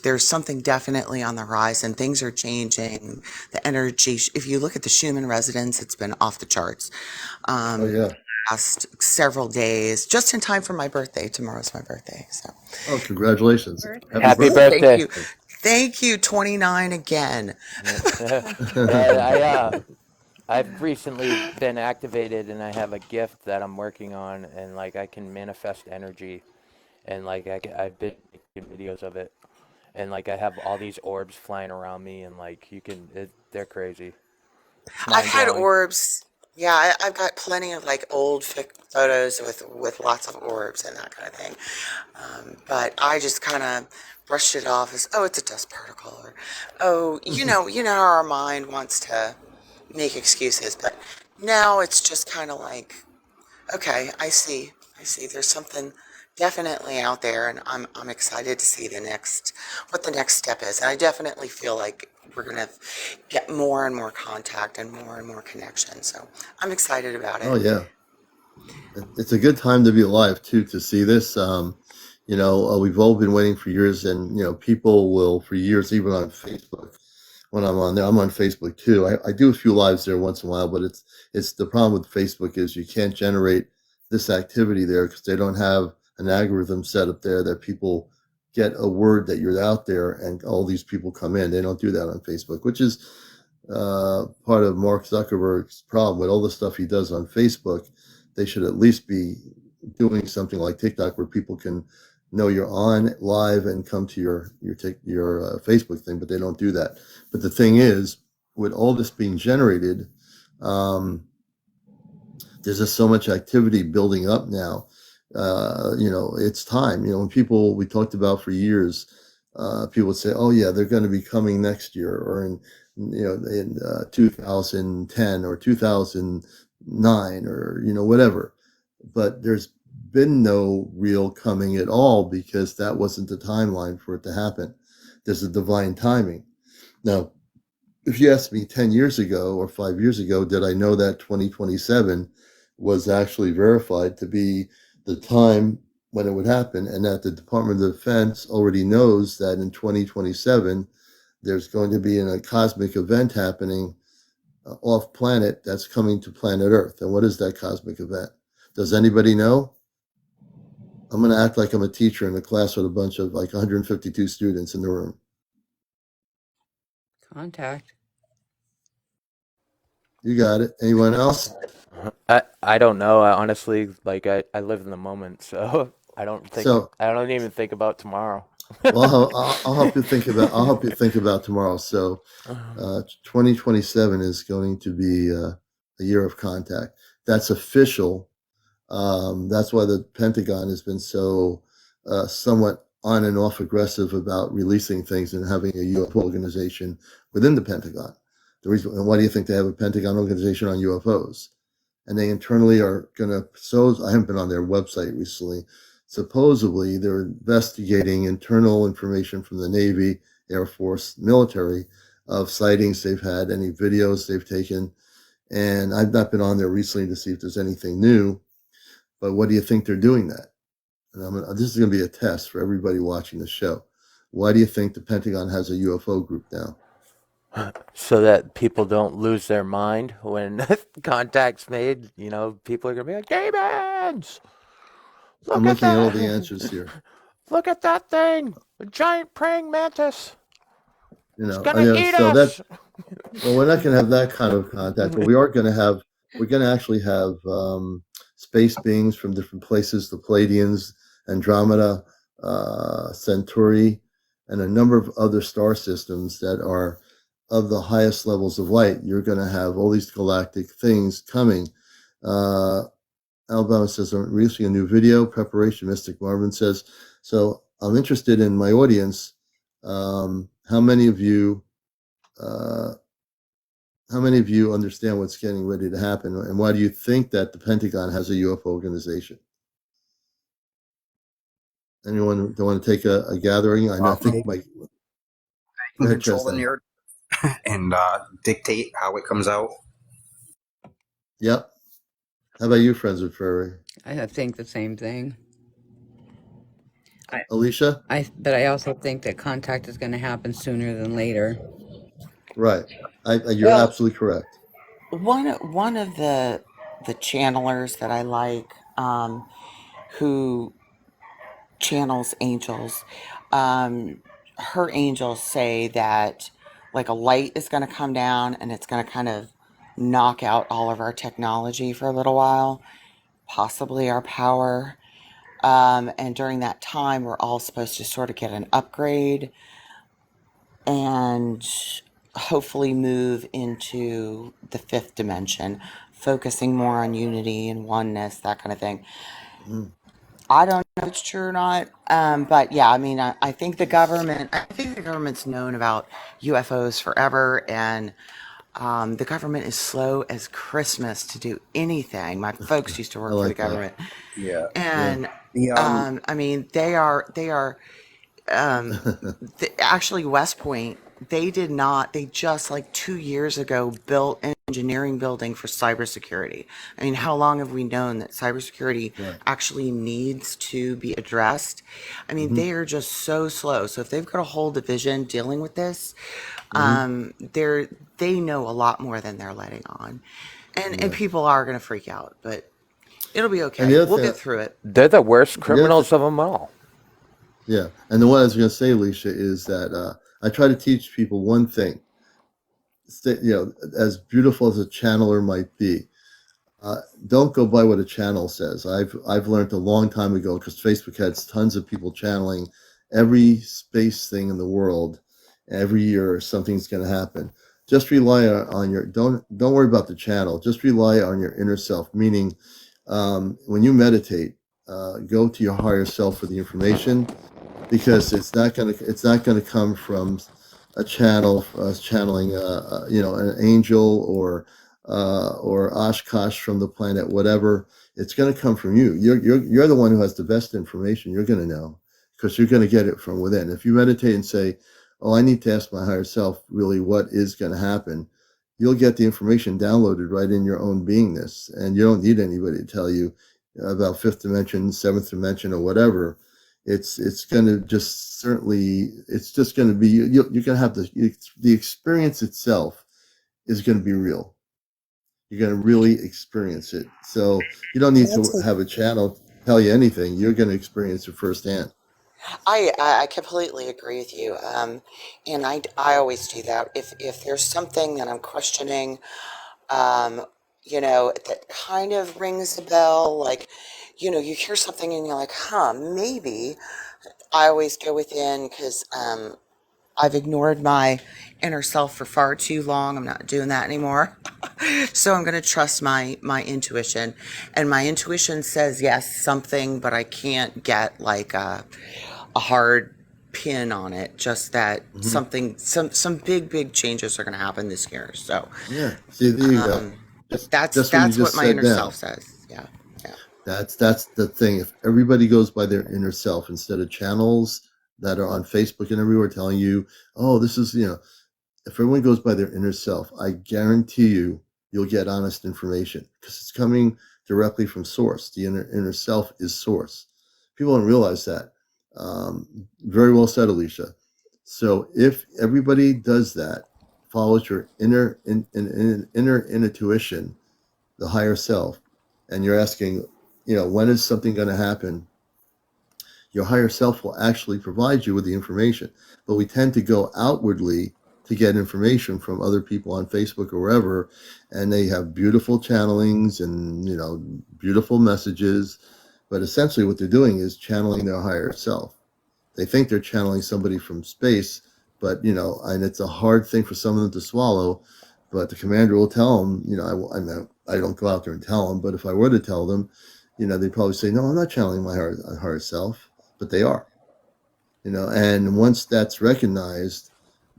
E: there's something definitely on the horizon. Things are changing. The energy, if you look at the Schumann resonance, it's been off the charts.
A: Oh yeah.
E: Last several days, just in time for my birthday. Tomorrow's my birthday. So
A: Oh, congratulations. Happy
D: Happy
A: birthday.
E: thank you.
D: birthday.
E: Thank you. 29 again.
D: Yeah, I've recently been activated and I have a gift that I'm working on and like I can manifest energy and like I've been making videos of it and like I have all these orbs flying around me and like they're crazy. It's
E: I've
D: mind
E: had
D: blowing.
E: orbs. Yeah, I've got plenty of like old photos with lots of orbs and that kind of thing. But I just kind of brushed it off as, oh, it's a dust particle, or oh, how our mind wants to make excuses. But now it's just kind of like, okay, I see. There's something definitely out there, and I'm excited to see what the next step is. And I definitely feel like we're gonna get more and more contact and more connection. So I'm excited about
A: Oh
E: it.
A: yeah. It's a good time to be alive too, to see this. We've all been waiting for years, and people will for years, even on Facebook. When I'm on there, I'm on Facebook too. I do a few lives there once in a while, but it's the problem with Facebook is you can't generate this activity there because they don't have an algorithm set up there that people get a word that you're out there and all these people come in. They don't do that on Facebook, which is part of Mark Zuckerberg's problem with all the stuff he does on Facebook. They should at least be doing something like TikTok where people can know you're on live and come to your Facebook thing, but they don't do that. But the thing is, with all this being generated, um, there's just so much activity building up now. It's time. When we talked about for years, people would say, "Oh yeah, they're going to be coming next year, or in 2010 or 2009, or whatever." But there's been no real coming at all because that wasn't the timeline for it to happen. There's a divine timing. Now, if you asked me 10 years ago or 5 years ago, did I know that 2027 was actually verified to be the time when it would happen, and that the Department of Defense already knows that in 2027 there's going to be a cosmic event happening off planet that's coming to planet Earth. And what is that cosmic event? Does anybody know? I'm going to act like I'm a teacher in a class with a bunch of like 152 students in the room.
C: Contact.
A: You got it. Anyone else?
D: I don't know. I honestly like I live in the moment, so
A: So,
D: I don't even think about tomorrow.
A: well, I'll help you think about. I'll help you think about tomorrow. So, 2027 is going to be a year of contact. That's official. That's why the Pentagon has been so somewhat on and off aggressive about releasing things and having a UFO organization within the Pentagon. The reason, and why do you think they have a Pentagon organization on UFOs? And they internally are going to. So I haven't been on their website recently. Supposedly, they're investigating internal information from the Navy, Air Force, military of sightings they've had, any videos they've taken. And I've not been on there recently to see if there's anything new. But what do you think they're doing that? And this is going to be a test for everybody watching the show. Why do you think the Pentagon has a UFO group now?
D: So that people don't lose their mind when contact's made. People are gonna be like, "Demons!
A: I'm
D: Look at
A: looking at all the
D: that!
A: answers here.
D: Look at that thing! A giant praying mantis! It's gonna eat
A: So that
D: us!"
A: well, we're not going to have that kind of contact, but we're going to actually have space beings from different places, the Pleiadians, Andromeda, Centauri, and a number of other star systems that are of the highest levels of light. You're going to have all these galactic things coming. Uh, Alabama says, I'm releasing a new video, preparation. Mystic Marvin says, so I'm interested in my audience. How many of you understand what's getting ready to happen, and why do you think that the Pentagon has a UFO organization? Anyone don't want to take a gathering? I know. I think
B: They
A: Mike. Go
B: can
A: ahead,
B: control the
A: Chezno.
B: narrative. and dictate how it comes out.
A: Yep. How about you, Friends with Furry?
C: I think the same thing.
A: Alicia?
C: But I also think that contact is going to happen sooner than later.
A: Right. You're
E: Well,
A: absolutely correct.
E: one of the channelers that I like, who channels angels, her angels say that like a light is going to come down and it's going to kind of knock out all of our technology for a little while, possibly our power. And during that time, we're all supposed to sort of get an upgrade and hopefully move into the fifth dimension, focusing more on unity and oneness, that kind of thing.
A: Mhm.
E: I don't know if it's true or not, but yeah, I mean, I think the government, I think the government's known about UFOs forever, and the government is slow as Christmas to do anything. My folks used to
A: I
E: work for the
A: like that.
E: government,
B: Yeah.
A: Yeah.
E: and
B: The
E: I mean, they are um, actually West Point. They did not. They just like 2 years ago built an engineering building for cybersecurity. I mean, how long have we known that cybersecurity
A: Right.
E: actually needs to be addressed? I mean,
A: Hmm.
E: they are just so slow. So if they've got a whole division dealing with this,
A: Hmm.
E: they know a lot more than they're letting on, and
A: Yeah.
E: people are going to freak out, but it'll be
A: And
E: okay.
A: the other
E: We'll
A: thing,
E: get through it.
D: They're the worst
A: the other thing,
D: criminals of them all.
A: yeah. And the one I was going to say, Alicia, is that I try to teach people one thing. As beautiful as a channeler might be, don't go by what a channel says. I've learned a long time ago because Facebook has tons of people channeling every space thing in the world. Every year something's going to happen. Just rely on your don't worry about the channel. Just rely on your inner self. Meaning, when you meditate, go to your higher self for the information because it's not gonna come from a channel channeling an angel or Oshkosh from the planet whatever. It's going to come from you. You're the one who has the best information. You're going to know because you're going to get it from within. If you meditate and say, oh, I need to ask my higher self really what is going to happen, you'll get the information downloaded right in your own beingness, and you don't need anybody to tell you about fifth dimension, seventh dimension, or whatever. It's going to just certainly it's just going to be you're going to have the experience itself is going to be real. You're going to really experience it, so you don't need to
E: That's
A: have a channel tell you anything. You're going to experience it firsthand.
E: I completely agree with you. And I always do that. If there's something that I'm questioning, um, that kind of rings a bell, like, you hear something and you're like, huh, maybe. I always go within because I've ignored my inner self for far too long. I'm not doing that anymore. So I'm going to trust my intuition, and my intuition says yes, something, but I can't get like a hard pin on it. Just that
A: Hmm.
E: something, some big changes are going to happen this year. So
A: Yeah. See, there you go.
E: um,
A: Just
E: that's
A: just what you
E: that's what
A: just
E: my
A: said
E: inner self
A: now.
E: says. Yeah, yeah.
A: That's the thing. If everybody goes by their inner self instead of channels that are on Facebook and everywhere telling you, oh, this is if everyone goes by their inner self, I guarantee you'll get honest information because it's coming directly from source. The inner self is source. People don't realize that. Very well said, Alicia. So if everybody does that, follows your inner intuition, the higher self, and you're asking, when is something going to happen? Your higher self will actually provide you with the information. But we tend to go outwardly to get information from other people on Facebook or wherever, and they have beautiful channelings and beautiful messages. But essentially, what they're doing is channeling their higher self. They think they're channeling somebody from space, but and it's a hard thing for some of them to swallow. But the commander will tell them, I don't go out there and tell them, but if I were to tell them, they'd probably say, no, I'm not channeling my higher self, but they are. And once that's recognized,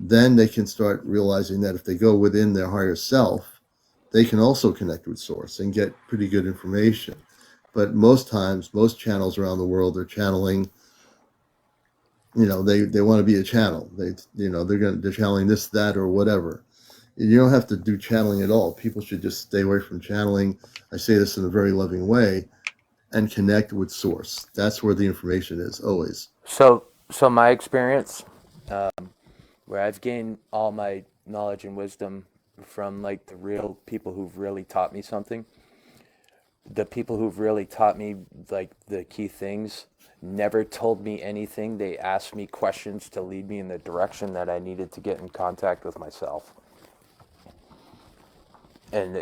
A: then they can start realizing that if they go within their higher self, they can also connect with source and get pretty good information. But most times, most channels around the world are channeling they want to be a channel. They're channeling this, that, or whatever. You don't have to do channeling at all. People should just stay away from channeling. I say this in a very loving way, and connect with source. That's where the information is always.
D: So my experience, where I've gained all my knowledge and wisdom from like the real people who've really taught me something. The people who've really taught me like the key things never told me anything. They asked me questions to lead me in the direction that I needed to get in contact with myself. And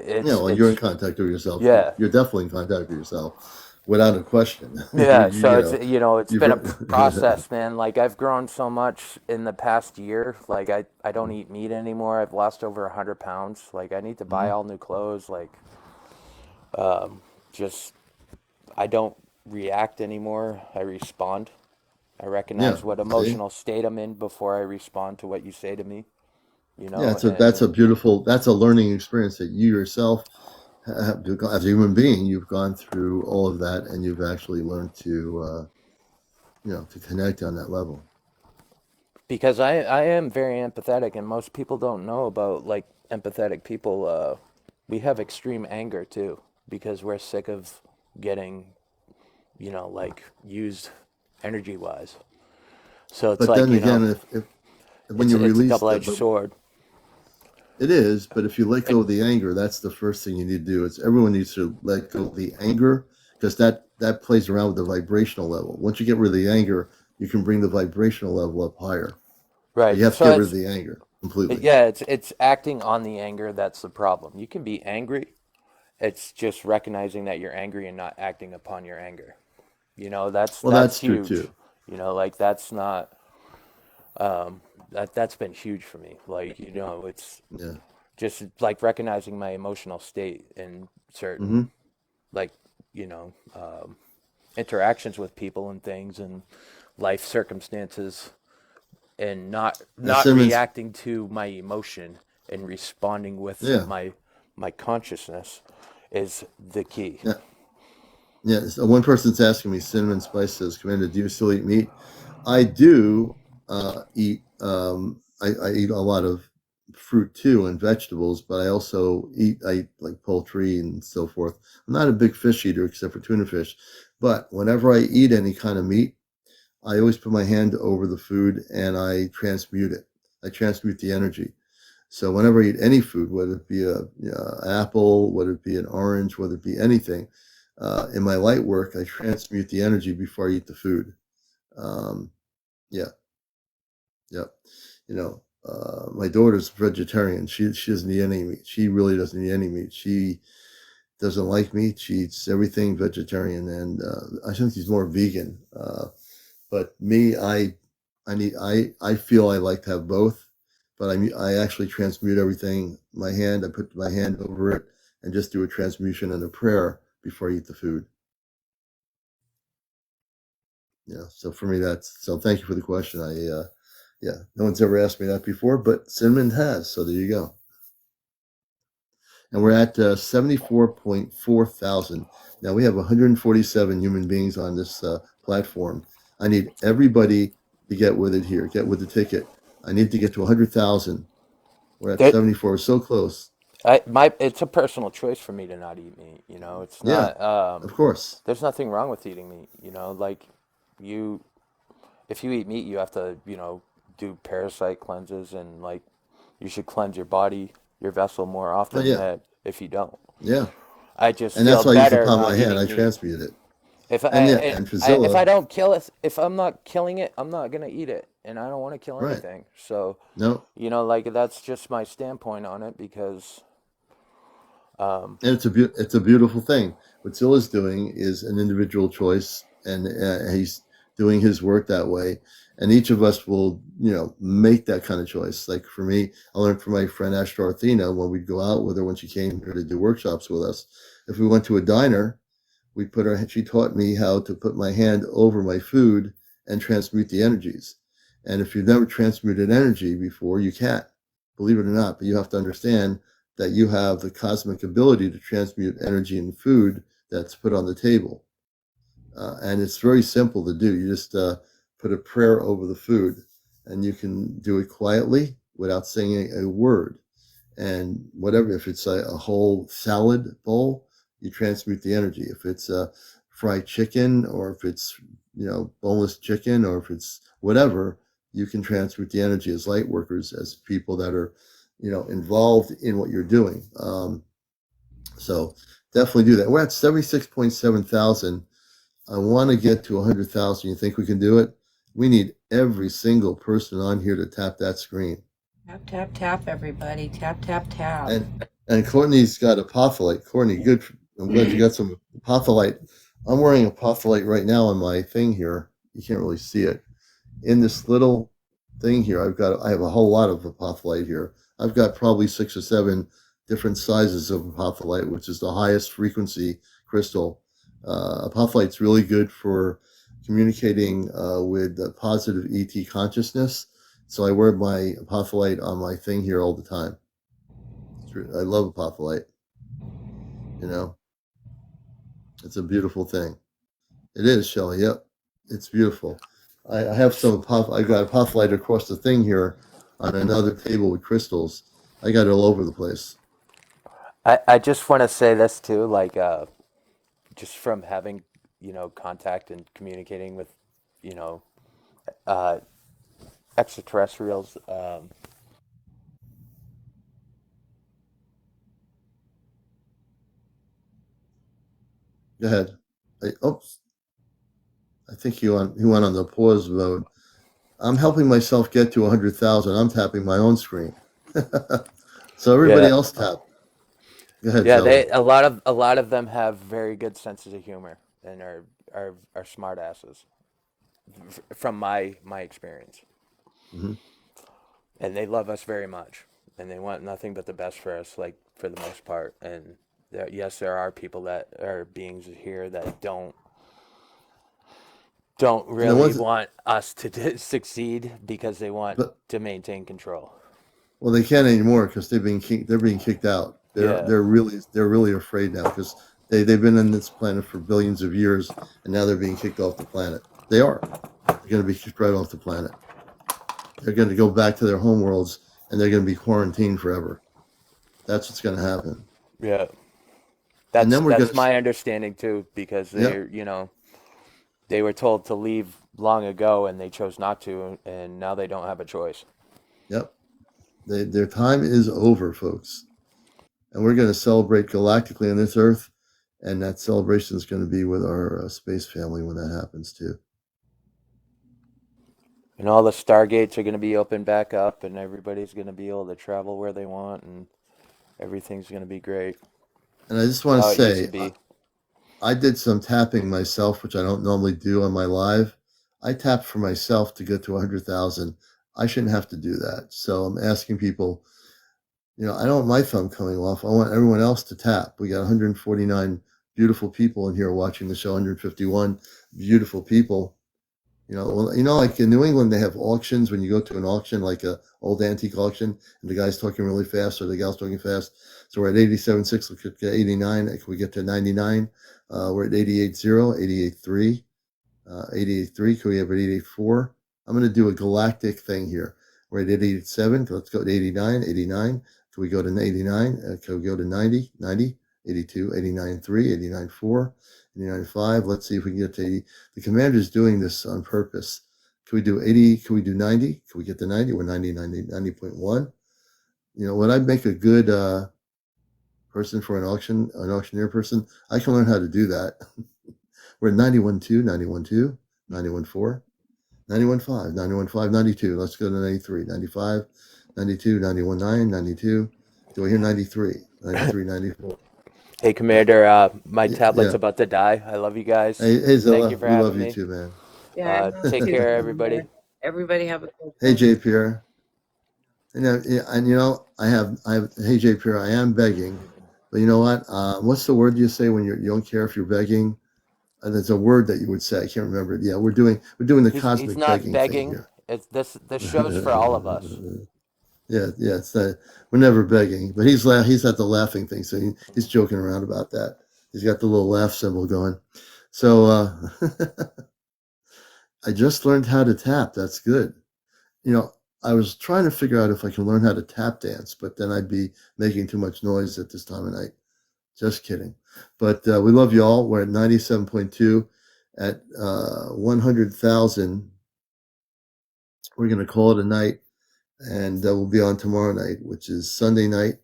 A: You're in contact with yourself.
D: Yeah.
A: You're definitely in contact with yourself, without a question.
D: Yeah,
A: You
D: so
A: know,
D: it's been a process, man. Like I've grown so much in the past year. Like I don't eat meat anymore. I've lost over 100 pounds. Like I need to buy all new clothes. Like just I don't react anymore. I respond. I recognize what
A: See?
D: emotional state I'm in before I respond to what you say to me.
A: Yeah, that's a beautiful, that's a learning experience that you yourself as a human being, you've gone through all of that, and you've actually learned to connect on that level.
D: Because I am very empathetic, and most people don't know about like empathetic people. We have extreme anger too, because we're sick of getting, like used energy wise. So it's
A: But
D: like,
A: then again, if when you
D: it's a
A: release
D: double-edged sword.
A: it is, but if you let go of the anger, that's the first thing you need to do. It's everyone needs to let go of the anger, because that plays around with the vibrational level. Once you get rid of the anger, you can bring the vibrational level up higher. But
D: Right.
A: you have to
D: So
A: get rid of the anger completely.
D: it's acting on the anger that's the problem. You can be angry. It's just recognizing that you're angry and not acting upon your anger. That's
A: Well,
D: that's
A: that's true
D: huge.
A: too.
D: Like that's not that's been huge for me. Like, it's
A: Yeah.
D: just like recognizing my emotional state in certain
A: Hmm.
D: like, you know, um, interactions with people and things and life circumstances, and
A: Now,
D: not
A: Simmons.
D: reacting to my emotion and responding with
A: Yeah.
D: my consciousness is the key.
A: Yeah. Yeah. So one person's asking me, Cinnamon Spice says, Commander, do you still eat meat? I do eat. I eat a lot of fruit too and vegetables, but I eat like poultry and so forth. I'm not a big fish eater except for tuna fish, but whenever I eat any kind of meat, I always put my hand over the food and I transmute it. I transmute the energy. So whenever I eat any food, whether it be a apple, whether it be an orange, whether it be anything, in my light work, I transmute the energy before I eat the food. Um, yeah, yeah. My daughter's vegetarian. She doesn't eat any meat. She really doesn't eat any meat. She doesn't like meat. She eats everything vegetarian, and I think she's more vegan. But me, I feel I like to have both, but I actually transmute everything. I put my hand over it and just do a transmutation and a prayer before I eat the food. Yeah. So for me, so. Thank you for the question. Yeah, no one's ever asked me that before, but Cinnamon has. So there you go. And we're at 74.4 thousand. Now we have 147 human beings on this platform. I need everybody to get with it here, get with the ticket. I need to get to 100,000. We're at
D: That
A: 74, we're so close.
D: it's a personal choice for me to not eat meat. It's
A: Yeah,
D: not.
A: of course.
D: There's nothing wrong with eating meat. Like you, if you eat meat, you have to do parasite cleanses, and like you should cleanse your body, your vessel more
A: Oh,
D: often
A: yeah,
D: than if you don't.
A: yeah.
D: I just
A: And
D: feel
A: that's why I use the
D: better
A: palm of my
D: not
A: hand. I
D: eating meat.
A: transmute it.
D: If
A: And yeah,
D: I,
A: and for
D: if I
A: Zilla,
D: don't kill it, if I'm not killing it, I'm not gonna eat it, and I don't want to kill
A: right.
D: anything. So,
A: No,
D: like that's just my standpoint on it because,
A: and it's a beautiful thing. What Zilla's doing is an individual choice, and he's doing his work that way. And each of us will, make that kind of choice. Like for me, I learned from my friend Ashtar Athena when we'd go out with her when she came here to do workshops with us. If we went to a diner, she taught me how to put my hand over my food and transmute the energies. And if you've never transmuted energy before, you can't, believe it or not, but you have to understand that you have the cosmic ability to transmute energy in food that's put on the table. And it's very simple to do. You just put put a prayer over the food, and you can do it quietly without saying a word. And whatever, if it's a whole salad bowl, you transmute the energy. If it's a fried chicken, or if it's boneless chicken, or if it's whatever, you can transmute the energy as light workers, as people that are involved in what you're doing. So definitely do that. We're at 76.7 thousand. I want to get to 100,000. You think we can do it? We need every single person on here to tap that screen.
C: Tap, tap, tap, everybody. Tap, tap, tap.
A: And Courtney's got apophyllite. Courtney, good. I'm glad you got some apophyllite. I'm wearing apophyllite right now on my thing here. You can't really see it. In this little thing here, I have a whole lot of apophyllite here. I've got probably 6 or 7 different sizes of apophyllite, which is the highest frequency crystal. Apophyllite's really good for communicating with positive ET consciousness. So I wear my apophyllite on my thing here all the time. I love apophyllite. It's a beautiful thing. It is, Shelley. Yep, it's beautiful. I have some I got apophyllite across the thing here on another table with crystals. I got it all over the place.
D: I just want to say this too, like just from having contact and communicating with extraterrestrials.
A: Go ahead. I think he went on the pause mode. I'm helping myself get to 100,000. I'm tapping my own screen. So everybody else tap. Go ahead,
D: Yeah,
A: Zilla.
D: a lot of them have very good senses of humor and are smart asses from my experience.
A: Mm-hmm.
D: And they love us very much, and they want nothing but the best for us, like for the most part. And yes, there are people that are beings here that don't really want us to succeed because they want to maintain control.
A: Well, they can't anymore because they're being kicked out. They're really afraid now because they've been on this planet for billions of years, and now they're being kicked off the planet. They're going to be kicked right off the planet. They're going to go back to their home worlds, and they're going to be quarantined forever. That's what's going to happen.
D: Yeah, that's my understanding too, because they're they were told to leave long ago, and they chose not to, and now they don't have a choice.
A: Yep, their time is over, folks, and we're going to celebrate galactically on this Earth, and that celebration is going to be with our space family when that happens too.
D: And all the stargates are going to be opened back up, and everybody's going to be able to travel where they want, and everything's going to be great.
A: And I just want to say, I did some tapping myself, which I don't normally do on my live. I tapped for myself to get to 100,000. I shouldn't have to do that. So I'm asking people, I don't want my thumb coming off. I want everyone else to tap. We got 149 beautiful people in here watching the show, 151 beautiful people. Like in New England, they have auctions. When you go to an auction, like a old antique auction, and the guy's talking really fast or the gal's talking fast. So we're at 87.6. Let's get 89. Can we get to 99? We're at 88.0, 88.3, 88.3. Can we have it 88.4? I'm going to do a galactic thing here. We're at 88.7. Let's go to 89, 89. Can we go to 89? Can we go to 90, 90, 82, 89.3, 89.4. 89.5. Let's see if we can get to 80. The commander's doing this on purpose. Can we do 80? Can we do 90? Can we get to 90? We're 90, 90.1. When I make a good person for an auctioneer person, I can learn how to do that. We're at 91.2, 91.2, 91.4, 91.5, 91.5, 92. Let's go to 93, 95, 92, 91.9, 92. Do I hear 93? 93, 94.
D: Hey, Commander, my tablet's about to die. I love you guys.
A: Hey Zilla,
D: thank you for having me.
A: We love you too, man.
C: Yeah,
D: take care, everybody.
C: Everybody have a good
A: Hey, J. Pierre. I have. Hey, J. Pierre, I am begging, but you know what? What's the word you say when you don't care if you're begging? There's a word that you would say. I can't remember it. Yeah, we're doing the cosmic
D: he's not
A: begging thing here.
D: It's this show's for all of us.
A: Yeah, it's that we're never begging, but he's at the laughing thing, so he's joking around about that. He's got the little laugh symbol going. So I just learned how to tap. That's good. You know, I was trying to figure out if I can learn how to tap dance, but then I'd be making too much noise at this time of night. Just kidding. But we love you all. We're at 97.2 at 100,000. We're going to call it a night, and we'll be on tomorrow night, which is Sunday night.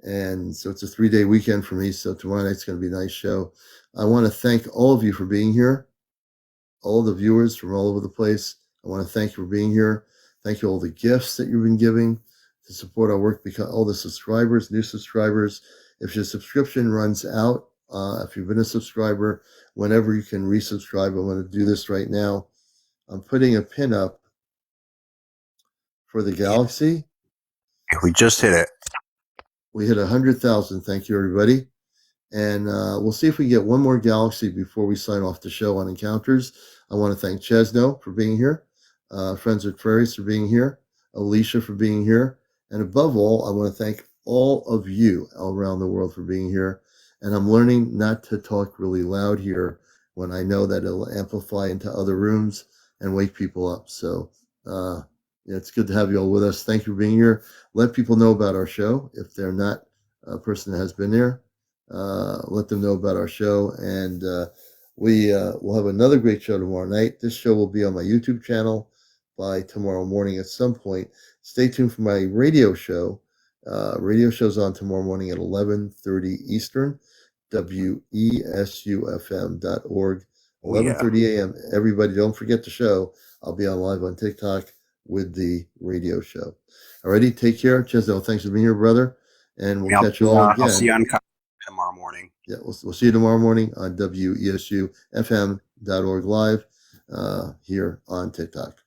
A: And so it's a 3-day weekend for me. So tomorrow night's going to be a nice show. I want to thank all of you for being here, all the viewers from all over the place. I want to thank you for being here. Thank you all the gifts that you've been giving to support our work, because all the subscribers, new subscribers. If your subscription runs out, if you've been a subscriber, whenever you can resubscribe, I'm going to do this right now. I'm putting a pin up for the galaxy.
B: We just hit it.
A: We hit 100,000. Thank you, everybody. And we'll see if we get one more galaxy before we sign off the show on Encounters. I want to thank Chezno for being here, Friends with Fairies for being here, Alicia for being here, and above all, I want to thank all of you all around the world for being here. And I'm learning not to talk really loud here when I know that it'll amplify into other rooms and wake people up. So it's good to have you all with us. Thank you for being here. Let people know about our show if they're not a person that has been there. Let them know about our show, and we will have another great show tomorrow night. This show will be on my YouTube channel by tomorrow morning at some point. Stay tuned for my radio show. Radio show's on tomorrow morning at 11:30 Eastern, WESUFM.org, 11:30 a.m. Everybody, don't forget the show. I'll be on live on TikTok with the radio show. Alrighty, take care. Chezno, thanks for being here, brother, and we'll catch you all again.
B: I'll see you on tomorrow morning.
A: Yeah, we'll see you tomorrow morning on WESUFM.org live here on TikTok.